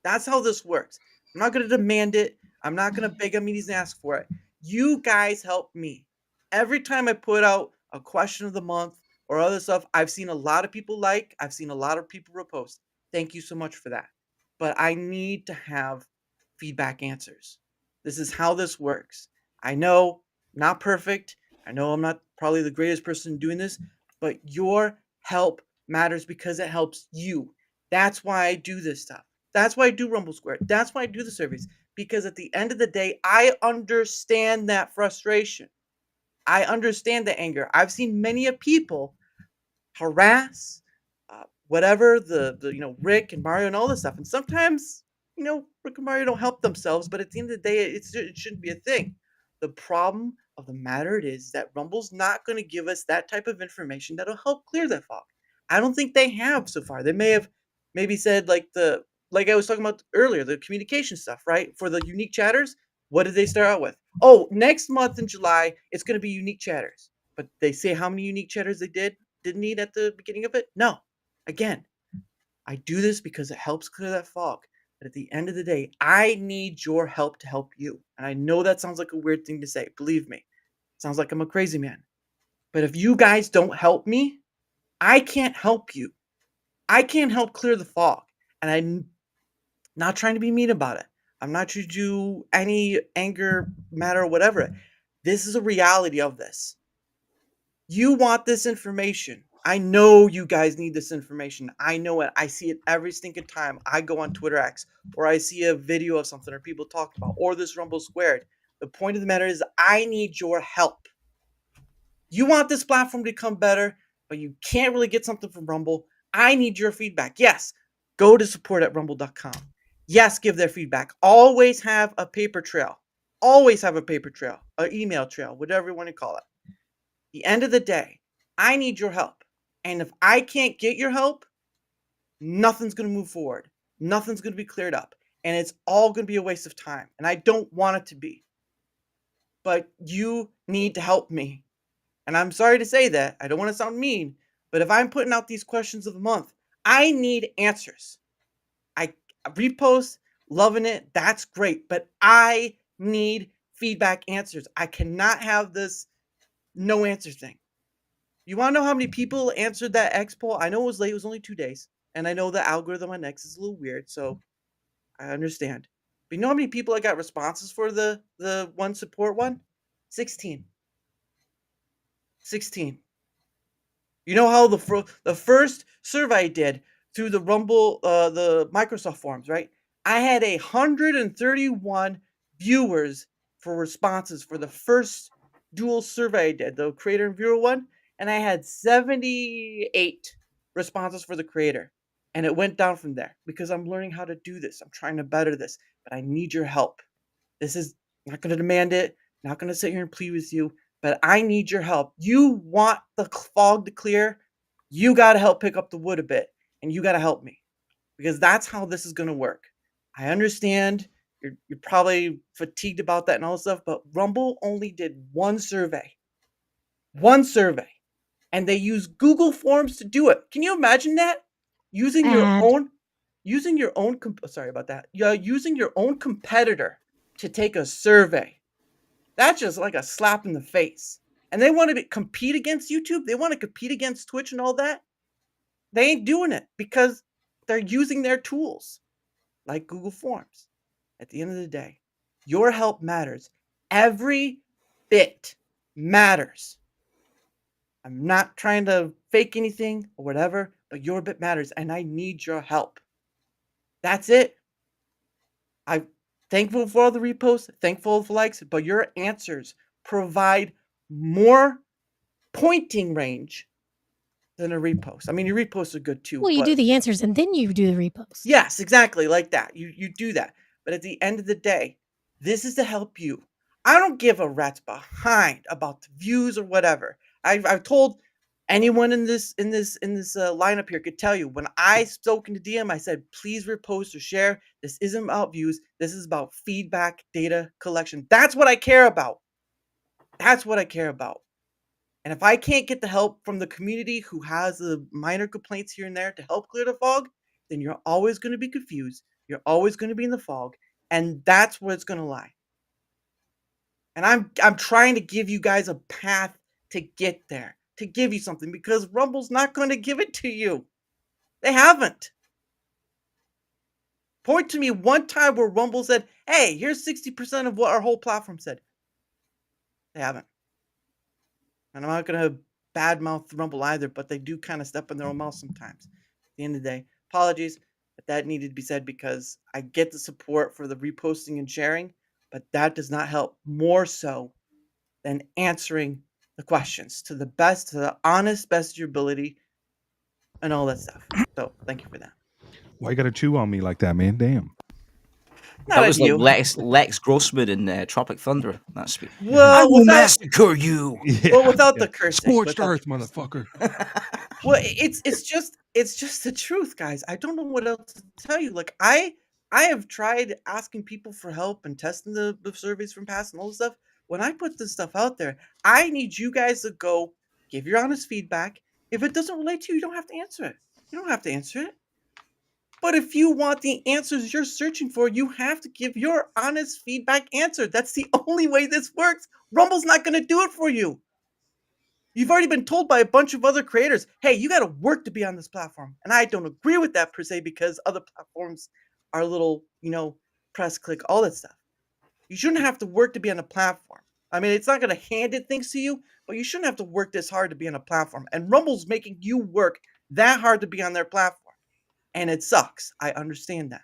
That's how this works. I'm not going to demand it. I'm not going to beg on meetings and ask for it. You guys help me. Every time I put out a question of the month or other stuff, I've seen a lot of people I've seen a lot of people repost. Thank you so much for that. But I need to have feedback answers. This is how this works. I know, not perfect. I know I'm not probably the greatest person doing this, but your help matters because it helps you. That's why I do this stuff. That's why I do Rumble². That's why I do the surveys. Because at the end of the day, I understand that frustration. I understand the anger. I've seen many of people harass, whatever the Rick and Mario and all this stuff. And sometimes Rick and Mario don't help themselves. But at the end of the day, it shouldn't be a thing. The problem of the matter is that Rumble's not going to give us that type of information that'll help clear that fog. I don't think they have so far. They may have maybe said like I was talking about earlier, the communication stuff, right? For the unique chatters, what did they start out with? Oh, next month in July, it's going to be unique chatters. But they say how many unique chatters they didn't need at the beginning of it? No. Again, I do this because it helps clear that fog. But at the end of the day, I need your help to help you. And I know that sounds like a weird thing to say. Believe me. It sounds like I'm a crazy man. But if you guys don't help me, I can't help you. I can't help clear the fog. And I'm not trying to be mean about it. I'm not trying to do any anger matter or whatever. This is a reality of this. You want this information. I know you guys need this information. I know it. I see it every stinking time I go on Twitter X or I see a video of something or people talk about or this Rumble². The point of the matter is I need your help. You want this platform to become better, but you can't really get something from Rumble. I need your feedback. Yes, go to support@rumble.com. Yes, give their feedback. Always have a paper trail. Always have a paper trail, an email trail, whatever you want to call it. The end of the day, I need your help. And if I can't get your help, nothing's going to move forward. Nothing's going to be cleared up. And it's all going to be a waste of time. And I don't want it to be. But you need to help me. And I'm sorry to say that. I don't want to sound mean. But if I'm putting out these questions of the month, I need answers. I repost, loving it. That's great. But I need feedback answers. I cannot have this no answer thing. You want to know how many people answered that X poll? I know it was late. It was only 2 days. And I know the algorithm on X is a little weird. So I understand. But you know how many people I got responses for the one support one? 16. 16. You know how the first survey I did through the Rumble, the Microsoft forums, right? I had 131 viewers for responses for the first dual survey I did, the creator and viewer one, and I had 78 responses for the creator. And it went down from there because I'm learning how to do this. I'm trying to better this, but I need your help. This is not going to demand it, not going to sit here and plead with you, but I need your help. You want the fog to clear, you got to help pick up the wood a bit, and you got to help me because that's how this is going to work. I understand you're probably fatigued about that and all this stuff, but Rumble only did one survey, and they use Google Forms to do it. Can you imagine that? Using your own, sorry about that. Yeah, using your own competitor to take a survey. That's just like a slap in the face. And they want to compete against YouTube. They want to compete against Twitch and all that. They ain't doing it because they're using their tools like Google Forms. At the end of the day, your help matters. Every bit matters. I'm not trying to fake anything or whatever, but your bit matters and I need your help. That's it. I'm thankful for all the reposts, thankful for likes, but your answers provide more pointing range than a repost. I mean, your reposts are good too. Well, you do the answers and then you do the repost. Yes, exactly, like that. You do that. But at the end of the day, this is to help you. I don't give a rat's behind about the views or whatever. I've told anyone in this lineup here could tell you when I spoke into DM, I said, please repost or share. This isn't about views. This is about feedback, data collection. That's what I care about. That's what I care about. And if I can't get the help from the community who has the minor complaints here and there to help clear the fog, then you're always going to be confused. You're always going to be in the fog. And that's where it's going to lie. And I'm trying to give you guys a path to get there, to give you something, because Rumble's not going to give it to you. They haven't. Point to me one time where Rumble said, hey, here's 60% of what our whole platform said. They haven't. And I'm not going to badmouth Rumble either, but they do kind of step in their own mouth sometimes. At the end of the day, apologies, but that needed to be said because I get the support for the reposting and sharing, but that does not help more so than answering the questions to the honest best of your ability and all that stuff. So thank you for that. Why you gotta chew on me like that, man? Damn. Not That at was like you. Lex Grossman in Tropic Thunder. That's speak. Well, I will massacre you. Well, without the cursing. Scorched without earth, the cursing. motherfucker. Well, it's just the truth, guys. I don't know what else to tell you. Like I have tried asking people for help and testing the surveys from past and all this stuff. When I put this stuff out there, I need you guys to go give your honest feedback. If it doesn't relate to you, you don't have to answer it. You don't have to answer it. But if you want the answers you're searching for, you have to give your honest feedback answer. That's the only way this works. Rumble's not going to do it for you. You've already been told by a bunch of other creators, hey, you got to work to be on this platform. And I don't agree with that per se because other platforms are a little, press click, all that stuff. You shouldn't have to work to be on a platform. I mean, it's not going to hand it things to you, but you shouldn't have to work this hard to be on a platform. And Rumble's making you work that hard to be on their platform. And it sucks. I understand that.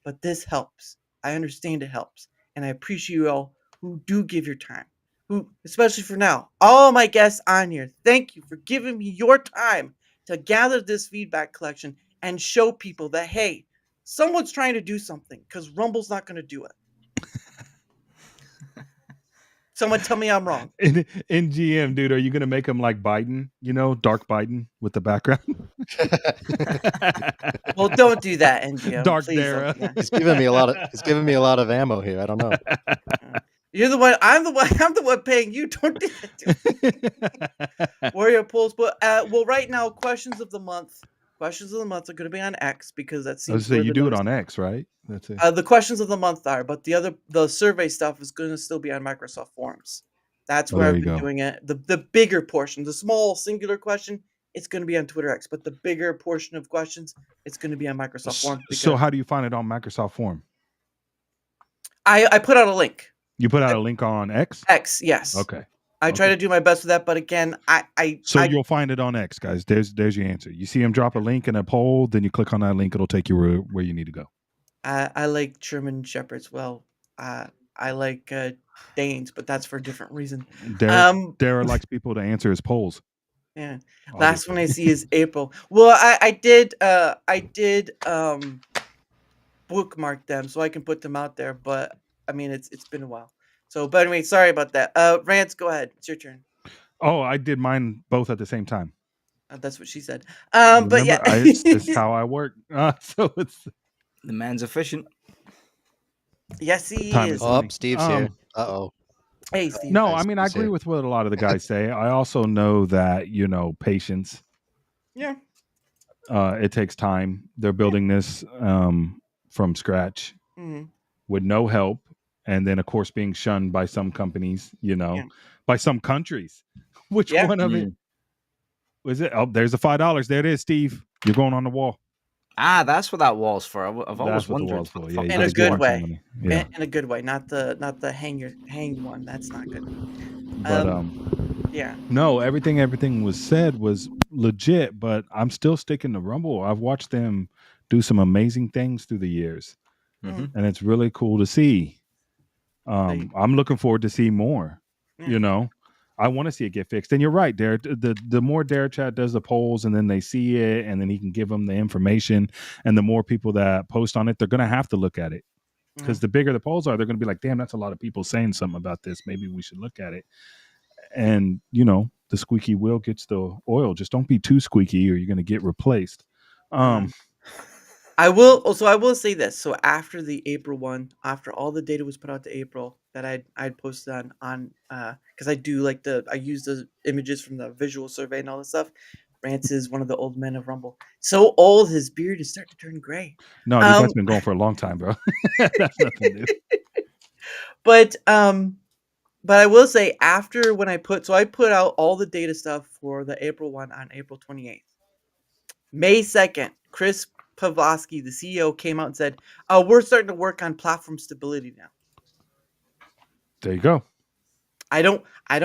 But this helps. I understand it helps. And I appreciate you all who do give your time. Who, especially for now, all my guests on here, thank you for giving me your time to gather this feedback collection and show people that, hey, someone's trying to do something because Rumble's not going to do it. Someone tell me I'm wrong. In GM, dude, are you gonna make him like Biden? You know, dark Biden with the background. Well, don't do that, NGO. Dark Please don't Dara. do that. He's giving me a lot of ammo here. I don't know. You're the one. I'm the one paying you. Don't do that. Warrior polls, but well, right now, questions of the month. Questions of the month are going to be on X because that I was seems. say where you the do it notice- on X, right? That's it. The questions of the month are, but the survey stuff is going to still be on Microsoft Forms. That's Oh, where there I've you been go. doing it. The bigger portion, the small singular question, it's going to be on Twitter X, but the bigger portion of questions, it's going to be on Microsoft Forms. So how do you find it on Microsoft Form? I put out a link. You put out a link on X? X, yes. Okay. I try to do my best with that, but again, So you'll find it on X, guys. There's your answer. You see him drop a link in a poll, then you click on that link. It'll take you where you need to go. I like German Shepherds. Well, I like Danes, but that's for a different reason. Dara likes people to answer his polls. Yeah. Last one I see is April. Well, I did bookmark them so I can put them out there, but I mean it's been a while. So, but anyway, sorry about that. Rance, go ahead. It's your turn. Oh, I did mine both at the same time. That's what she said. But yeah, it's how I work. So it's The man's efficient. yes, he Time is. is- Oh, Steve's here. Um, Uh-oh. Hey, Steve. no, Nice I mean I to see agree you. with what a lot of the guys say. I also know that patience. Yeah. It takes time. They're building this from scratch Hmm. with no help, and then of course being shunned by some companies. Yeah. By some countries. Which Yeah. one of it was it? Oh, there's the $5. There it is, Steve. You're going on the wall. Ah, that's what that wall's for. I've always That's what the wondered. wall's for. what the Yeah, fuck you In that a gotta is good give for. them way. some money. Yeah, In a good way, not the hang one. That's not good. but Yeah. no, everything was said was legit. But I'm still sticking to Rumble. I've watched them do some amazing things through the years, Mhm. and it's really cool to see. I'm looking forward to see more. Yeah. I want to see it get fixed. And you're right, Dare. The more Dare Chat does the polls, and then they see it, and then he can give them the information, and the more people that post on it, they're gonna have to look at it. Because the bigger the polls are, they're gonna be like, damn, that's a lot of people saying something about this. Maybe we should look at it. And the squeaky wheel gets the oil. Just don't be too squeaky, or you're gonna get replaced. I will say this. So after the April one, after all the data was put out to April that I'd posted on because I use the images from the visual survey and all this stuff. Rance is one of the old men of Rumble. So old, his beard is starting to turn gray. No, that's been going for a long time, bro. That's nothing new. But I will say after when I put out all the data stuff for the April one on April 28th. May 2nd, Chris Pavlovsky, the CEO, came out and said, "Oh, we're starting to work on platform stability now." There you go. I don't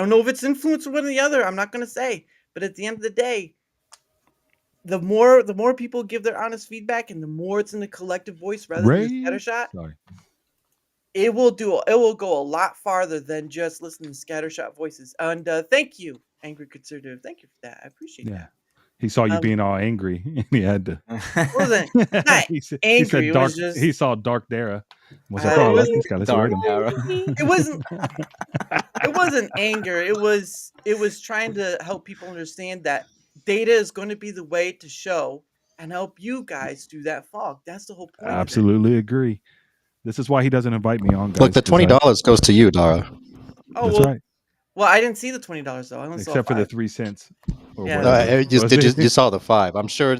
know if it's influenced one or the other. I'm not going to say, but at the end of the day, the more people give their honest feedback, and the more it's in a collective voice rather than a scattershot, Sorry. it will go a lot farther than just listening to scattershot voices. And thank you, Angry Conservative. Thank you for that. I appreciate Yeah. that. He saw you being all angry, and he had to. It wasn't not he said angry. It dark. was just He saw Dark Dara. Was Uh, like, it oh, I like wasn't this guy. Let's Dark rate him. Dara. it wasn't it wasn't anger. It was trying to help people understand that data is going to be the way to show and help you guys do that fog. That's the whole point. Absolutely agree. This is why he doesn't invite me on, guys. Look, the 'cause I- $20 goes to you, Dara. Oh That's well, right. well, I didn't see the $20 though. I only Except saw for the 5. 3 cents. Or Yeah. whatever. You saw the 5. I'm sure,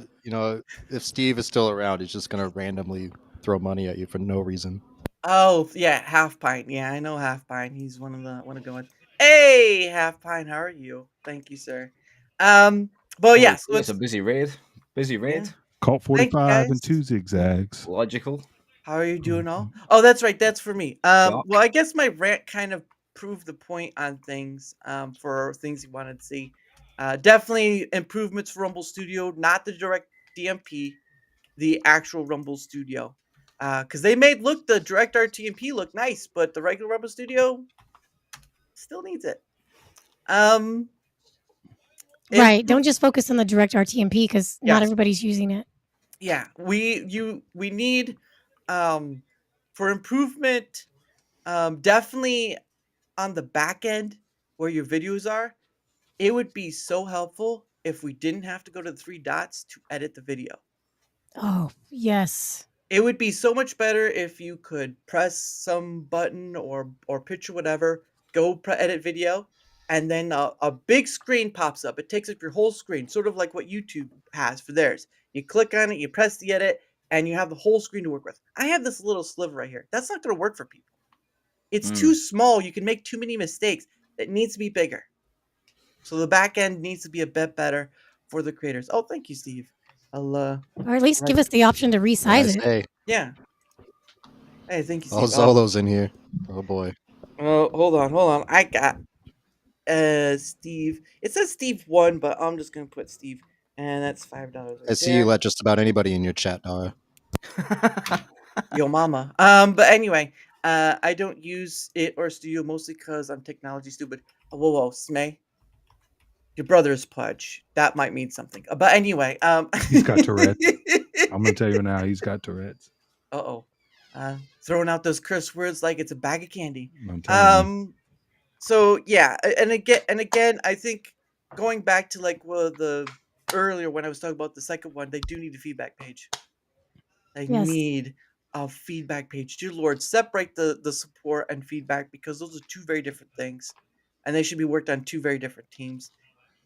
if Steve is still around, he's just going to randomly throw money at you for no reason. Oh yeah, Half Pint. Yeah, I know Half Pint. He's one of the good ones. Hey, Half Pint, how are you? Thank you, sir. But yeah, so it's a busy raid. Busy raid. Cult Thank you, 45 and guys. 2 zigzags. Logical. How are you doing all? Oh, that's right. That's for me. Yuck. Well, I guess my rant kind of proved the point on things, for things you wanted to see. Definitely improvements for Rumble Studio, not the direct DMP, the actual Rumble Studio. Because they made the direct RTMP look nice, but the regular Rumble Studio still needs it. Um, Right. impro- Don't just focus on the direct RTMP because not yes, everybody's using it. yeah. We need, um, for improvement. Definitely on the back end where your videos are, it would be so helpful if we didn't have to go to the three dots to edit the video. Oh, yes. It would be so much better if you could press some button or picture whatever, edit video, and then a big screen pops up. It takes up your whole screen, sort of like what YouTube has for theirs. You click on it, you press the edit, and you have the whole screen to work with. I have this little sliver right here. That's not going to work for people. It's too small. You can make too many mistakes. It needs to be bigger. So the back end needs to be a bit better for the creators. Oh, thank you, Steve. I'll Or at least give us the option to What I resize it. say? yeah. Hey, thank you, All Steve. Oh, Zolo's in here. Oh boy. hold on. I got Steve. It says Steve 1, but I'm just gonna put Steve, and that's $5 right I see there. you let just about anybody in your chat, Dara. Yo mama. But anyway, I don't use it or Studio mostly because I'm technology stupid. Whoa, Smay. Your brother's pledge. That might mean something. But anyway, He's got Tourette's. I'm gonna tell you now, he's got Tourette's. Uh-oh. Throwing out those curse words like it's a bag of candy. I'm telling you. So yeah, and again, I think going back to like the earlier when I was talking about the second one, they do need a feedback page. They Yes. need a feedback page. Dear Lord, separate the support and feedback because those are two very different things, and they should be worked on two very different teams.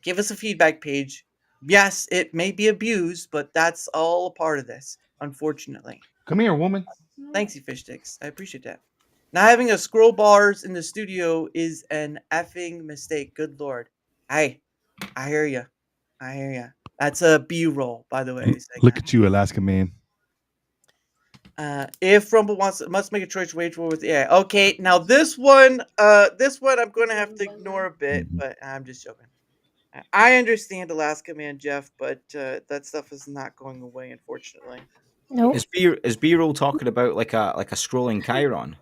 Give us a feedback page. Yes, it may be abused, but that's all a part of this, unfortunately. Come here, woman. Thanks, you fish sticks. I appreciate that. Not having a scroll bars in the studio is an effing mistake. Good Lord. Hey, I hear you. I hear you. That's a B-roll, by the way. Look at you, Alaska man. If Rumble must make a choice to wage war with AI. Okay, now this one I'm going to have to ignore a bit, but I'm just joking. I understand Alaska Man, Jeff, but that stuff is not going away, unfortunately. Nope. Is B-roll talking about like a scrolling chyron?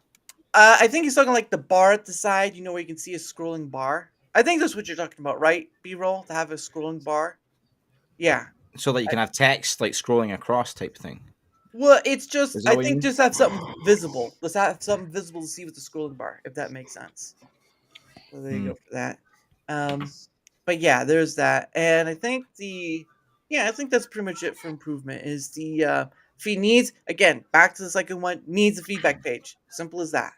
I think he's talking like the bar at the side, where you can see a scrolling bar. I think that's what you're talking about, right? B-roll, to have a scrolling bar. Yeah. So that you can have text like scrolling across type thing. Well, it's just, Is that I what you think mean? just have something visible. Let's have something visible to see with the scrolling bar, if that makes sense. So there you go for that. But yeah, there's that. And I think I think that's pretty much it for improvement is the, if he needs, again, back to the second one, needs a feedback page. Simple as that.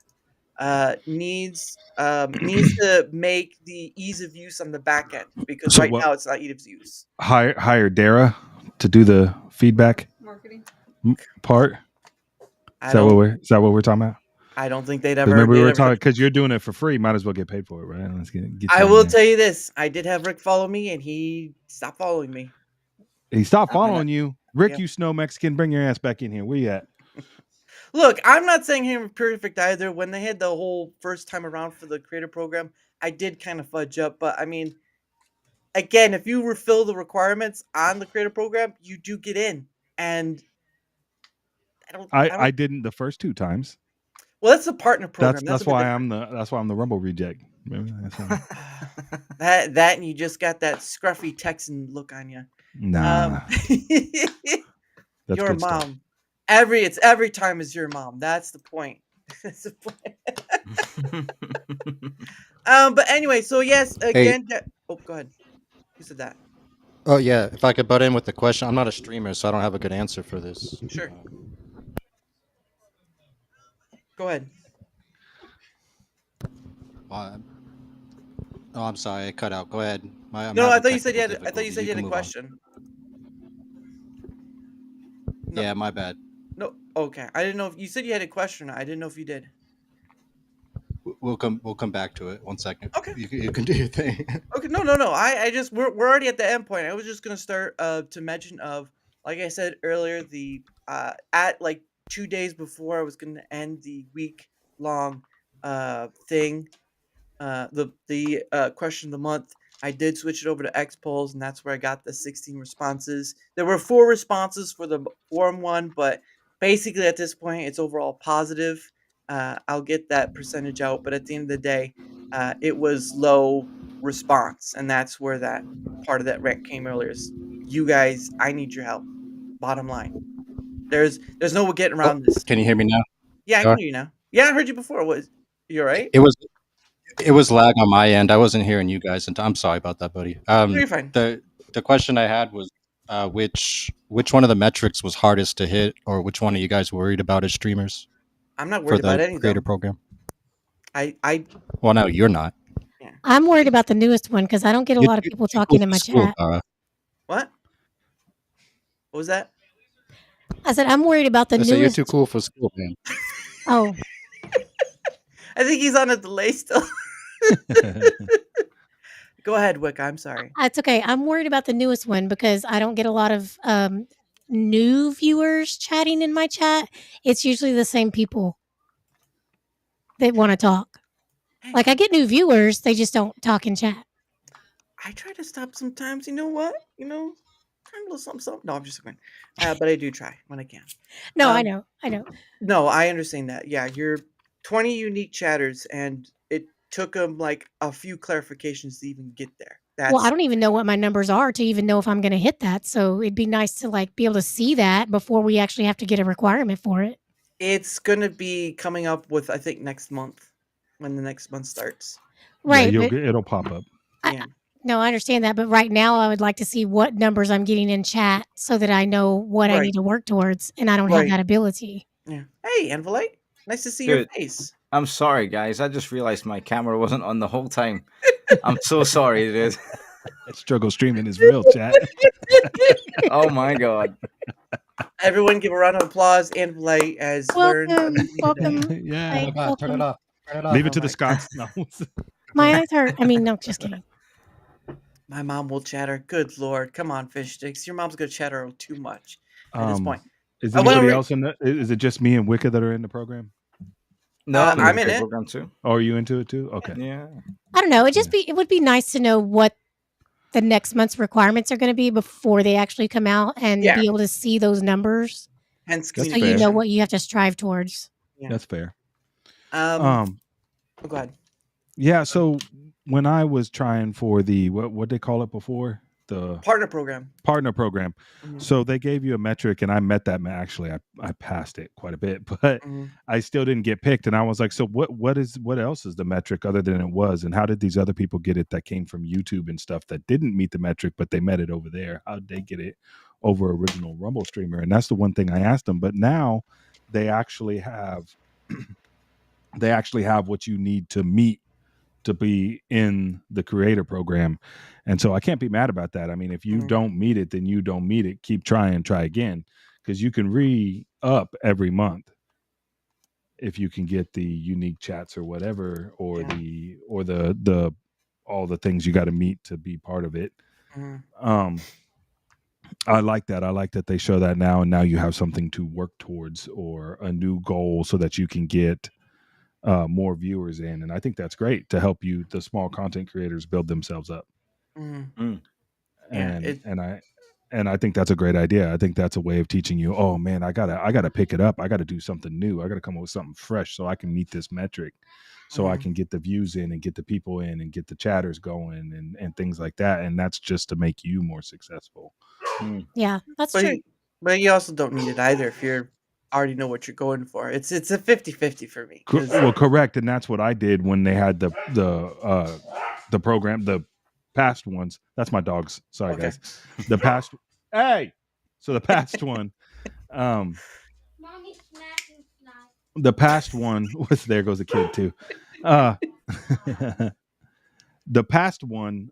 Needs to make the ease of use on the back end because So right what- now it's not ease of use. Hire Dara to do the feedback Marketing. part. I Is that what we're talking about? I don't think they'd 'Cause ever. remember we they'd were ever- talking because you're doing it for free. Might as well get paid for it, right? Let's get I you in will there. tell you this: I did have Rick follow me, and he stopped following me. He stopped I mean, following you. Rick, Yeah. you snow Mexican, bring your ass back in here. Where you at? Look, I'm not saying him perfect either. When they had the whole first time around for the creator program, I did kind of fudge up. But I mean, again, if you fulfill the requirements on the creator program, you do get in. And I didn't the first two times. well, that's a partner program. That's a bit why different. I'm the Rumble reject. Remember? That's why. that and you just got that scruffy Texan look on you. Nah, that's Your good stuff. mom. Every time is your mom. That's the point. That's the point. But anyway, so yes, again. Oh, go ahead. Who said that? Oh yeah, if I could butt in with the question, I'm not a streamer, so I don't have a good answer for this. Sure. Go ahead. Oh, I'm sorry, I cut out. Go ahead. No, I thought you said you had. I thought you said you had a question. No. Yeah, my bad. No, okay. I didn't know if you said you had a question. I didn't know if you did. We'll come back to it. 1 second. Okay. You can do your thing. Okay, no. I just we're already at the end point. I was just gonna start to mention of, like I said earlier, the at like 2 days before I was going to end the week long thing, the question of the month, I did switch it over to X polls, and that's where I got the 16 responses. There were 4 responses for the forum one, but basically at this point, it's overall positive. I'll get that percentage out, but at the end of the day, it was low response, and that's where that part of that rant came earlier. Is you guys, I need your help. Bottom line, there's no getting Oh, around this. can you hear me now? Yeah, I can Sure. hear you now. Yeah, I heard you before. Was you all right? It was lag on my end. I wasn't hearing you guys, and I'm sorry about that, buddy. No, you're fine. The question I had was which one of the metrics was hardest to hit, or which one are you guys worried about as streamers I'm not for worried about the any of creator them. program? I Well, no, you're not. yeah. I'm worried about the newest one because I don't get a You're lot of too, people too cool talking in for my school, chat. Dara. What? What was that? I said I'm worried about the I say you're newest. too cool for school, man. Oh, I think he's on a delay still. Go ahead, Wick. I'm sorry. it's okay. I'm worried about the newest one because I don't get a lot of new viewers chatting in my chat. It's usually the same people that want to talk. Like I get new viewers, they just don't talk in chat. I try to stop sometimes. You know what? Trying a little something, something. No, I'm just kidding. But I do try when I can. No, I Um, know. No, I understand that. Yeah, you're 20 unique chatters, and it took them like a few clarifications to even get there. Well, I That's don't even know what my numbers are to even know if I'm going to hit that. So it'd be nice to like be able to see that before we actually have to get a requirement for it. it's gonna be coming up with I think next month when the next month starts. Right, yeah, but it'll pop up. Yeah. no, I understand that. But right now, I would like to see what numbers I'm getting in chat so that I know what I Right. need to work towards, and I don't have Right. that ability. Yeah. Hey, Envolite. Nice to see your Dude. face. I'm sorry, guys. I just realized my camera wasn't on the whole time. I'm so sorry, dude. Struggle streaming is real, chat. Oh my god. Everyone give a round of applause. Envolite has learned. Welcome. Yeah. Hi, Oh my God, turn it welcome. off. Turn it off. Leave it Oh to the my Scots. No. My eyes hurt. I mean, no, just kidding. My mom will chatter. Good lord. Come on, fish sticks. Your mom's gonna chatter too much at this point. Is I went anybody over- else in the? Is it just me and Wicca that are in the program? No, I'm in the it. program too. Oh, are you into it too? Okay. Yeah. I don't know. It would be nice to know what the next month's requirements are going to be before they actually come out and Yeah. be able to see those numbers Hence That's so communication. you know what you have to strive towards. Yeah. That's fair. Oh, go ahead. Yeah. So when I was trying for the what they call it before, the Partner program. partner program, Mhm. so they gave you a metric, and I met that. Actually, I passed it quite a bit, but Mhm. I still didn't get picked. And I was like, so what else is the metric other than it was? And how did these other people get it that came from YouTube and stuff that didn't meet the metric, but they met it over there? How did they get it over original Rumble streamer? And that's the one thing I asked them. But now they actually have what you need to meet to be in the creator program. And so I can't be mad about that. I mean, if you Mhm. don't meet it, then you don't meet it. Keep trying, try again, because you can re-up every month if you can get the unique chats or whatever, or Yeah. the all the things you got to meet to be part of it. Mhm. I like that. I like that they show that now, and now you have something to work towards or a new goal so that you can get more viewers in. And I think that's great to help you, the small content creators, build themselves up. Mhm. Yeah, And I think that's a great idea. I think that's a way of teaching you, oh man, I gotta pick it up. I gotta do something new. I gotta come up with something fresh so I can meet this metric, so I Mhm. can get the views in and get the people in and get the chatters going and things like that. And that's just to make you more successful. Yeah, that's But true. you also don't need it either if you're already know what you're going for. It's a 50-50 for me. 'Cause- Well, correct. And that's what I did when they had the program, the past ones. That's my dogs. Sorry, Okay. guys. The past. Hey. So the past one. The past one was there goes a kid too. The past one.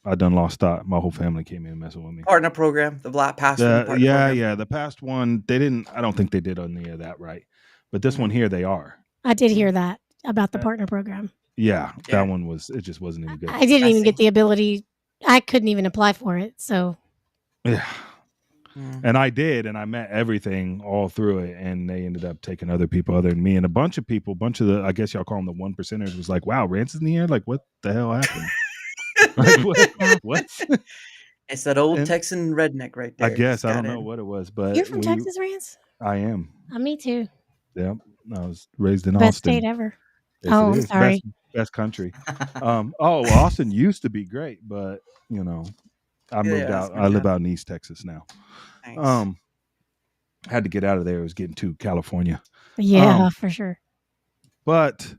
I done lost thought. My whole family came in messing with me. Partner program, the black pass from the partner program. Yeah. The past one, they didn't. I don't think they did any of that right. But this one here, they are. I did hear that about the partner program. Yeah, Yeah. that one was. It just wasn't any good. I didn't even see. get the ability. I couldn't even apply for it. So Yeah. And I did, and I met everything all through it, and they ended up taking other people other than me. And a bunch of the, I guess y'all call them the 1%ers, was like, wow, Rance is in the air? Like, what the hell happened? Like, what? It's that old And Texan redneck right there. I guess, Just I got don't know in. what it was, but You're from Texas, Rance? I am. Me too. Yeah. I was raised in Best Austin. state ever. Yes, Oh, it I'm is. sorry. Best country. Austin used to be great, but I moved out. I live out in East Texas now. Nice. Had to get out of there. It was getting to California. Yeah, for sure. But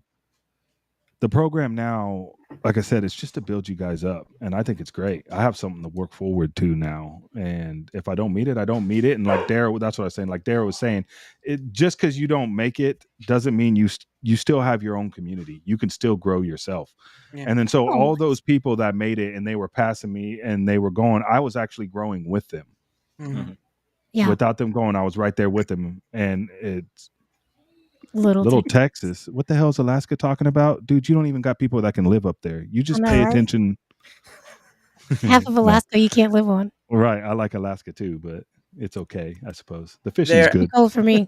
the program now, like I said, it's just to build you guys up, and I think it's great. I have something to work forward to now, and if I don't meet it, I don't meet it. And like Dara, that's what I was saying. Like Dara was saying, it just because you don't make it doesn't mean you still have your own community. You can still grow yourself. Yeah. And then so all those people that made it and they were passing me and they were going, I was actually growing with them. Mm-hmm. Yeah. Without them going, I was right there with them, and it's. Little Texas. What the hell is Alaska talking about? Dude, you don't even got people that can live up there. You just pay attention. Half of Alaska you can't live on. Right. I like Alaska too, but it's okay, I suppose. The fishing's good. Cold for me.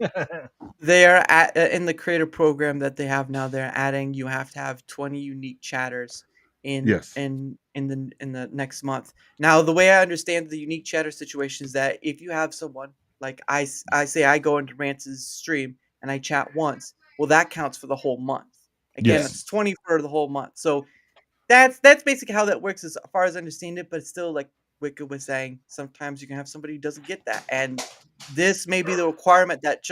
They are in the creator program that they have now. They're adding you have to have 20 unique chatters in the next month. Now, the way I understand the unique chatter situation is that if you have someone like I say I go into Rance's stream and I chat once, well, that counts for the whole month. Again, it's 20 for the whole month. So that's basically how that works as far as I understand it. But it's still like Wicked was saying, sometimes you can have somebody who doesn't get that. And this may be the requirement that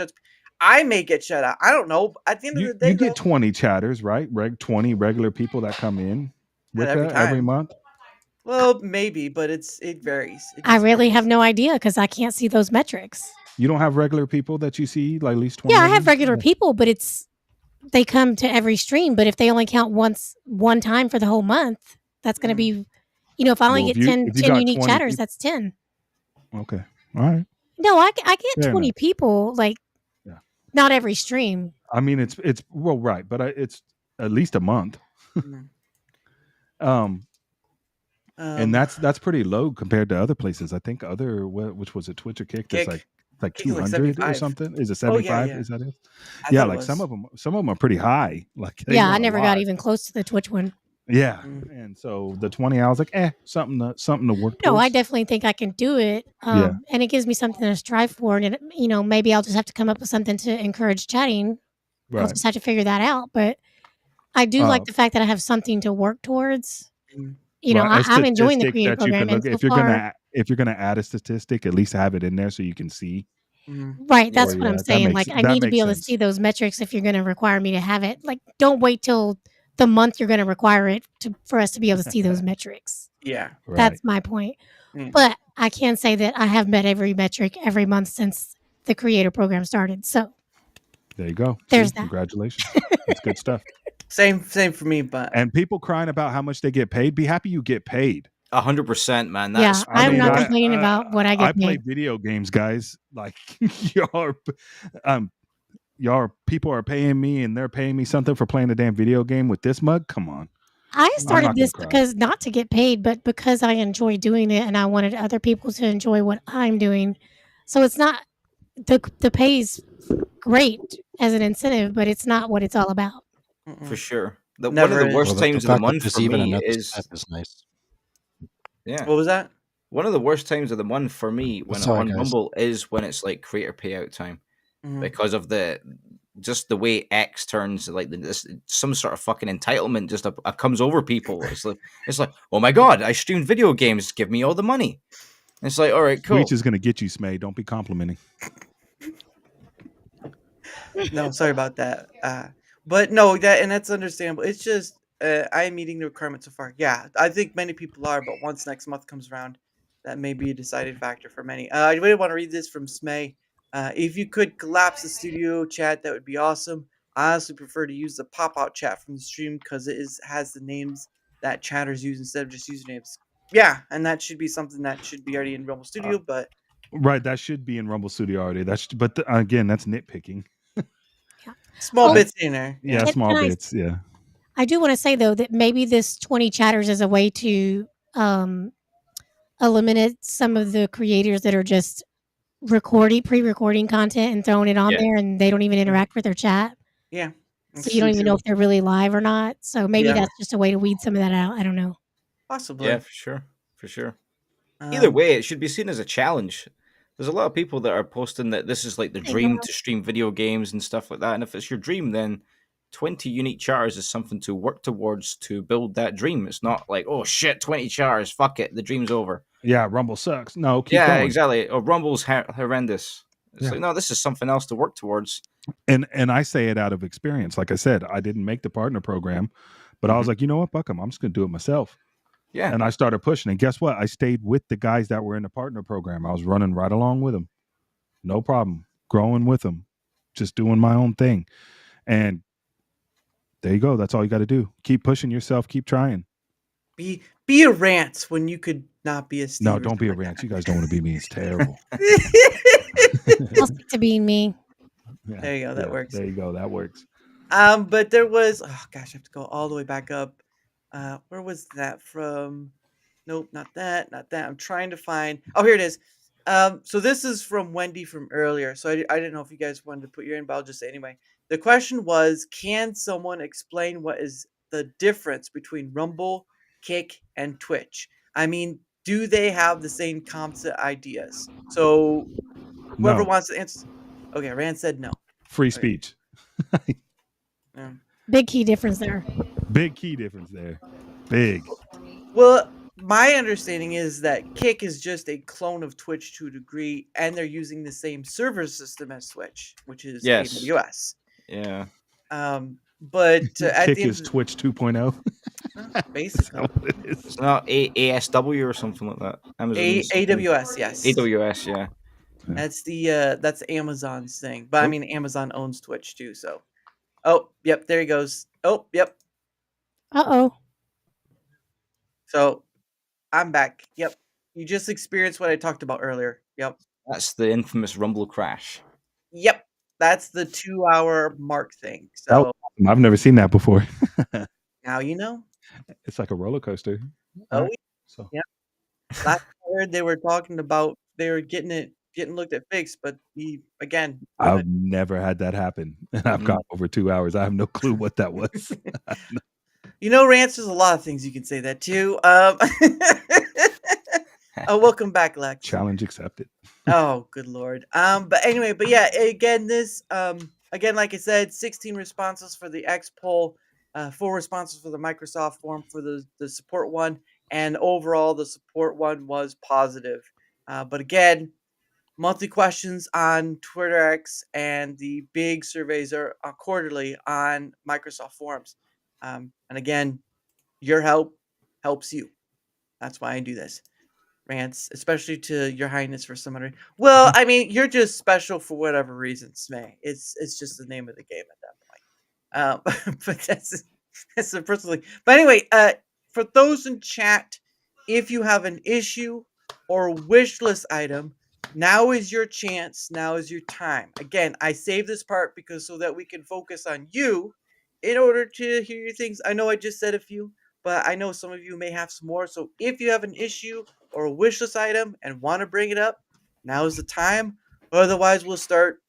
I may get shut out. I don't know. At the end of the day, you get 20 chatters, right? 20 regular people that come in with every month. Well, maybe, but it varies. I really have no idea because I can't see those metrics. You don't have regular people that you see, like at least 20? Yeah, I have regular people, but they come to every stream. But if they only count one time for the whole month, that's going to be, if I only get 10 unique chatters, that's 10. Okay. All right. No, I get 20 people, like not every stream. I mean, it's well, right, but it's at least a month. And that's pretty low compared to other places. I think which was it, Twitch or Kick? That's like 200 or something. Is it 75? Is that it? Yeah, like some of them are pretty high. Like I never got even close to the Twitch one. Yeah, and so the 20, I was like, something to work towards. No, I definitely think I can do it. And it gives me something to strive for. And maybe I'll just have to come up with something to encourage chatting. Right. I'll just have to figure that out. But I do like the fact that I have something to work towards. I'm enjoying the creator program. If you're gonna add a statistic, at least have it in there so you can see. Right, that's what I'm saying. I need to be able to see those metrics if you're going to require me to have it. Like, don't wait till the month you're going to require it for us to be able to see those metrics. Yeah, that's my point. But I can say that I have met every metric every month since the creator program started. So there you go. There's that. Congratulations. That's good stuff. Same for me, and people crying about how much they get paid. Be happy you get paid. 100%, man. I'm not complaining about what I get paid. I play video games, guys. Like y'all people are paying me, and they're paying me something for playing a damn video game with this mug. Come on. I started this because not to get paid, but because I enjoy doing it, and I wanted other people to enjoy what I'm doing. So it's not the pay's great as an incentive, but it's not what it's all about. For sure. One of the worst times of the month for me is nice. Yeah. What was that? One of the worst times of the month for me when I'm on Rumble is when it's like creator payout time, because of the way X turns, like some sort of fucking entitlement just comes over people. It's like, oh my god, I streamed video games, give me all the money. And it's like, all right, cool. Twitch is gonna get you, Smay. Don't be complimenting. No, sorry about that. But no, that's understandable. It's just I am meeting the requirement so far. Yeah, I think many people are, but once next month comes around, that may be a deciding factor for many. I really want to read this from Smay. If you could collapse the studio chat, that would be awesome. I honestly prefer to use the pop-out chat from the stream because it has the names that chatters use instead of just usernames. Yeah, and that should be something that should be already in Rumble Studio, but right, that should be in Rumble Studio already. Again, that's nitpicking. Small bits in there. Yeah, small bits. Yeah. I do want to say though that maybe this 20 chatters is a way to eliminate some of the creators that are just pre-recording content and throwing it on Yeah. there, and they don't even interact with their chat. Yeah. So That's you don't true even know too. if they're really live or not. So maybe Yeah. that's just a way to weed some of that out. I don't know. Possibly. Yeah, for sure. Either way, it should be seen as a challenge. There's a lot of people that are posting that this is like the Hey, dream girl. to stream video games and stuff like that. And if it's your dream, then 20 unique chars is something to work towards to build that dream. It's not like, oh shit, 20 chars, fuck it, the dream's over. Yeah, Rumble sucks. No, keep Yeah, going. exactly. Or Rumble's horrendous. It's Yeah. like, no, this is something else to work towards. And I say it out of experience. Like I said, I didn't make the partner program, but I was like, you know what, fuck 'em. I'm just gonna do it myself. Yeah. And I started pushing. And guess what? I stayed with the guys that were in the partner program. I was running right along with them. No problem. Growing with them. Just doing my own thing. And there you go. That's all you got to do. Keep pushing yourself. Keep trying. Be a rant when you could not be a Steve. No, don't be a rant. You guys don't want to be me. It's terrible. I'll stick to being me. Yeah, There you go. That yeah, works. There you go. That works. But there was, oh gosh, I have to go all the way back up. Where was that from? Nope, not that, not that. I'm trying to find. Oh, here it is. So this is from Wendy from earlier. So I didn't know if you guys wanted to put your in, but I'll just say anyway. The question was, can someone explain what is the difference between Rumble, Kick, and Twitch? I mean, do they have the same concept ideas? So whoever No. wants to answer. Okay, Rand said no. Free Okay. speech. Yeah. Big key difference there. Big key difference there. Big. Well, my understanding is that Kick is just a clone of Twitch to a degree, and they're using the same server system as Twitch, which is Yes. AWS. Yeah. But at Kick the end is of Twitch 2.0. the, basically What it is. It's not ASW or something like that. Amazon's AWS, yes, AWS, yeah. that's Amazon's thing. But I mean, Amazon owns Twitch too, so. Oh, yep, there he goes. Oh, yep. Uh-oh. So I'm back. Yep, you just experienced what I talked about earlier. Yep. That's the infamous Rumble crash. Yep, that's the 2-hour mark thing. So I've never seen that before. now you know. It's like a roller coaster. Oh, All right. So yeah. Last I heard they were talking about they were getting looked at fixed, but again, I've never had that happen. And I've gone over 2 hours. I have no clue what that was. you know, Rance, there's a lot of things you can say that too. Oh, welcome back, Lex. Challenge accepted. Oh, good lord. But anyway, but yeah, again, this again, like I said, 16 responses for the X poll, 4 responses for the Microsoft form for the support one, and overall the support one was positive. But again, monthly questions on Twitter X and the big surveys are quarterly on Microsoft forums. And again, your help helps you. That's why I do this. Rants, especially to Your Highness for some other. Well, I mean, you're just special for whatever reason, Smay. It's just the name of the game at that point. But that's a personal thing. But anyway, for those in chat, if you have an issue or wish list item, now is your chance. Now is your time. Again, I save this part because so that we can focus on you in order to hear your things. I know I just said a few, but I know some of you may have some more. So if you have an issue or a wish list item and want to bring it up, now is the time. Otherwise, we'll start,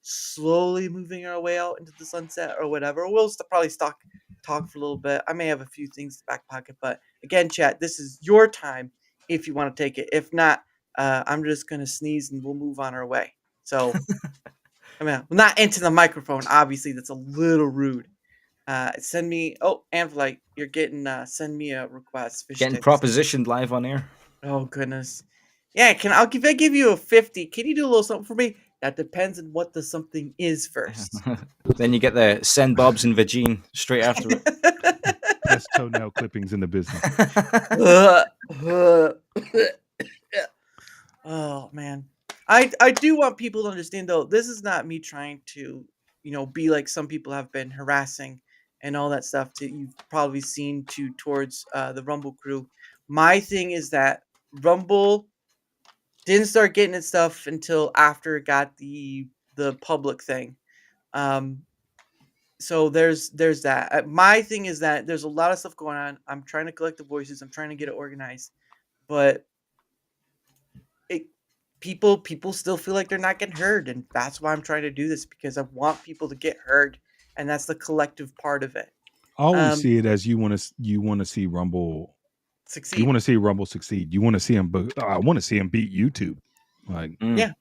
slowly moving our way out into the sunset or whatever. We'll probably talk for a little bit. I may have a few things in the back pocket, but again, chat, this is your time if you want to take it. If not, I'm just gonna sneeze and we'll move on our way. So, I mean, not into the microphone. Obviously, that's a little rude. Send me. Oh, Amphilite, you're getting. Send me a request. Fish Getting sticks. propositioned live on air. Oh goodness. Yeah, if I give you a 50, can you do a little something for me? That depends on what the something is first. Then you get the send Bob's and Vagine straight after it. Best toenail clippings in the business. Oh man. I do want people to understand though, this is not me trying to, be like some people have been harassing and all that stuff that you've probably seen towards the Rumble crew. My thing is that Rumble didn't start getting its stuff until after it got the public thing. So there's that. My thing is that there's a lot of stuff going on. I'm trying to collect the voices. I'm trying to get it organized, but people still feel like they're not getting heard, and that's why I'm trying to do this, because I want people to get heard, and that's the collective part of it. I always Um, see it as you want to see Rumble. You succeed. want to see Rumble succeed. You want to see him. I want to see him beat YouTube. Like, Yeah.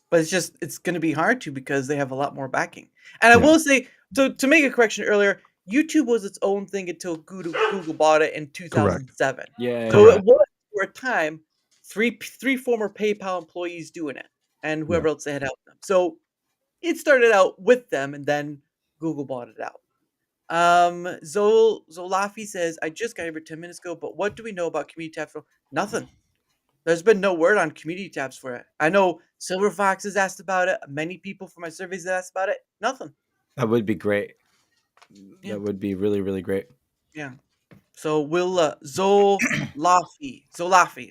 But it's going to be hard to, because they have a lot more backing. And I Yeah. will say, to make a correction earlier, YouTube was its own thing until Google bought it in 2007. Yeah. So Correct. it was, for a time, three former PayPal employees doing it, and whoever else they had helped them. So it started out with them, and then Google bought it out. Zolafi says, I just got here 10 minutes ago, but what do we know about community tabs? Nothing. There's been no word on community tabs for it. I know Silver Fox has asked about it. Many people from my surveys have asked about it. Nothing. That would be great. Yeah. That would be really, really great. Yeah. So we'll Zolafi.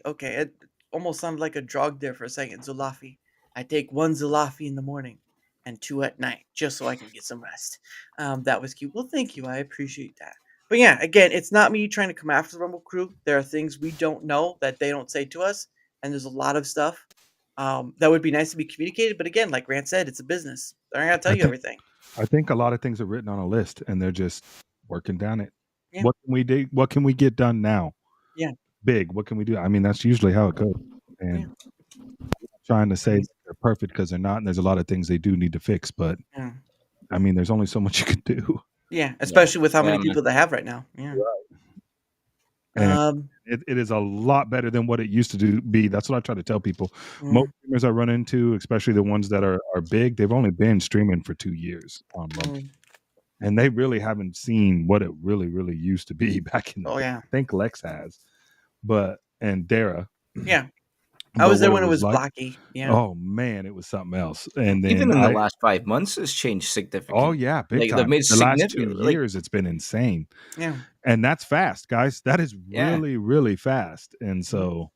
Okay, it almost sounded like a drug there for a second. Zolafi. I take 1 Zolafi in the morning and 2 at night, just so I can get some rest. That was cute. Well, thank you. I appreciate that. But yeah, again, it's not me trying to come after the Rumble crew. There are things we don't know that they don't say to us, and there's a lot of stuff that would be nice to be communicated. But again, like Rand said, it's a business. They're not gonna tell you everything. I think a lot of things are written on a list, and they're just working down it. Yeah. What can we do? What can we get done now? Yeah. Big. What can we do? I mean, that's usually how it goes. And trying to say they're perfect, because they're not, and there's a lot of things they do need to fix. But Yeah. I mean, there's only so much you can do. Yeah, especially with how many man. people they have right now. Yeah. And it is a lot better than what it used to be. That's what I try to tell people. Most streamers I run into, especially the ones that are big, they've only been streaming for 2 years on Rumble. And they really haven't seen what it really, really used to be back in the day. yeah. I think Lex has, and Dara. Yeah. I was there when it was like, blocky. Yeah. Oh man, it was something else. And then even in the last 5 months, it's changed significantly. Oh yeah, big Like, time. they've made The last 2 significant, like- years, it's been insane. Yeah. And that's fast, guys. That is Yeah. really, really fast. And so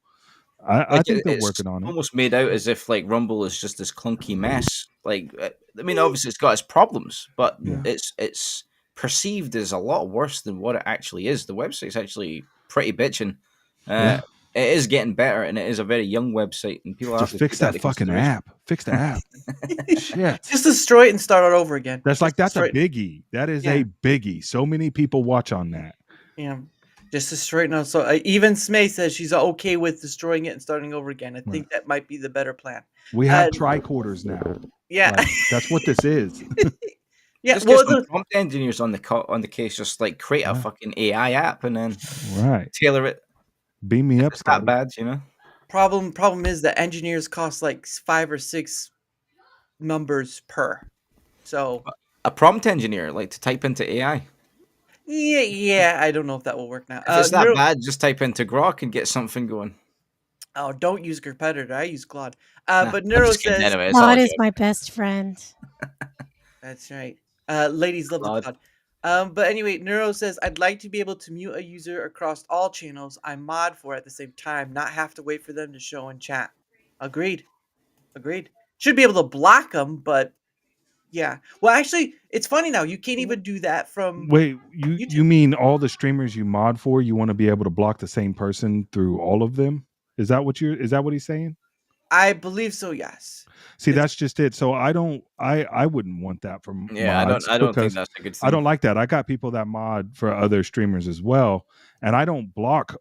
I think they're working on it. Almost made out as if like Rumble is just this clunky mess. Like, I mean, obviously it's got its problems, but it's perceived as a lot worse than what it actually is. The website's actually pretty bitching. It is getting better, and it is a very young website, and people have Just to fix take that that into fucking consideration. app. Fix the app. Shit. Just destroy it and start all over again. That's Just a destroy it. biggie. That is a biggie. So many people watch on that. Yeah. Just to straighten out. So even Smay says she's okay with destroying it and starting over again. I think that might be the better plan. We have tricorders now. Yeah. Like, that's what this is. Yeah. Just Well, get some prompt engineers on the case. Just like create a fucking AI app and then Right. tailor it. Beam me up, It's that Scotty. bad, you know. problem is that engineers cost like 5 or 6 numbers per. So A prompt engineer, like to type into AI. yeah, I don't know if that will work now. If it's that bad, just type into Grok and get something going. Oh, don't use competitor. I use Claude. Nah, But I'm Neuro just kidding says anyway, it's all Claude a is joke. my best friend. that's right. Ladies love the Claude. But anyway, Neuro says I'd like to be able to mute a user across all channels I mod for at the same time, not have to wait for them to show in chat. Agreed. Should be able to block them, but yeah. Well, actually, it's funny now. You can't even do that from. Wait, you mean all the streamers you mod for, you want to be able to block the same person through all of them? Is that what he's saying? I believe so. Yes. See, that's just it. So I wouldn't want that from mods I don't think because that's a good thing. I don't like that. I got people that mod for other streamers as well, and I don't block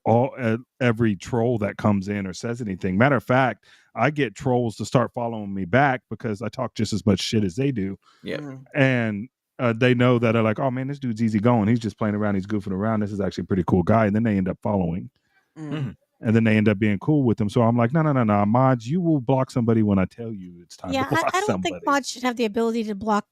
every troll that comes in or says anything. Matter of fact, I get trolls to start following me back because I talk just as much shit as they do. Yeah. And they know that they're like, oh man, this dude's easy going. He's just playing around. He's goofing around. This is actually a pretty cool guy. And then they end up following. And then they end up being cool with them. So I'm like, no, mods, you will block somebody when I tell you it's time Yeah, to block I don't somebody. think mods should have the ability to block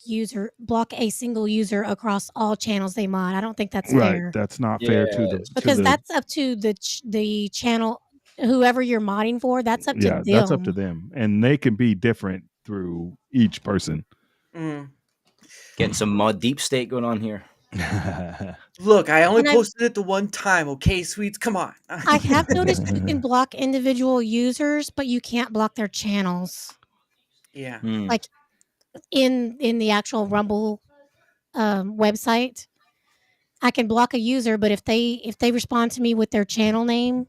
a single user across all channels they mod. I don't think that's fair. That's not fair to the because that's up to the channel, whoever you're modding for. That's up to them. That's up to them, and they can be different through each person. Getting some mod deep state going on here. Look, I only posted it the one time. Okay, sweets, come on. I have noticed you can block individual users, but you can't block their channels. Yeah. Like in the actual Rumble website, I can block a user, but if they respond to me with their channel name,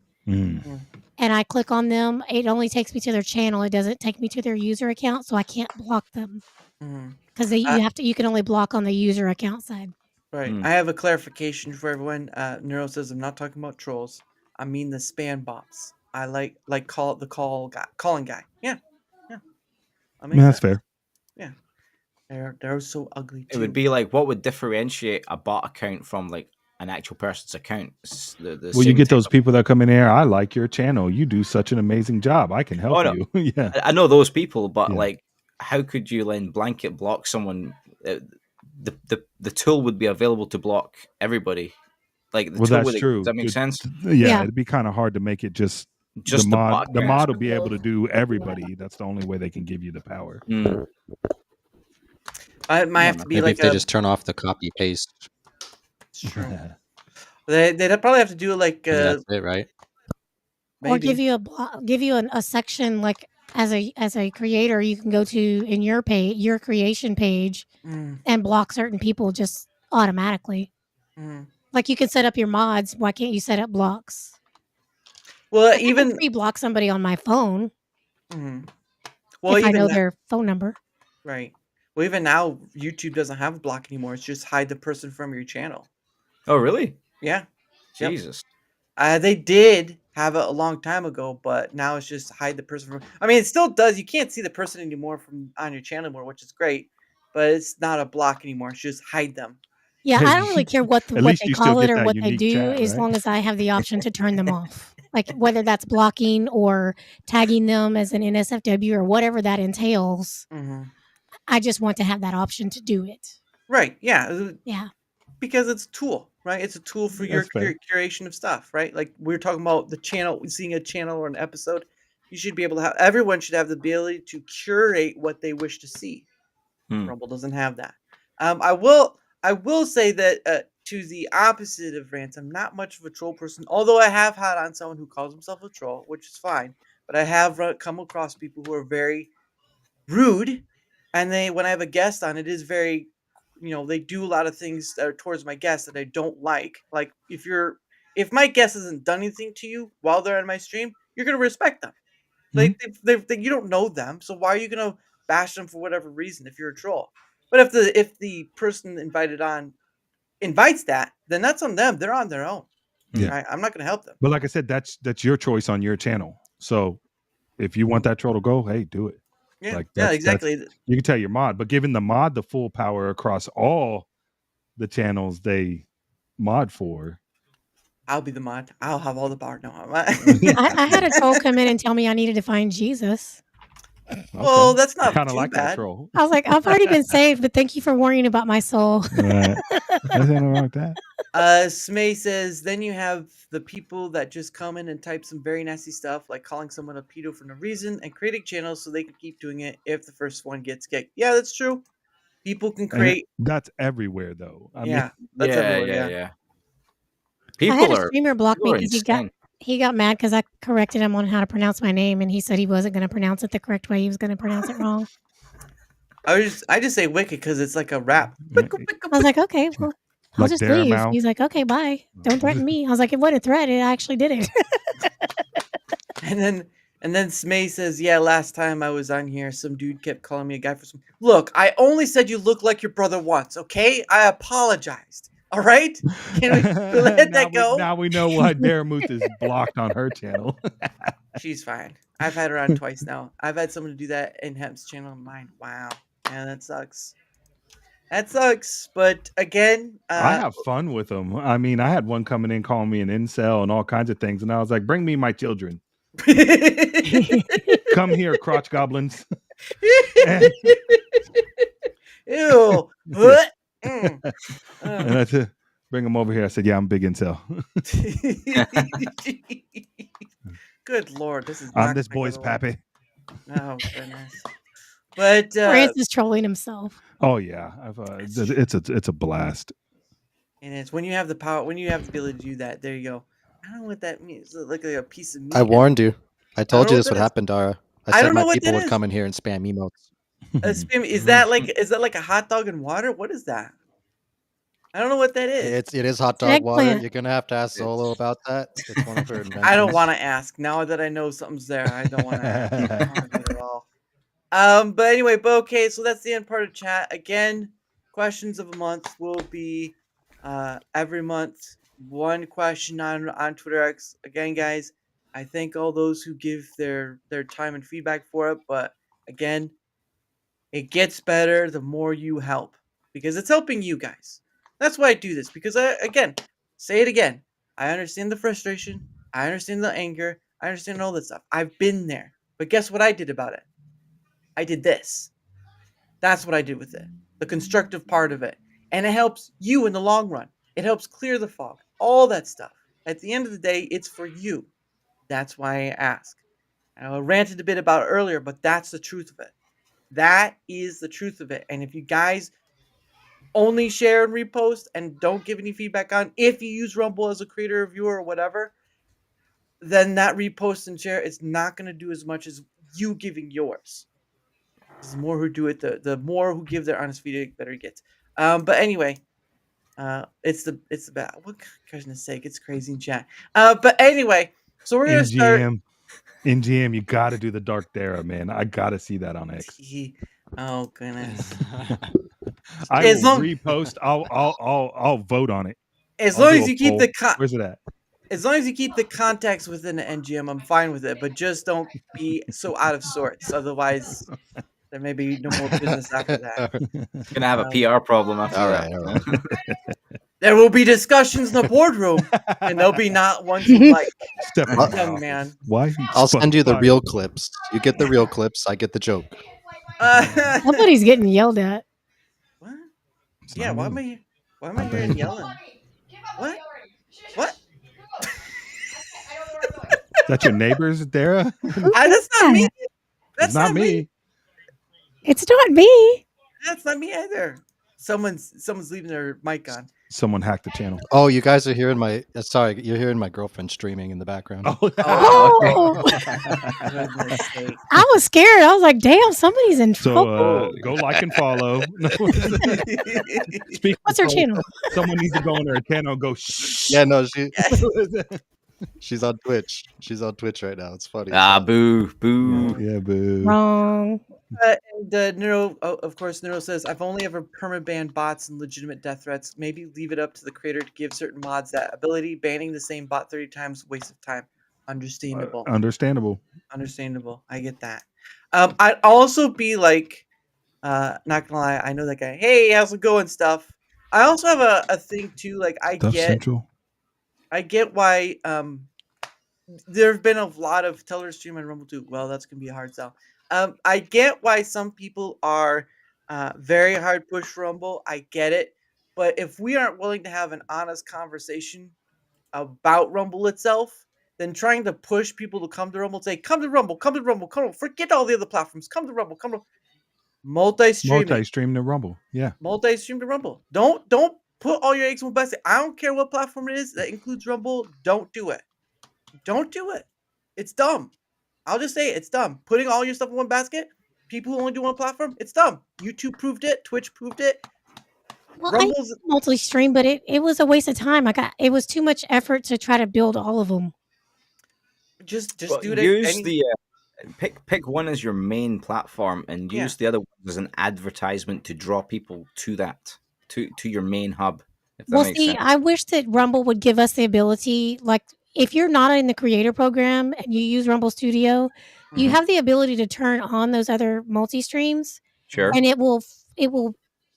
and I click on them, it only takes me to their channel. It doesn't take me to their user account, so I can't block them because I, you can only block on the user account side. right. Hmm. I have a clarification for everyone. Neuro says I'm not talking about trolls. I mean the spam bots. I like call the calling guy. Yeah, yeah. That I makes mean, that's sense. fair. Yeah, they're so ugly It would too. be like, what would differentiate a bot account from like an actual person's account? It's the Well, you same get type those of. people that come in here. I like your channel. You do such an amazing job. I can help Oh no, you. Yeah. I know those people, but Yeah. like, how could you then blanket block someone? The tool would be available to block everybody. Like the Well, tool that's would. Does true. that make sense? Yeah, Yeah. it'd be kind of hard to make it just Just the bot The accounts. mod will be able to do everybody. That's the only way they can give you the power. Mm. I might have to be Maybe like if they a. just turn off the copy paste, It's true. They'd probably have to do like and that's it, right? Or maybe. give you a section like as a creator, you can go to in your your creation page Mm, and block certain people just automatically. mm. Like you can set up your mods. Why can't you set up blocks? Well, Like I can even pre-block somebody on my phone mm. well, if I even know that, their phone number. right. Well, even now, YouTube doesn't have a block anymore. It's just hide the person from your channel. Oh really? Yeah. Yep. Jesus. They did have it a long time ago, but now it's just hide the person from. I mean, it still does. You can't see the person anymore from on your channel anymore, which is great. But it's not a block anymore. It's just hide them. Yeah, I don't really care what At what least they you still call it get or that what they unique do, chat, as right? long as I have the option to turn them off. Like whether that's blocking or tagging them as an NSFW or whatever that entails. Hmm. I just want to have that option to do it. Right? Yeah. Yeah. Because it's a tool, right? It's a tool for your That's fair. curation of stuff, right? Like we were talking about the channel, seeing a channel or an episode. You should be able to have. Everyone should have the ability to curate what they wish to see. Hmm. Rumble doesn't have that. I will say that to the opposite of Rants, I'm not much of a troll person. Although I have had on someone who calls himself a troll, which is fine. But I have come across people who are very rude, and when I have a guest on, it is very, they do a lot of things that are towards my guest that I don't like. Like if my guest hasn't done anything to you while they're on my stream, you're gonna respect them. Like you don't know them, so why are you gonna bash them for whatever reason if you're a troll? But if the person invited on invites that, then that's on them. They're on their own. Yeah. Right? I'm not gonna help them. But like I said, that's your choice on your channel. So if you want that troll to go, hey, do it. Yeah, Like yeah, that's exactly. you can tell your mod, but giving the mod the full power across all the channels they mod for. I'll be the mod. I'll have all the power. No, I had a troll come in and tell me I needed to find Jesus. Well, that's not kind of too like that bad. troll. I was like, I've already been saved, but thank you for worrying about my soul. Right. There's nothing wrong with that. Smay says, then you have the people that just come in and type some very nasty stuff, like calling someone a pedo for no reason and creating channels so they can keep doing it if the first one gets kicked. Yeah, that's true. People can And create. that's everywhere though. I Yeah, mean, that's Yeah, everywhere. yeah. I had People a are streamer block people me are because insane. he got mad because I corrected him on how to pronounce my name, and he said he wasn't going to pronounce it the correct way. He was going to pronounce it wrong. I just say wicked because it's like a rap. Right. I was like, okay, well, I'll Like just leave. Daramouthe. He's like, okay, bye. Don't threaten me. I was like, it wasn't a threat. I actually did it. And then Smay says, yeah, last time I was on here, some dude kept calling me a guy for some. Look, I only said you look like your brother once, okay? I apologized. All right? Can we let that go? Now we know why Daramouthe is blocked on her channel. She's fine. I've had her on twice now. I've had someone do that in Hemp's channel and mine. Wow. Yeah, that sucks. That sucks. But again, I have fun with them. I mean, I had one coming in calling me an incel and all kinds of things, and I was like, "Bring me my children. Come here, crotch goblins." Ew. What? Mm. And I said, "Bring them over here." I said, "Yeah, I'm a big incel. Good Lord, this is. I'm not this gonna boy's go well. pappy." Oh goodness. But Rance is trolling himself. Oh yeah, it's a blast. and it's when you have the power, when you have the ability to do that. There you go. I don't know what that means. It looks like a piece of meat. I warned you. I told know you what this that would is. happen, Dara. I I said don't know my what people that would is. come in here and spam emotes. Is that like a hot dog and water? What is that? I don't know what that is. It is hot an dog water. eggplant. You're gonna have to ask Solo It's- about that. It's one of her inventions. I don't want to ask. Now that I know something's there, I don't want to ask. I don't wanna do it at all. But anyway, but okay, so that's the end part of chat. Again, questions of a month will be every month. One question on Twitter X. Again, guys, I thank all those who give their time and feedback for it. But again, it gets better the more you help because it's helping you guys. That's why I do this because again, say it again. I understand the frustration. I understand the anger. I understand all this stuff. I've been there. But guess what I did about it? I did this. That's what I did with it. The constructive part of it. And it helps you in the long run. It helps clear the fog. All that stuff. At the end of the day, it's for you. That's why I ask. I ranted a bit about it earlier, but that's the truth of it. That is the truth of it. And if you guys only share and repost and don't give any feedback on if you use Rumble as a creator or viewer or whatever, then that repost and share is not going to do as much as you giving yours. The more who do it, the more who give their honest feedback, better it gets. But anyway, it's the bad. What goodness sake, it's crazy in chat. But anyway, so we're gonna start. In GM, you got to do the Dark Dara, man. I got to see that on X. Oh goodness. I As will long- repost. I'll vote on it. As I'll long do as a you keep poll. the Where's it at? as long as you keep the context within the NGM, I'm fine with it. But just don't be so out of sorts. Otherwise, there may be no more business after that. Gonna have a PR problem after All that. right, all right. There will be discussions in the boardroom, and there'll be not ones you like, Step out of my young office. man. Why? you I'll spun send you the fire? real clips. You get the real clips. I get the joke. Somebody's getting yelled at. What? It's Yeah, not why am me. I hearing yelling? What? What? Is that your neighbors, Dara? That's not me. That's It's not me. It's not me. That's not me either. Someone's leaving their mic on. Someone hacked the channel. Oh, you guys are hearing my. Sorry, you're hearing my girlfriend streaming in the background. Oh, Oh, Goodness sake. I was scared. I was like, damn, somebody's in so trouble. go like and follow. Speak What's her channel? Someone needs to go on her channel and go shh. Yeah, no, she's on Twitch. She's on Twitch right now. It's funny. Boo, boo. Yeah, boo. Wrong. And Neuro, of course, Neuro says, I've only ever permabanned bots and legitimate death threats. Maybe leave it up to the creator to give certain mods that ability. Banning the same bot 30 times, waste of time. Understandable. Understandable. Understandable. I get that. I'd also be like, not gonna lie, I know that guy. Hey, how's it going? Stuff. I also have a thing too. Like I Stuff get Central. why there have been a lot of Teller stream and Rumble too. Well, that's gonna be a hard sell. I get why some people are very hard push Rumble. I get it, but if we aren't willing to have an honest conversation about Rumble itself, then trying to push people to come to Rumble, say, come to Rumble, come to Rumble, come to forget all the other platforms, come to Rumble, come to multi-streaming. Multi-stream to Rumble. Yeah. Multi-stream to Rumble. Don't put all your eggs in one basket. I don't care what platform it is that includes Rumble. Don't do it. Don't do it. It's dumb. I'll just say it, it's dumb. Putting all your stuff in one basket. People who only do one platform. It's dumb. YouTube proved it. Twitch proved it. Well, Rumble's I multi-stream, but it was a waste of time. It was too much effort to try to build all of them. just Well, do it. use the pick one as your main platform and Yeah. use the other one as an advertisement to draw people to that to your main hub. If that Well, makes see, sense. I wish that Rumble would give us the ability, like if you're not in the creator program and you use Rumble Studio, you Mhm. have the ability to turn on those other multi-streams, Sure. and it will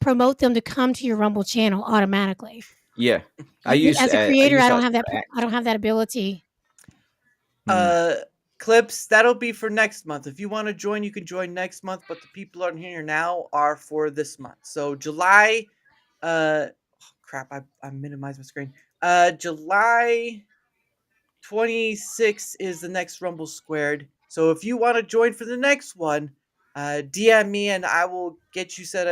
promote them to come to your Rumble channel automatically. Yeah. As a creator, I don't have that. for X. I don't have that ability. Clips that'll be for next month. If you want to join, you can join next month. But the people on here now are for this month. So July. Crap! I minimized my screen. July 26th is the next Rumble Squared. So if you want to join for the next one, DM me and I will get you set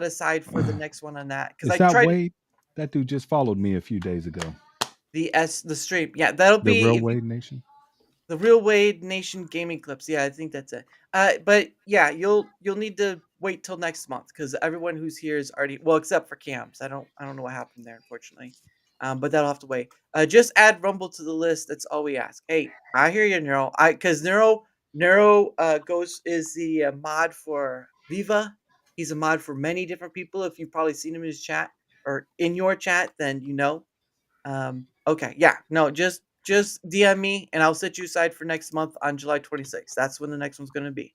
aside for the next one on that. Is Because I that tried Wade? That dude just followed me a few days ago. the stream. Yeah, that'll The be real Wade Nation. the Real Wade Nation Gaming Clips. Yeah, I think that's it. But yeah, you'll need to wait till next month because everyone who's here is already well, except for Camps. I don't know what happened there, unfortunately. But that'll have to wait. Just add Rumble to the list. That's all we ask. Hey, I hear you, Neuro. Because Neuro goes is the mod for Viva. He's a mod for many different people. If you've probably seen him in his chat or in your chat, then you know. Okay, yeah, no, just DM me and I'll set you aside for next month on July 26th. That's when the next one's gonna be.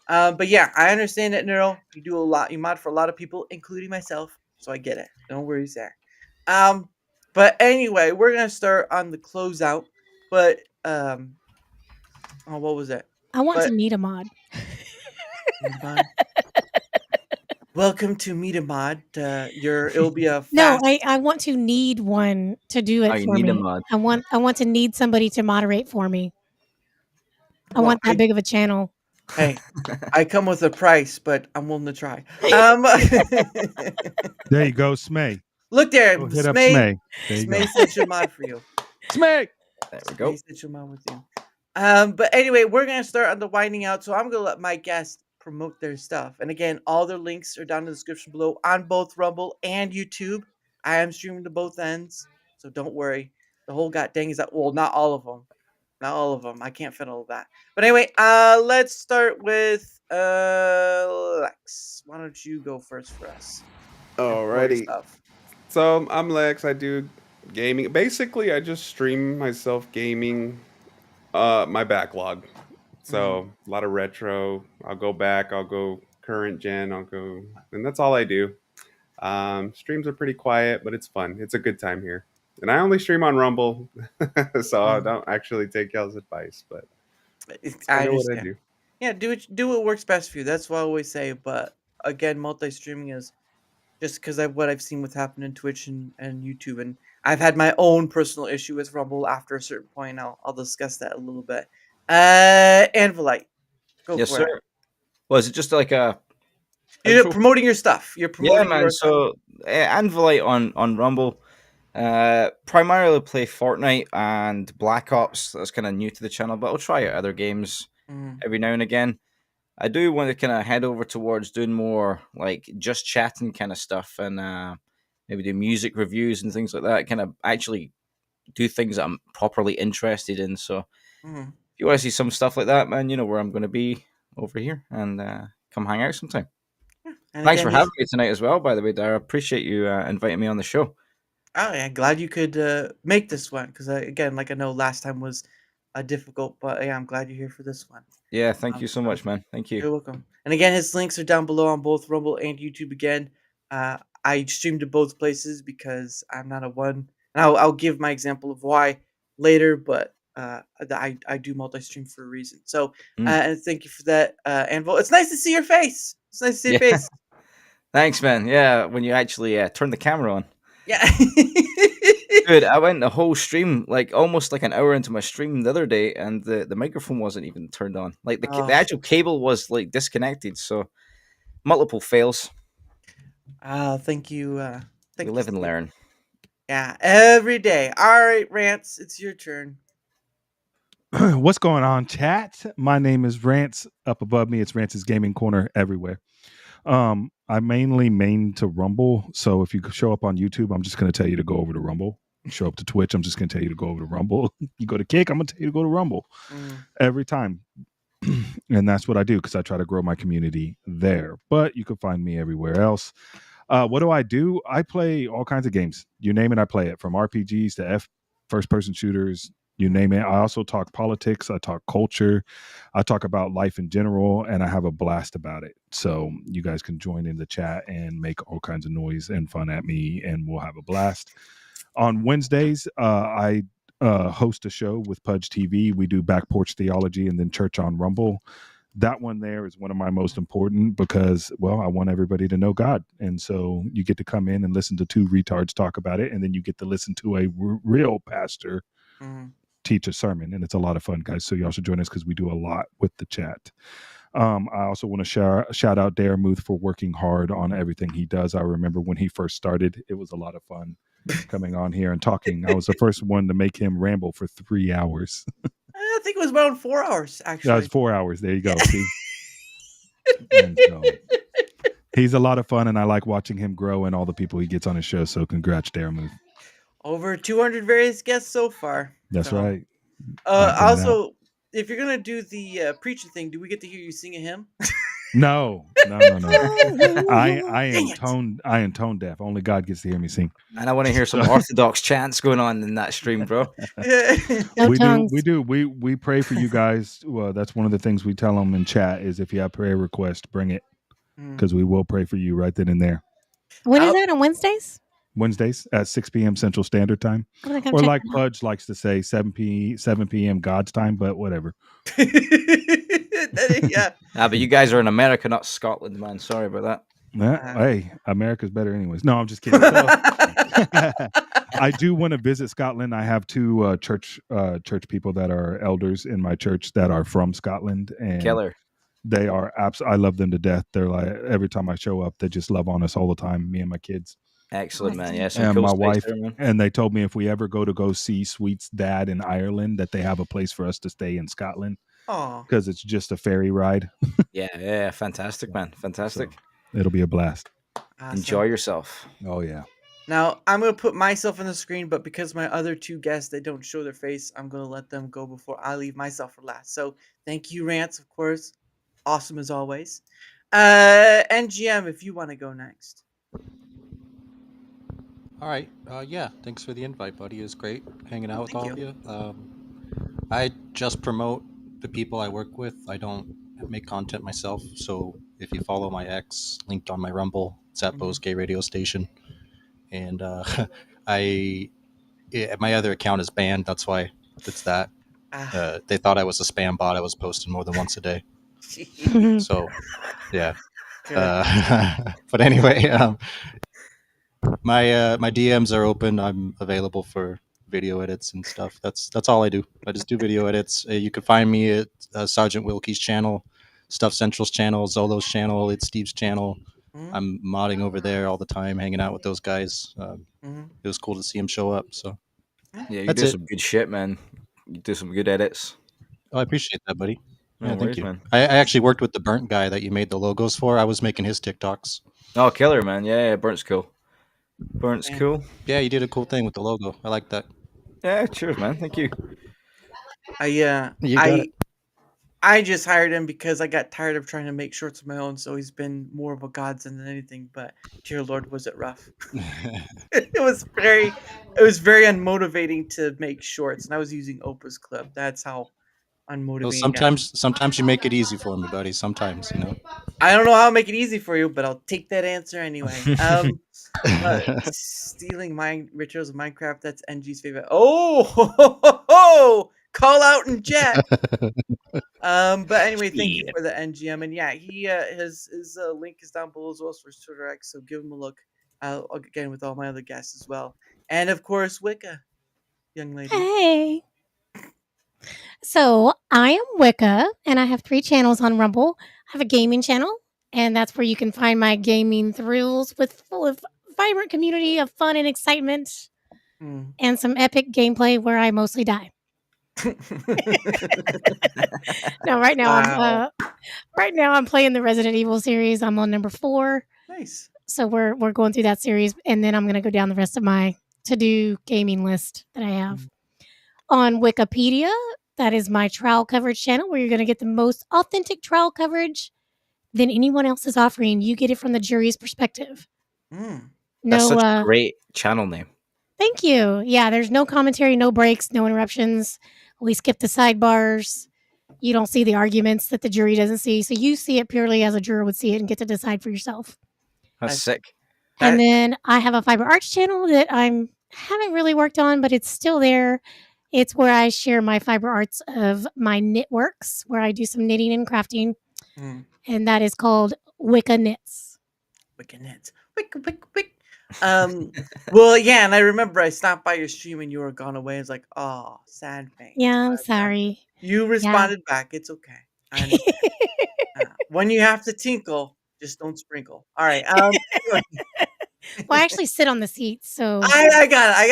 But yeah, I understand that, Neuro. You do a lot. You mod for a lot of people, including myself. So I get it. No worries there. Um, but anyway, we're gonna start on the closeout. But oh, what was it? I want to But need a mod. Meet a mod. Welcome to Meet a Mod. It'll be a No, fast. I want to need one to do it Oh, you for need a me. mod. I want to need somebody to moderate for me. I Well, want that big of a channel. hey, I come with a price, but I'm willing to try. There you go, Smay. Look there, Go hit up Smay. Smay. There you go. Smay sent your mod for you. Smay. There we go. Smay sent your mod with you. But anyway, we're gonna start on the winding out. So I'm gonna let my guests promote their stuff. And again, all their links are down in the description below on both Rumble and YouTube. I am streaming to both ends, so don't worry. The whole god dang is that well, not all of them. Not all of them. I can't fit all of that. But anyway, let's start with Lex. Why don't you go first for us? And promote your Alrighty. stuff. So I'm Lex. I do gaming. Basically, I just stream myself gaming. My backlog. So a lot of retro. I'll go back. I'll go current gen. I'll go, and that's all I do. Streams are pretty quiet, but it's fun. It's a good time here. And I only stream on Rumble, so I don't actually take y'all's advice. But that's I kind of what I understand. do. Yeah, do what works best for you. That's what I always say. But again, multi-streaming is just because of what I've seen with happen in Twitch and YouTube, and I've had my own personal issue with Rumble after a certain point. I'll discuss that a little bit. Anvilite, go Yes, for sir. it. Well, is it just like a You're intro? promoting your stuff. You're Yeah, promoting man. your stuff. So Anvilite on Rumble. Primarily play Fortnite and Black Ops. That's kind of new to the channel, but I'll try out other games Mm, every now and again. I do want to kind of head over towards doing more like just chatting kind of stuff and maybe do music reviews and things like that. Kind of actually do things that I'm properly interested in. So mm. if you want to see some stuff like that, man, you know where I'm going to be over here and come hang out sometime. And Thanks again, for having me tonight as well, by the way, Dara. Appreciate you inviting me on the show. oh yeah, glad you could make this one because again, like I know last time was difficult, but yeah, I'm glad you're here for this one. Yeah, thank you so So much, man. Thank you. you're welcome. And again, his links are down below on both Rumble and YouTube. Again, I stream to both places because I'm not a one. And I'll give my example of why later, but I do multi-stream for a reason. So and thank you for that, Anvil. It's nice to see your face. It's nice to see your Yeah. face. Thanks, man. Yeah, when you actually turn the camera on. Yeah. Dude, I went the whole stream, like almost like an hour into my stream the other day, and the microphone wasn't even turned on. Like the Oh. actual cable was like disconnected. So multiple fails. Thank you. We Thank you, live and Steve. learn. Yeah, every day. All right, Rants, it's your turn. What's going on, chat? My name is Rance. Up above me, it's Rance's Gaming Corner everywhere. I mainly main to Rumble, so if you show up on YouTube, I'm just going to tell you to go over to Rumble. You show up to Twitch, I'm just going to tell you to go over to Rumble. You go to Kick, I'm going to tell you to go to Rumble every time. And that's what I do because I try to grow my community there. But you can find me everywhere else. What do? I play all kinds of games. You name it, I play it. From RPGs to first-person shooters, you name it. I also talk politics. I talk culture. I talk about life in general, and I have a blast about it. So you guys can join in the chat and make all kinds of noise and fun at me, and we'll have a blast. On Wednesdays, I host a show with Pudge TV. We do Back Porch Theology and then Church on Rumble. That one there is one of my most important because, well, I want everybody to know God. And so you get to come in and listen to two retards talk about it, and then you get to listen to a real pastor teach a sermon, and it's a lot of fun, guys. So y'all should join us because we do a lot with the chat. I also want to shout out Daramouthe for working hard on everything he does. I remember when he first started, it was a lot of fun coming on here and talking. I was the first one to make him ramble for 3 hours. I think it was around 4 hours, actually. That was 4 hours. There you go. See? And so, He's a lot of fun, and I like watching him grow and all the people he gets on his show. So congrats, Daramouthe. Over 200 various guests so far. That's So, right. Knocking it out. Also, if you're gonna do the preacher thing, do we get to hear you sing a hymn? No. I am tone deaf. Only God gets to hear me sing. And I want to hear some Orthodox chants going on in that stream, bro. No we tongues. do. We pray for you guys. Well, that's one of the things we tell them in chat is if you have prayer requests, bring it because we will pray for you right then and there. When is that, on Wednesdays? Wednesdays at 6 p.m. Central Standard Time, I'm gonna come or check like it out. Pudge likes to say, 7 p.m. God's time, but whatever. Yeah. But you guys are in America, not Scotland, man. Sorry about that. Hey, America's better anyways. No, I'm just kidding. So, I do want to visit Scotland. I have two church people that are elders in my church that are from Scotland, and Killer. they are I love them to death. They're like, every time I show up, they just love on us all the time, me and my kids. Excellent, man. Yeah, some And cool my space wife, there, man. and they told me if we ever go see Sweet's dad in Ireland, that they have a place for us to stay in Scotland Oh, because it's just a ferry ride. Yeah, fantastic, man. Fantastic. So, it'll be a blast. awesome. Enjoy yourself. Oh yeah. Now I'm gonna put myself on the screen, but because my other two guests they don't show their face, I'm gonna let them go before I leave myself for last. So thank you, Rants, of course. Awesome as always. NGM, if you want to go next. All right. Yeah. Thanks for the invite, buddy. It was great hanging out with Thank all of you. I just promote the people I work with. I don't make content myself. So if you follow my ex, linked on my Rumble, it's at Bo's Gay Radio Station. And my other account is banned. That's why it's that. They thought I was a spam bot. I was posting more than once a day. So, yeah. But anyway, my DMs are open. I'm available for video edits and stuff. That's all I do. I just do video edits. You can find me at Sergeant Wilkie's channel, Stuff Central's channel, Zolo's channel, It's Steve's channel. I'm modding over there all the time, hanging out with those guys. It was cool to see him show up. So Yeah, you That's do it. some good shit, man. You do some good edits. oh, I appreciate that, buddy. No Yeah, worries, thank you. man. I actually worked with the Burnt guy that you made the logos for. I was making his TikToks. Oh, killer, man. Yeah, Burnt's cool. Burnt's Yeah. cool. Yeah, you did a cool thing with the logo. I like that. Yeah, cheers, man. Thank you. You got it. I just hired him because I got tired of trying to make shorts of my own, so he's been more of a godsend than anything. But dear Lord, was it rough? it was very unmotivating to make shorts, and I was using Oprah's clip. That's how unmotivating. Well, sometimes you make it easy for me, buddy. Sometimes, you know. I don't know how to make it easy for you, but I'll take that answer anyway. Stealing rituals of Minecraft, that's NG's favorite. Oh, call out in chat. But anyway, thank you for the NGM, and yeah, he his link is down below as well for his Twitter X, so give him a look. Again with all my other guests as well, and of course Wicca, young lady. Hey. So I am Wicca, and I have 3 channels on Rumble. I have a gaming channel, and that's where you can find my gaming thrills full of vibrant community of fun and excitement, and some epic gameplay where I mostly die. No, right now I'm playing the Resident Evil series. I'm on number 4. Nice. So we're going through that series, and then I'm gonna go down the rest of my to-do gaming list that I have. On Wikipedia, that is my trial coverage channel where you're gonna get the most authentic trial coverage than anyone else is offering. You get it from the jury's perspective. That's such a great channel name. Thank you. Yeah, there's no commentary, no breaks, no interruptions. We skip the sidebars. You don't see the arguments that the jury doesn't see. So you see it purely as a juror would see it and get to decide for yourself. That's sick. And then I have a fiber arts channel that I haven't really worked on, but it's still there. It's where I share my fiber arts of my knit works, where I do some knitting and crafting. And that is called Wicca Knits. Wicca Knits. Wick. Well, yeah, and I remember I stopped by your stream and you were gone away. It's like, oh, sad face. Yeah, I'm sorry. You responded back. It's okay. And, when you have to tinkle, just don't sprinkle. All right. Well, I actually sit on the seat, so I got it. I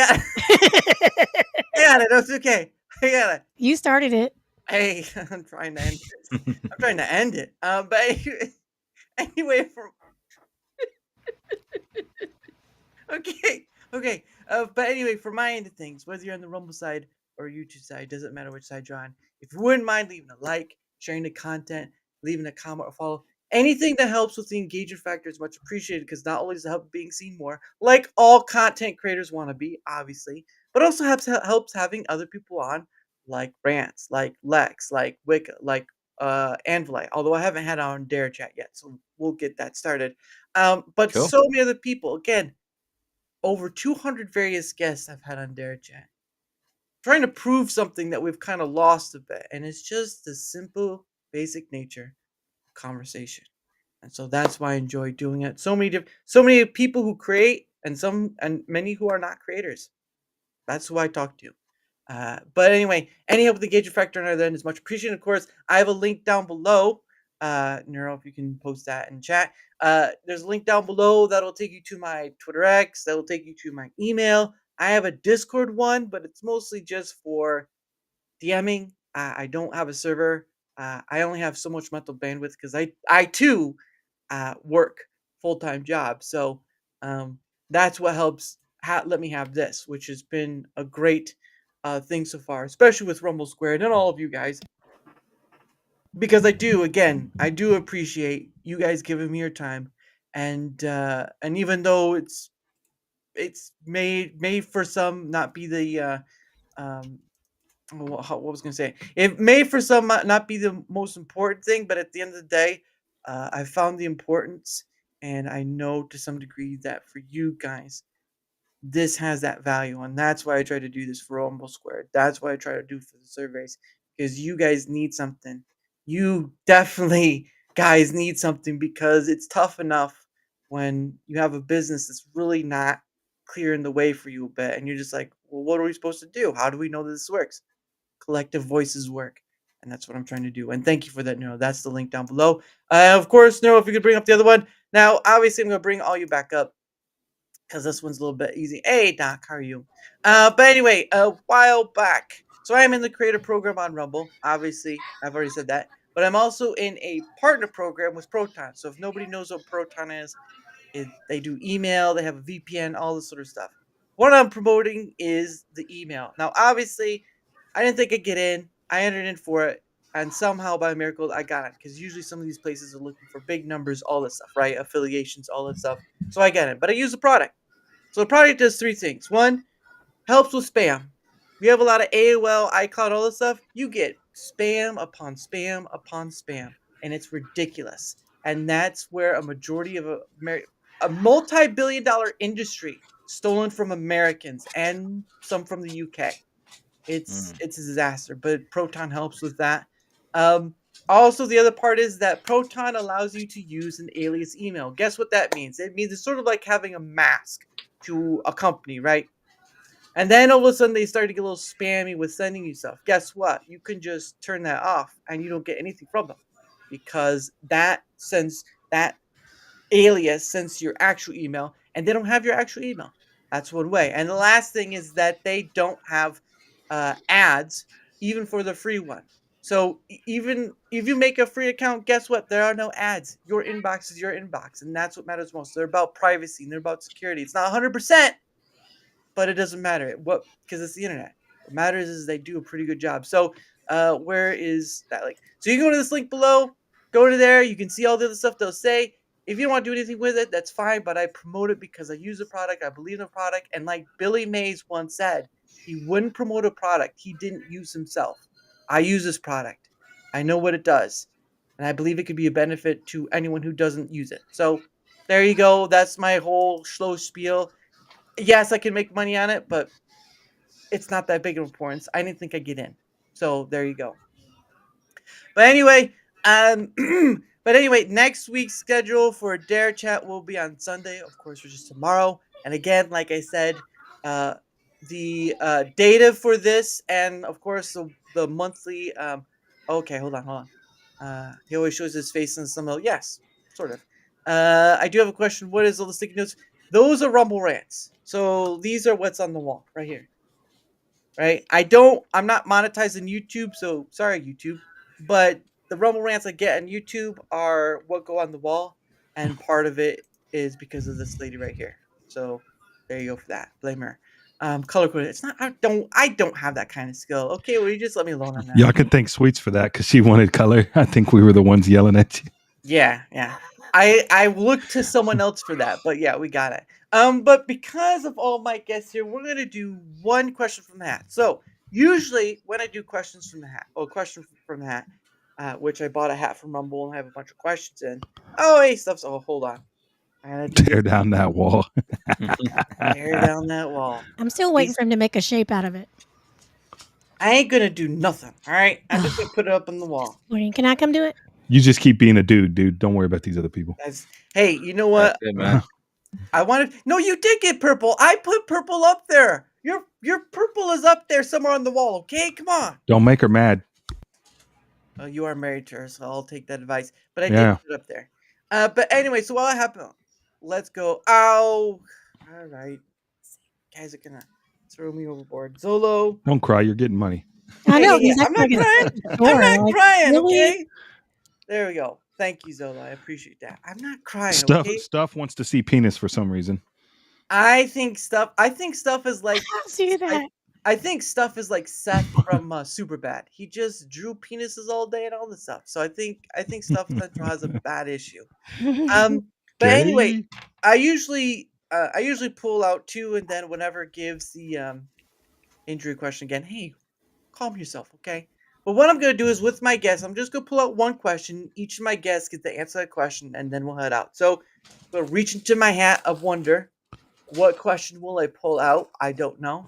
got it. That's okay. I got it. You started it. Hey, I'm trying to end it. But anyway, Okay, okay. But anyway, for my end of things, whether you're on the Rumble side or YouTube side, doesn't matter which side you're on. If you wouldn't mind leaving a like, sharing the content, leaving a comment or follow, anything that helps with the engagement factor is much appreciated because not only does it help being seen more, like all content creators want to be, obviously, but also helps having other people on, like Rants, like Lex, like Wicca, like Anvilite. Although I haven't had on Dare Chat yet, so we'll get that started. But Cool. so many other people. Again, over 200 various guests I've had on Dare Chat, trying to prove something that we've kind of lost a bit, and it's just the simple, basic nature of conversation. And so that's why I enjoy doing it. So many people who create, and many who are not creators. That's who I talk to. But anyway, any help with the engagement factor on our end is much appreciated. Of course, I have a link down below. Neuro, if you can post that in chat. There's a link down below that'll take you to my Twitter X. That'll take you to my email. I have a Discord one, but it's mostly just for DMing. I don't have a server. I only have so much mental bandwidth because I too work full time job. So um, that's what helps let me have this, which has been a great thing so far, especially with Rumble² and all of you guys, because I do appreciate you guys giving me your time, and even though it's made for some not be the um, what was gonna say? It may for some not be the most important thing, but at the end of the day, I found the importance, and I know to some degree that for you guys, this has that value, and that's why I try to do this for Rumble². That's why I try to do for the surveys, because you guys need something. You definitely guys need something because it's tough enough when you have a business that's really not clearing the way for you a bit, and you're just like, well, what are we supposed to do? How do we know that this works? Collective voices work. And that's what I'm trying to do. And thank you for that, Neuro. That's the link down below. Of course, Neuro, if you could bring up the other one. Now, obviously, I'm going to bring all you back up because this one's a little bit easy. Hey, Doc, how are you? But anyway, a while back. So I am in the creator program on Rumble. Obviously, I've already said that. But I'm also in a partner program with Proton. So if nobody knows what Proton is, they do email, they have a VPN, all this sort of stuff. What I'm promoting is the email. Now, obviously, I didn't think I'd get in. I entered in for it, and somehow by a miracle, I got it. Because usually some of these places are looking for big numbers, all this stuff, right? Affiliations, all that stuff. So I get it. But I use the product. So the product does three things. One, helps with spam. We have a lot of AOL, iCloud, all this stuff. You get spam upon spam upon spam, and it's ridiculous. And that's where a majority of a multi-billion-dollar industry stolen from Americans and some from the UK. It's a disaster, but Proton helps with that. Um, Also, the other part is that Proton allows you to use an alias email. Guess what that means? It means it's sort of like having a mask to a company, right? And then all of a sudden they start to get a little spammy with sending you stuff. Guess what? You can just turn that off and you don't get anything from them because that alias sends your actual email and they don't have your actual email. That's one way. And the last thing is that they don't have ads even for the free one. So even if you make a free account, guess what? There are no ads. Your inbox is your inbox, and that's what matters most. They're about privacy and they're about security. It's not 100%, but it doesn't matter. What Because it's the internet. What matters is they do a pretty good job. So where is that link? So you can go to this link below, go to there, you can see all the other stuff they'll say. If you don't want to do anything with it, that's fine, but I promote it because I use the product, I believe in the product, and like Billy Mays once said, he wouldn't promote a product he didn't use himself. I use this product. I know what it does, and I believe it could be a benefit to anyone who doesn't use it. So there you go. That's my whole slow spiel. Yes, I can make money on it, but it's not that big of importance. I didn't think I'd get in. So there you go. But anyway, um, but anyway, next week's schedule for Dare Chat will be on Sunday, of course, which is tomorrow. And again, like I said, uh, the data for this, and of course the monthly. Okay, hold on. He always shows his face in some. Yes, sort of. I do have a question. What is all the sticky notes? Those are Rumble rants. So these are what's on the wall right here. Right? I'm not monetizing YouTube, so sorry YouTube. But the Rumble rants I get on YouTube are what go on the wall, and part of it is because of this lady right here. So there you go for that. Blame her. Color coded. It's not. I don't have that kind of skill. Okay, well, you just let me alone on that. Y'all can thank Sweets for that because she wanted color. I think we were the ones yelling at you. Yeah. I looked to someone else for that, but yeah, we got it. But because of all my guests here, we're gonna do one question from the hat. So usually when I do questions from the hat, question from the hat, which I bought a hat from Rumble and I have a bunch of questions in. Oh, hey, stuff's. Oh, hold on. I gotta do Tear this. down that wall. Tear down that wall. I'm still waiting for him to make a shape out of it. I ain't gonna do nothing. All right, I'm just gonna put it up on the wall. Morning, can I come do it? You just keep being a dude. Don't worry about these other people. Hey, you know what? That's it, man. I wanted. No, you did get purple. I put purple up there. Your purple is up there somewhere on the wall. Okay, come on. Don't make her mad. Oh, you are married to her, so I'll take that advice. But I Yeah. did put it up there. But anyway, so what happened? Let's go. Ow! All right, guys are gonna throw me overboard. Zolo. Don't cry. You're getting money. I know. Hey, he's I'm not acting like crying. a I'm sure, not like, crying. really? Okay. There we go. Thank you, Zola. I appreciate that. I'm not crying. Okay. Stuff wants to see penis for some reason. I think stuff is like. How do that? I think stuff is like Seth from Superbad. He just drew penises all day and all this stuff. So I think stuff central has a bad issue. But anyway, Gay. I usually pull out two, and then whenever it gives the injury question again, hey, calm yourself, okay? But what I'm gonna do is with my guests, I'm just gonna pull out one question. Each of my guests gets to answer that question, and then we'll head out. So I'm gonna reach into my hat of wonder. What question will I pull out? I don't know.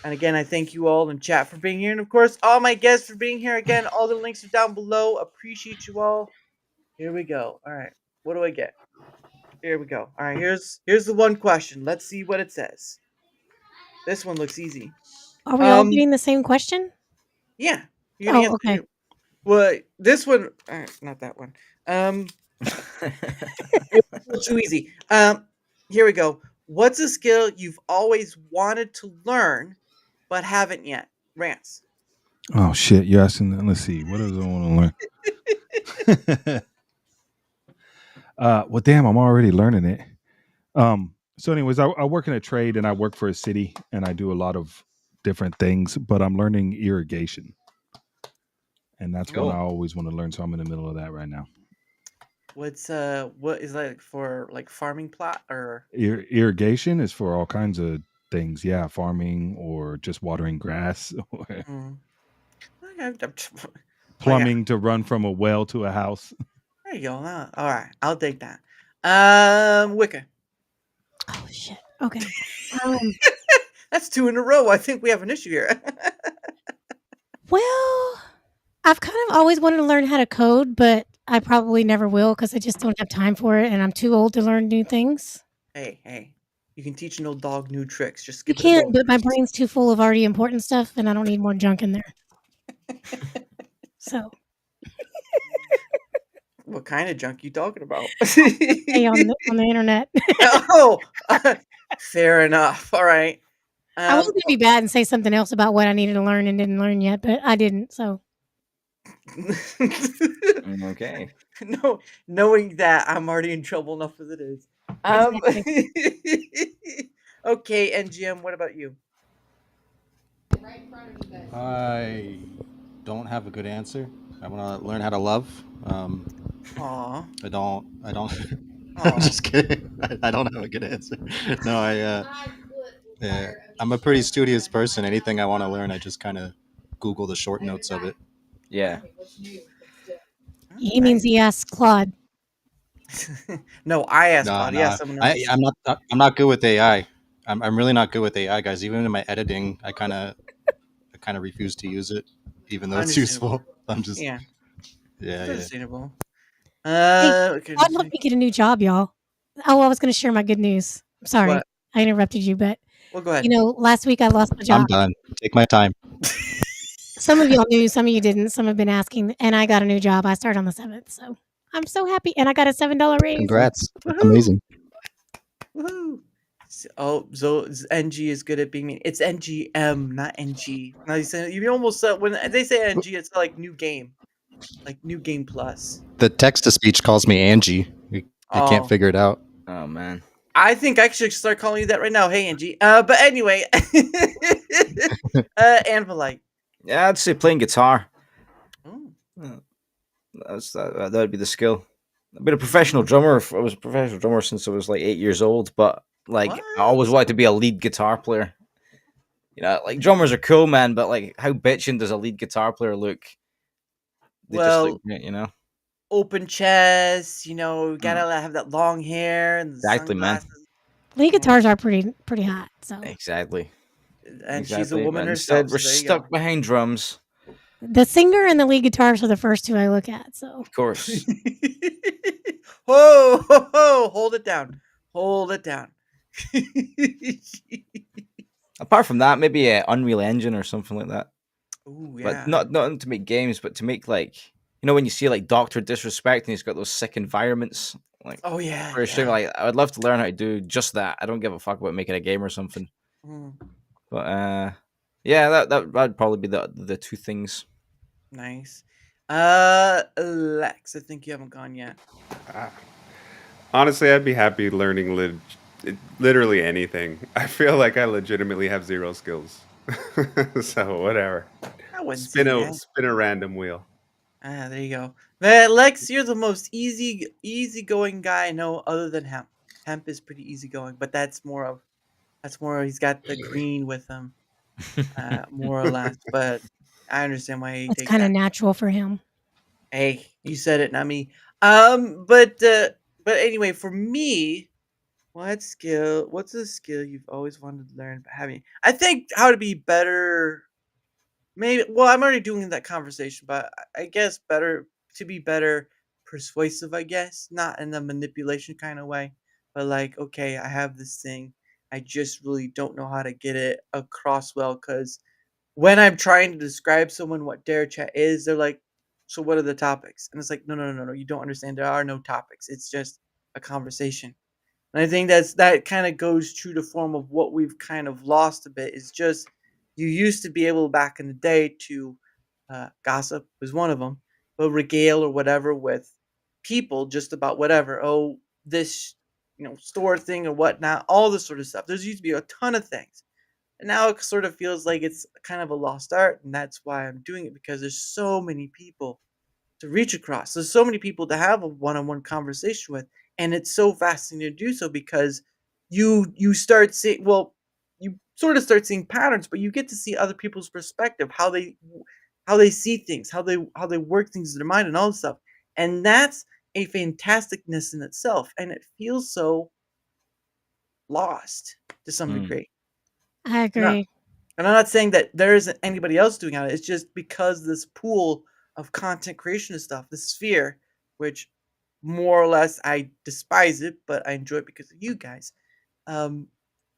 And again, I thank you all in chat for being here. And of course, all my guests for being here. Again, all the links are down below. Appreciate you all. Here we go. All right. What do I get? Here we go. All right. Here's the one question. Let's see what it says. This one looks easy. Are we all getting the same question? Yeah. You're gonna Oh, okay. Well, this one, not that one. It's too easy. Here we go. What's a skill you've always wanted to learn but haven't yet? Rance. Oh shit! You're asking. Let's see. What does I want to learn? Well, damn, I'm already learning it. So, anyways, I work in a trade and I work for a city and I do a lot of different things, but I'm learning irrigation, and that's Cool. what I always want to learn. So I'm in the middle of that right now. What is that for, like farming plot or Irrigation is for all kinds of things. Yeah, farming or just watering grass, or plumbing to run from a well to a house. There you go. All right, I'll take that. Wicca. Oh shit. Okay. That's two in a row. I think we have an issue here. Well, I've kind of always wanted to learn how to code, but I probably never will because I just don't have time for it, and I'm too old to learn new things. Hey, you can teach an old dog new tricks. Just You skip it. can't, but my brain's too full of already important stuff, and I don't need more junk in there. So, What kind of junk you talking about? hey, on the internet. Oh, fair enough. All right. I was going to be bad and say something else about what I needed to learn and didn't learn yet, but I didn't. So, Okay. No, knowing that I'm already in trouble enough as it is. Okay, NGM, what about you? I don't have a good answer. I want to learn how to love. Aw. I don't. I'm Aw. just kidding. I don't have a good answer. No, I'm a pretty studious person. Anything I want to learn, I just kind of Google the short notes of it. Yeah. he means he asked Claude. No, I asked No, Claude. no, Yeah, someone else. I'm not good with AI. I'm really not good with AI, guys. Even in my editing, I kind of refuse to use it, even though it's useful. I'm just Yeah. yeah. Understandable. Okay. Claude helped me get a new job, y'all. Oh, I was going to share my good news. I'm sorry. What? I interrupted you, but Well, go ahead. you know, last week I lost my job. I'm done. Take my time. Some of y'all knew, some of you didn't. Some have been asking, and I got a new job. I started on the 7th, so I'm so happy, and I got a $7 raise. Congrats. That's Woohoo. amazing. Woohoo. Oh, so NG is good at being mean. It's NGM, not NG. Now you almost when they say NG, it's like new game, like new game plus. The text to speech calls me Angie. I Oh. can't figure it out. Oh man. I think I should start calling you that right now. Hey, Angie. But anyway, Anvilite. Yeah, I'd say playing guitar. Mm. Uh, that'd be the skill. I've been a professional drummer. I was a professional drummer since I was like 8 years old, but like I always What? wanted to be a lead guitar player. You know, like drummers are cool, man, but like how bitching does a lead guitar player look? They just look Well, great, you know. open chest. Mm, Gotta have that long hair and the exactly, man. sunglasses. Lead Mm. guitars are pretty hot. So Exactly. And she's a Exactly. woman But herself, instead, we're so there you go. stuck behind drums, the singer and the lead guitars are the first two I look at. So of course. Ho, ho, ho! Hold it down. Hold it down. Apart from that, maybe Unreal Engine or something like that. Ooh, But yeah. not to make games, but to make like when you see like Doctor Disrespect and he's got those sick environments like Oh, yeah, for a stream. yeah. Like I would love to learn how to do just that. I don't give a fuck about making a game or something. Mm, But yeah, that'd probably be the two things. nice. Lex, I think you haven't gone yet. Honestly, I'd be happy learning literally anything. I feel like I legitimately have zero skills. So whatever. I wouldn't Spin say a that. spin a random wheel. There you go. But Lex, you're the most easygoing guy I know other than Hemp. Hemp is pretty easygoing, but that's more he's got the green with him, more or less. But I understand why he that's takes kind of that. natural for him. Hey, you said it, not me. But anyway, for me, what's a skill you've always wanted to learn but having? I think how to be better. Maybe. Well, I'm already doing that conversation, but I guess better to be better persuasive. I guess not in the manipulation kind of way, but like, okay, I have this thing. I just really don't know how to get it across well because when I'm trying to describe someone what Dare Chat is, they're like, "So what are the topics?" And it's like, "No, no, no, no, no. You don't understand. There are no topics. It's just a conversation." And I think that kind of goes true to form of what we've kind of lost a bit. Is just you used to be able back in the day to gossip was one of them, but regale or whatever with people just about whatever. Oh, this store thing or whatnot, all this sort of stuff. There's used to be a ton of things, and now it sort of feels like it's kind of a lost art, and that's why I'm doing it because there's so many people to reach across. There's so many people to have a one-on-one conversation with, and it's so fascinating to do so because you start seeing you sort of start seeing patterns, but you get to see other people's perspective, how they see things, how they work things in their mind, and all this stuff, and that's a fantasticness in itself, and it feels so lost to some Mm, degree. I No, agree. and I'm not saying that there isn't anybody else doing it. It's just because this pool of content creation and stuff, this sphere, which more or less I despise it, but I enjoy it because of you guys. Um,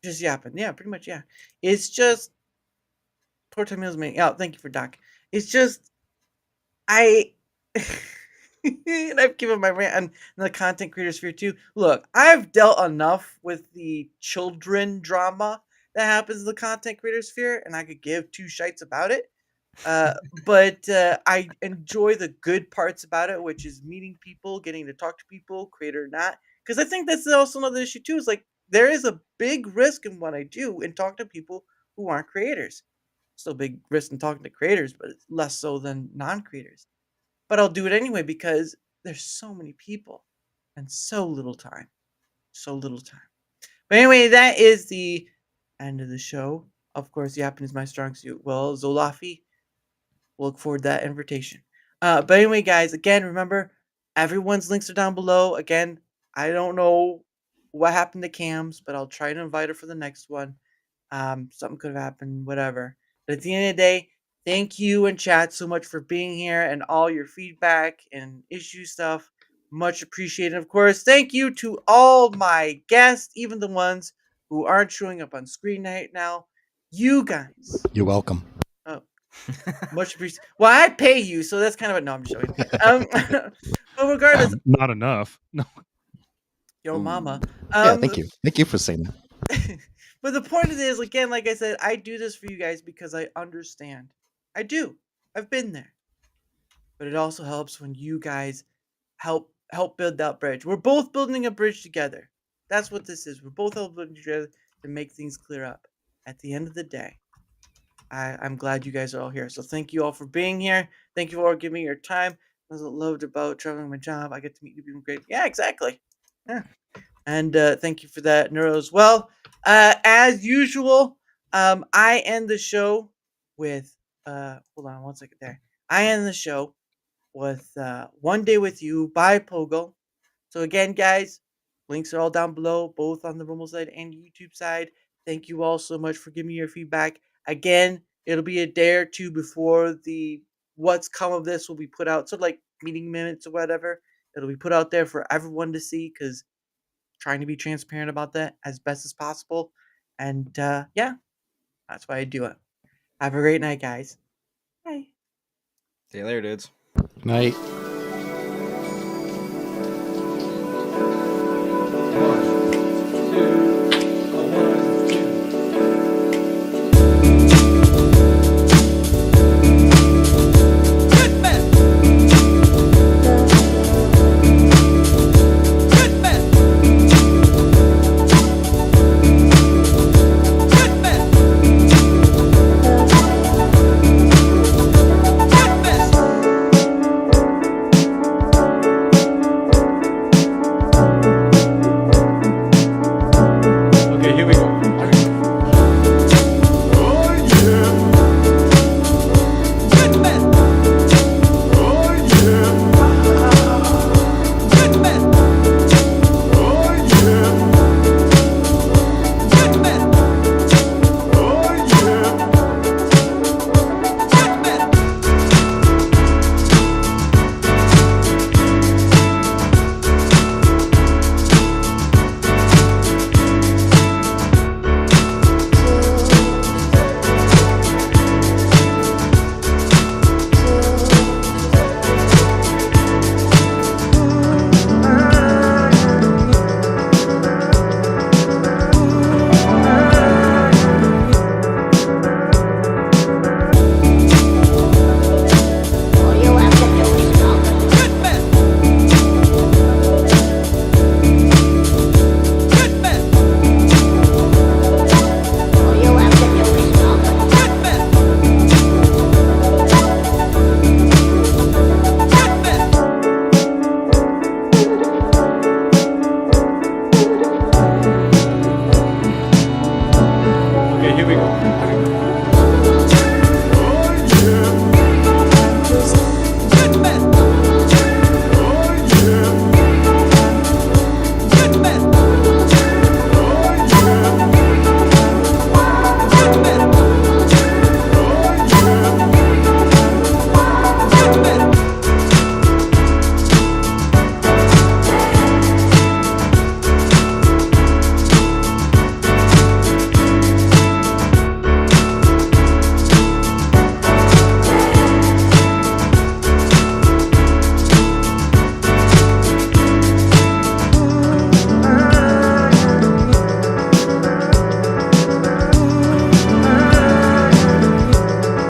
just yapping. Yeah, pretty much. Yeah. It's just poor time meals making. Oh, thank you for Doc. It's just I. And I've given my rant on the content creator sphere too. Look, I've dealt enough with the children drama that happens in the content creator sphere, and I could give two shites about it. But I enjoy the good parts about it, which is meeting people, getting to talk to people, creator or not. Because I think that's also another issue too. Is like there is a big risk in what I do and talk to people who aren't creators. Still big risk in talking to creators, but it's less so than non-creators. But I'll do it anyway because there's so many people and so little time. So little time. But anyway, that is the end of the show. Of course, yapping is my strong suit. Well, Zolafi, we'll look forward to that invitation. But anyway, guys, again, remember, everyone's links are down below. Again, I don't know what happened to Cam's, but I'll try to invite her for the next one. Something could have happened, whatever. But at the end of the day, thank you and chat so much for being here and all your feedback and issue stuff. Much appreciated. Of course, thank you to all my guests, even the ones who aren't showing up on screen right now. You guys. You're welcome. Oh, much appreciated. Well, I pay you, so that's kind of a no. I'm just showing. But regardless, Not enough. No. yo, mama. Yeah, Um, thank you. Thank you for saying that. but the point of it is, again, like I said, I do this for you guys because I understand. I do. I've been there. But it also helps when you guys help build that bridge. We're both building a bridge together. That's what this is. We're both helping each other to make things clear up. At the end of the day, I'm glad you guys are all here. So thank you all for being here. Thank you all for giving me your time. I was loved about traveling my job. I get to meet new people. Great. Yeah, exactly. Yeah. And thank you for that, Neuro, as well. As usual, I end the show with hold on one second there. I end the show with One Day With You by Pogo. So again, guys, links are all down below, both on the Rumble side and YouTube side. Thank you all so much for giving me your feedback. Again, it'll be a day or two before the what's come of this will be put out. So like meeting minutes or whatever. It'll be put out there for everyone to see because trying to be transparent about that as best as possible. And yeah, that's why I do it. Have a great night, guys. Bye. See you later, dudes. Night.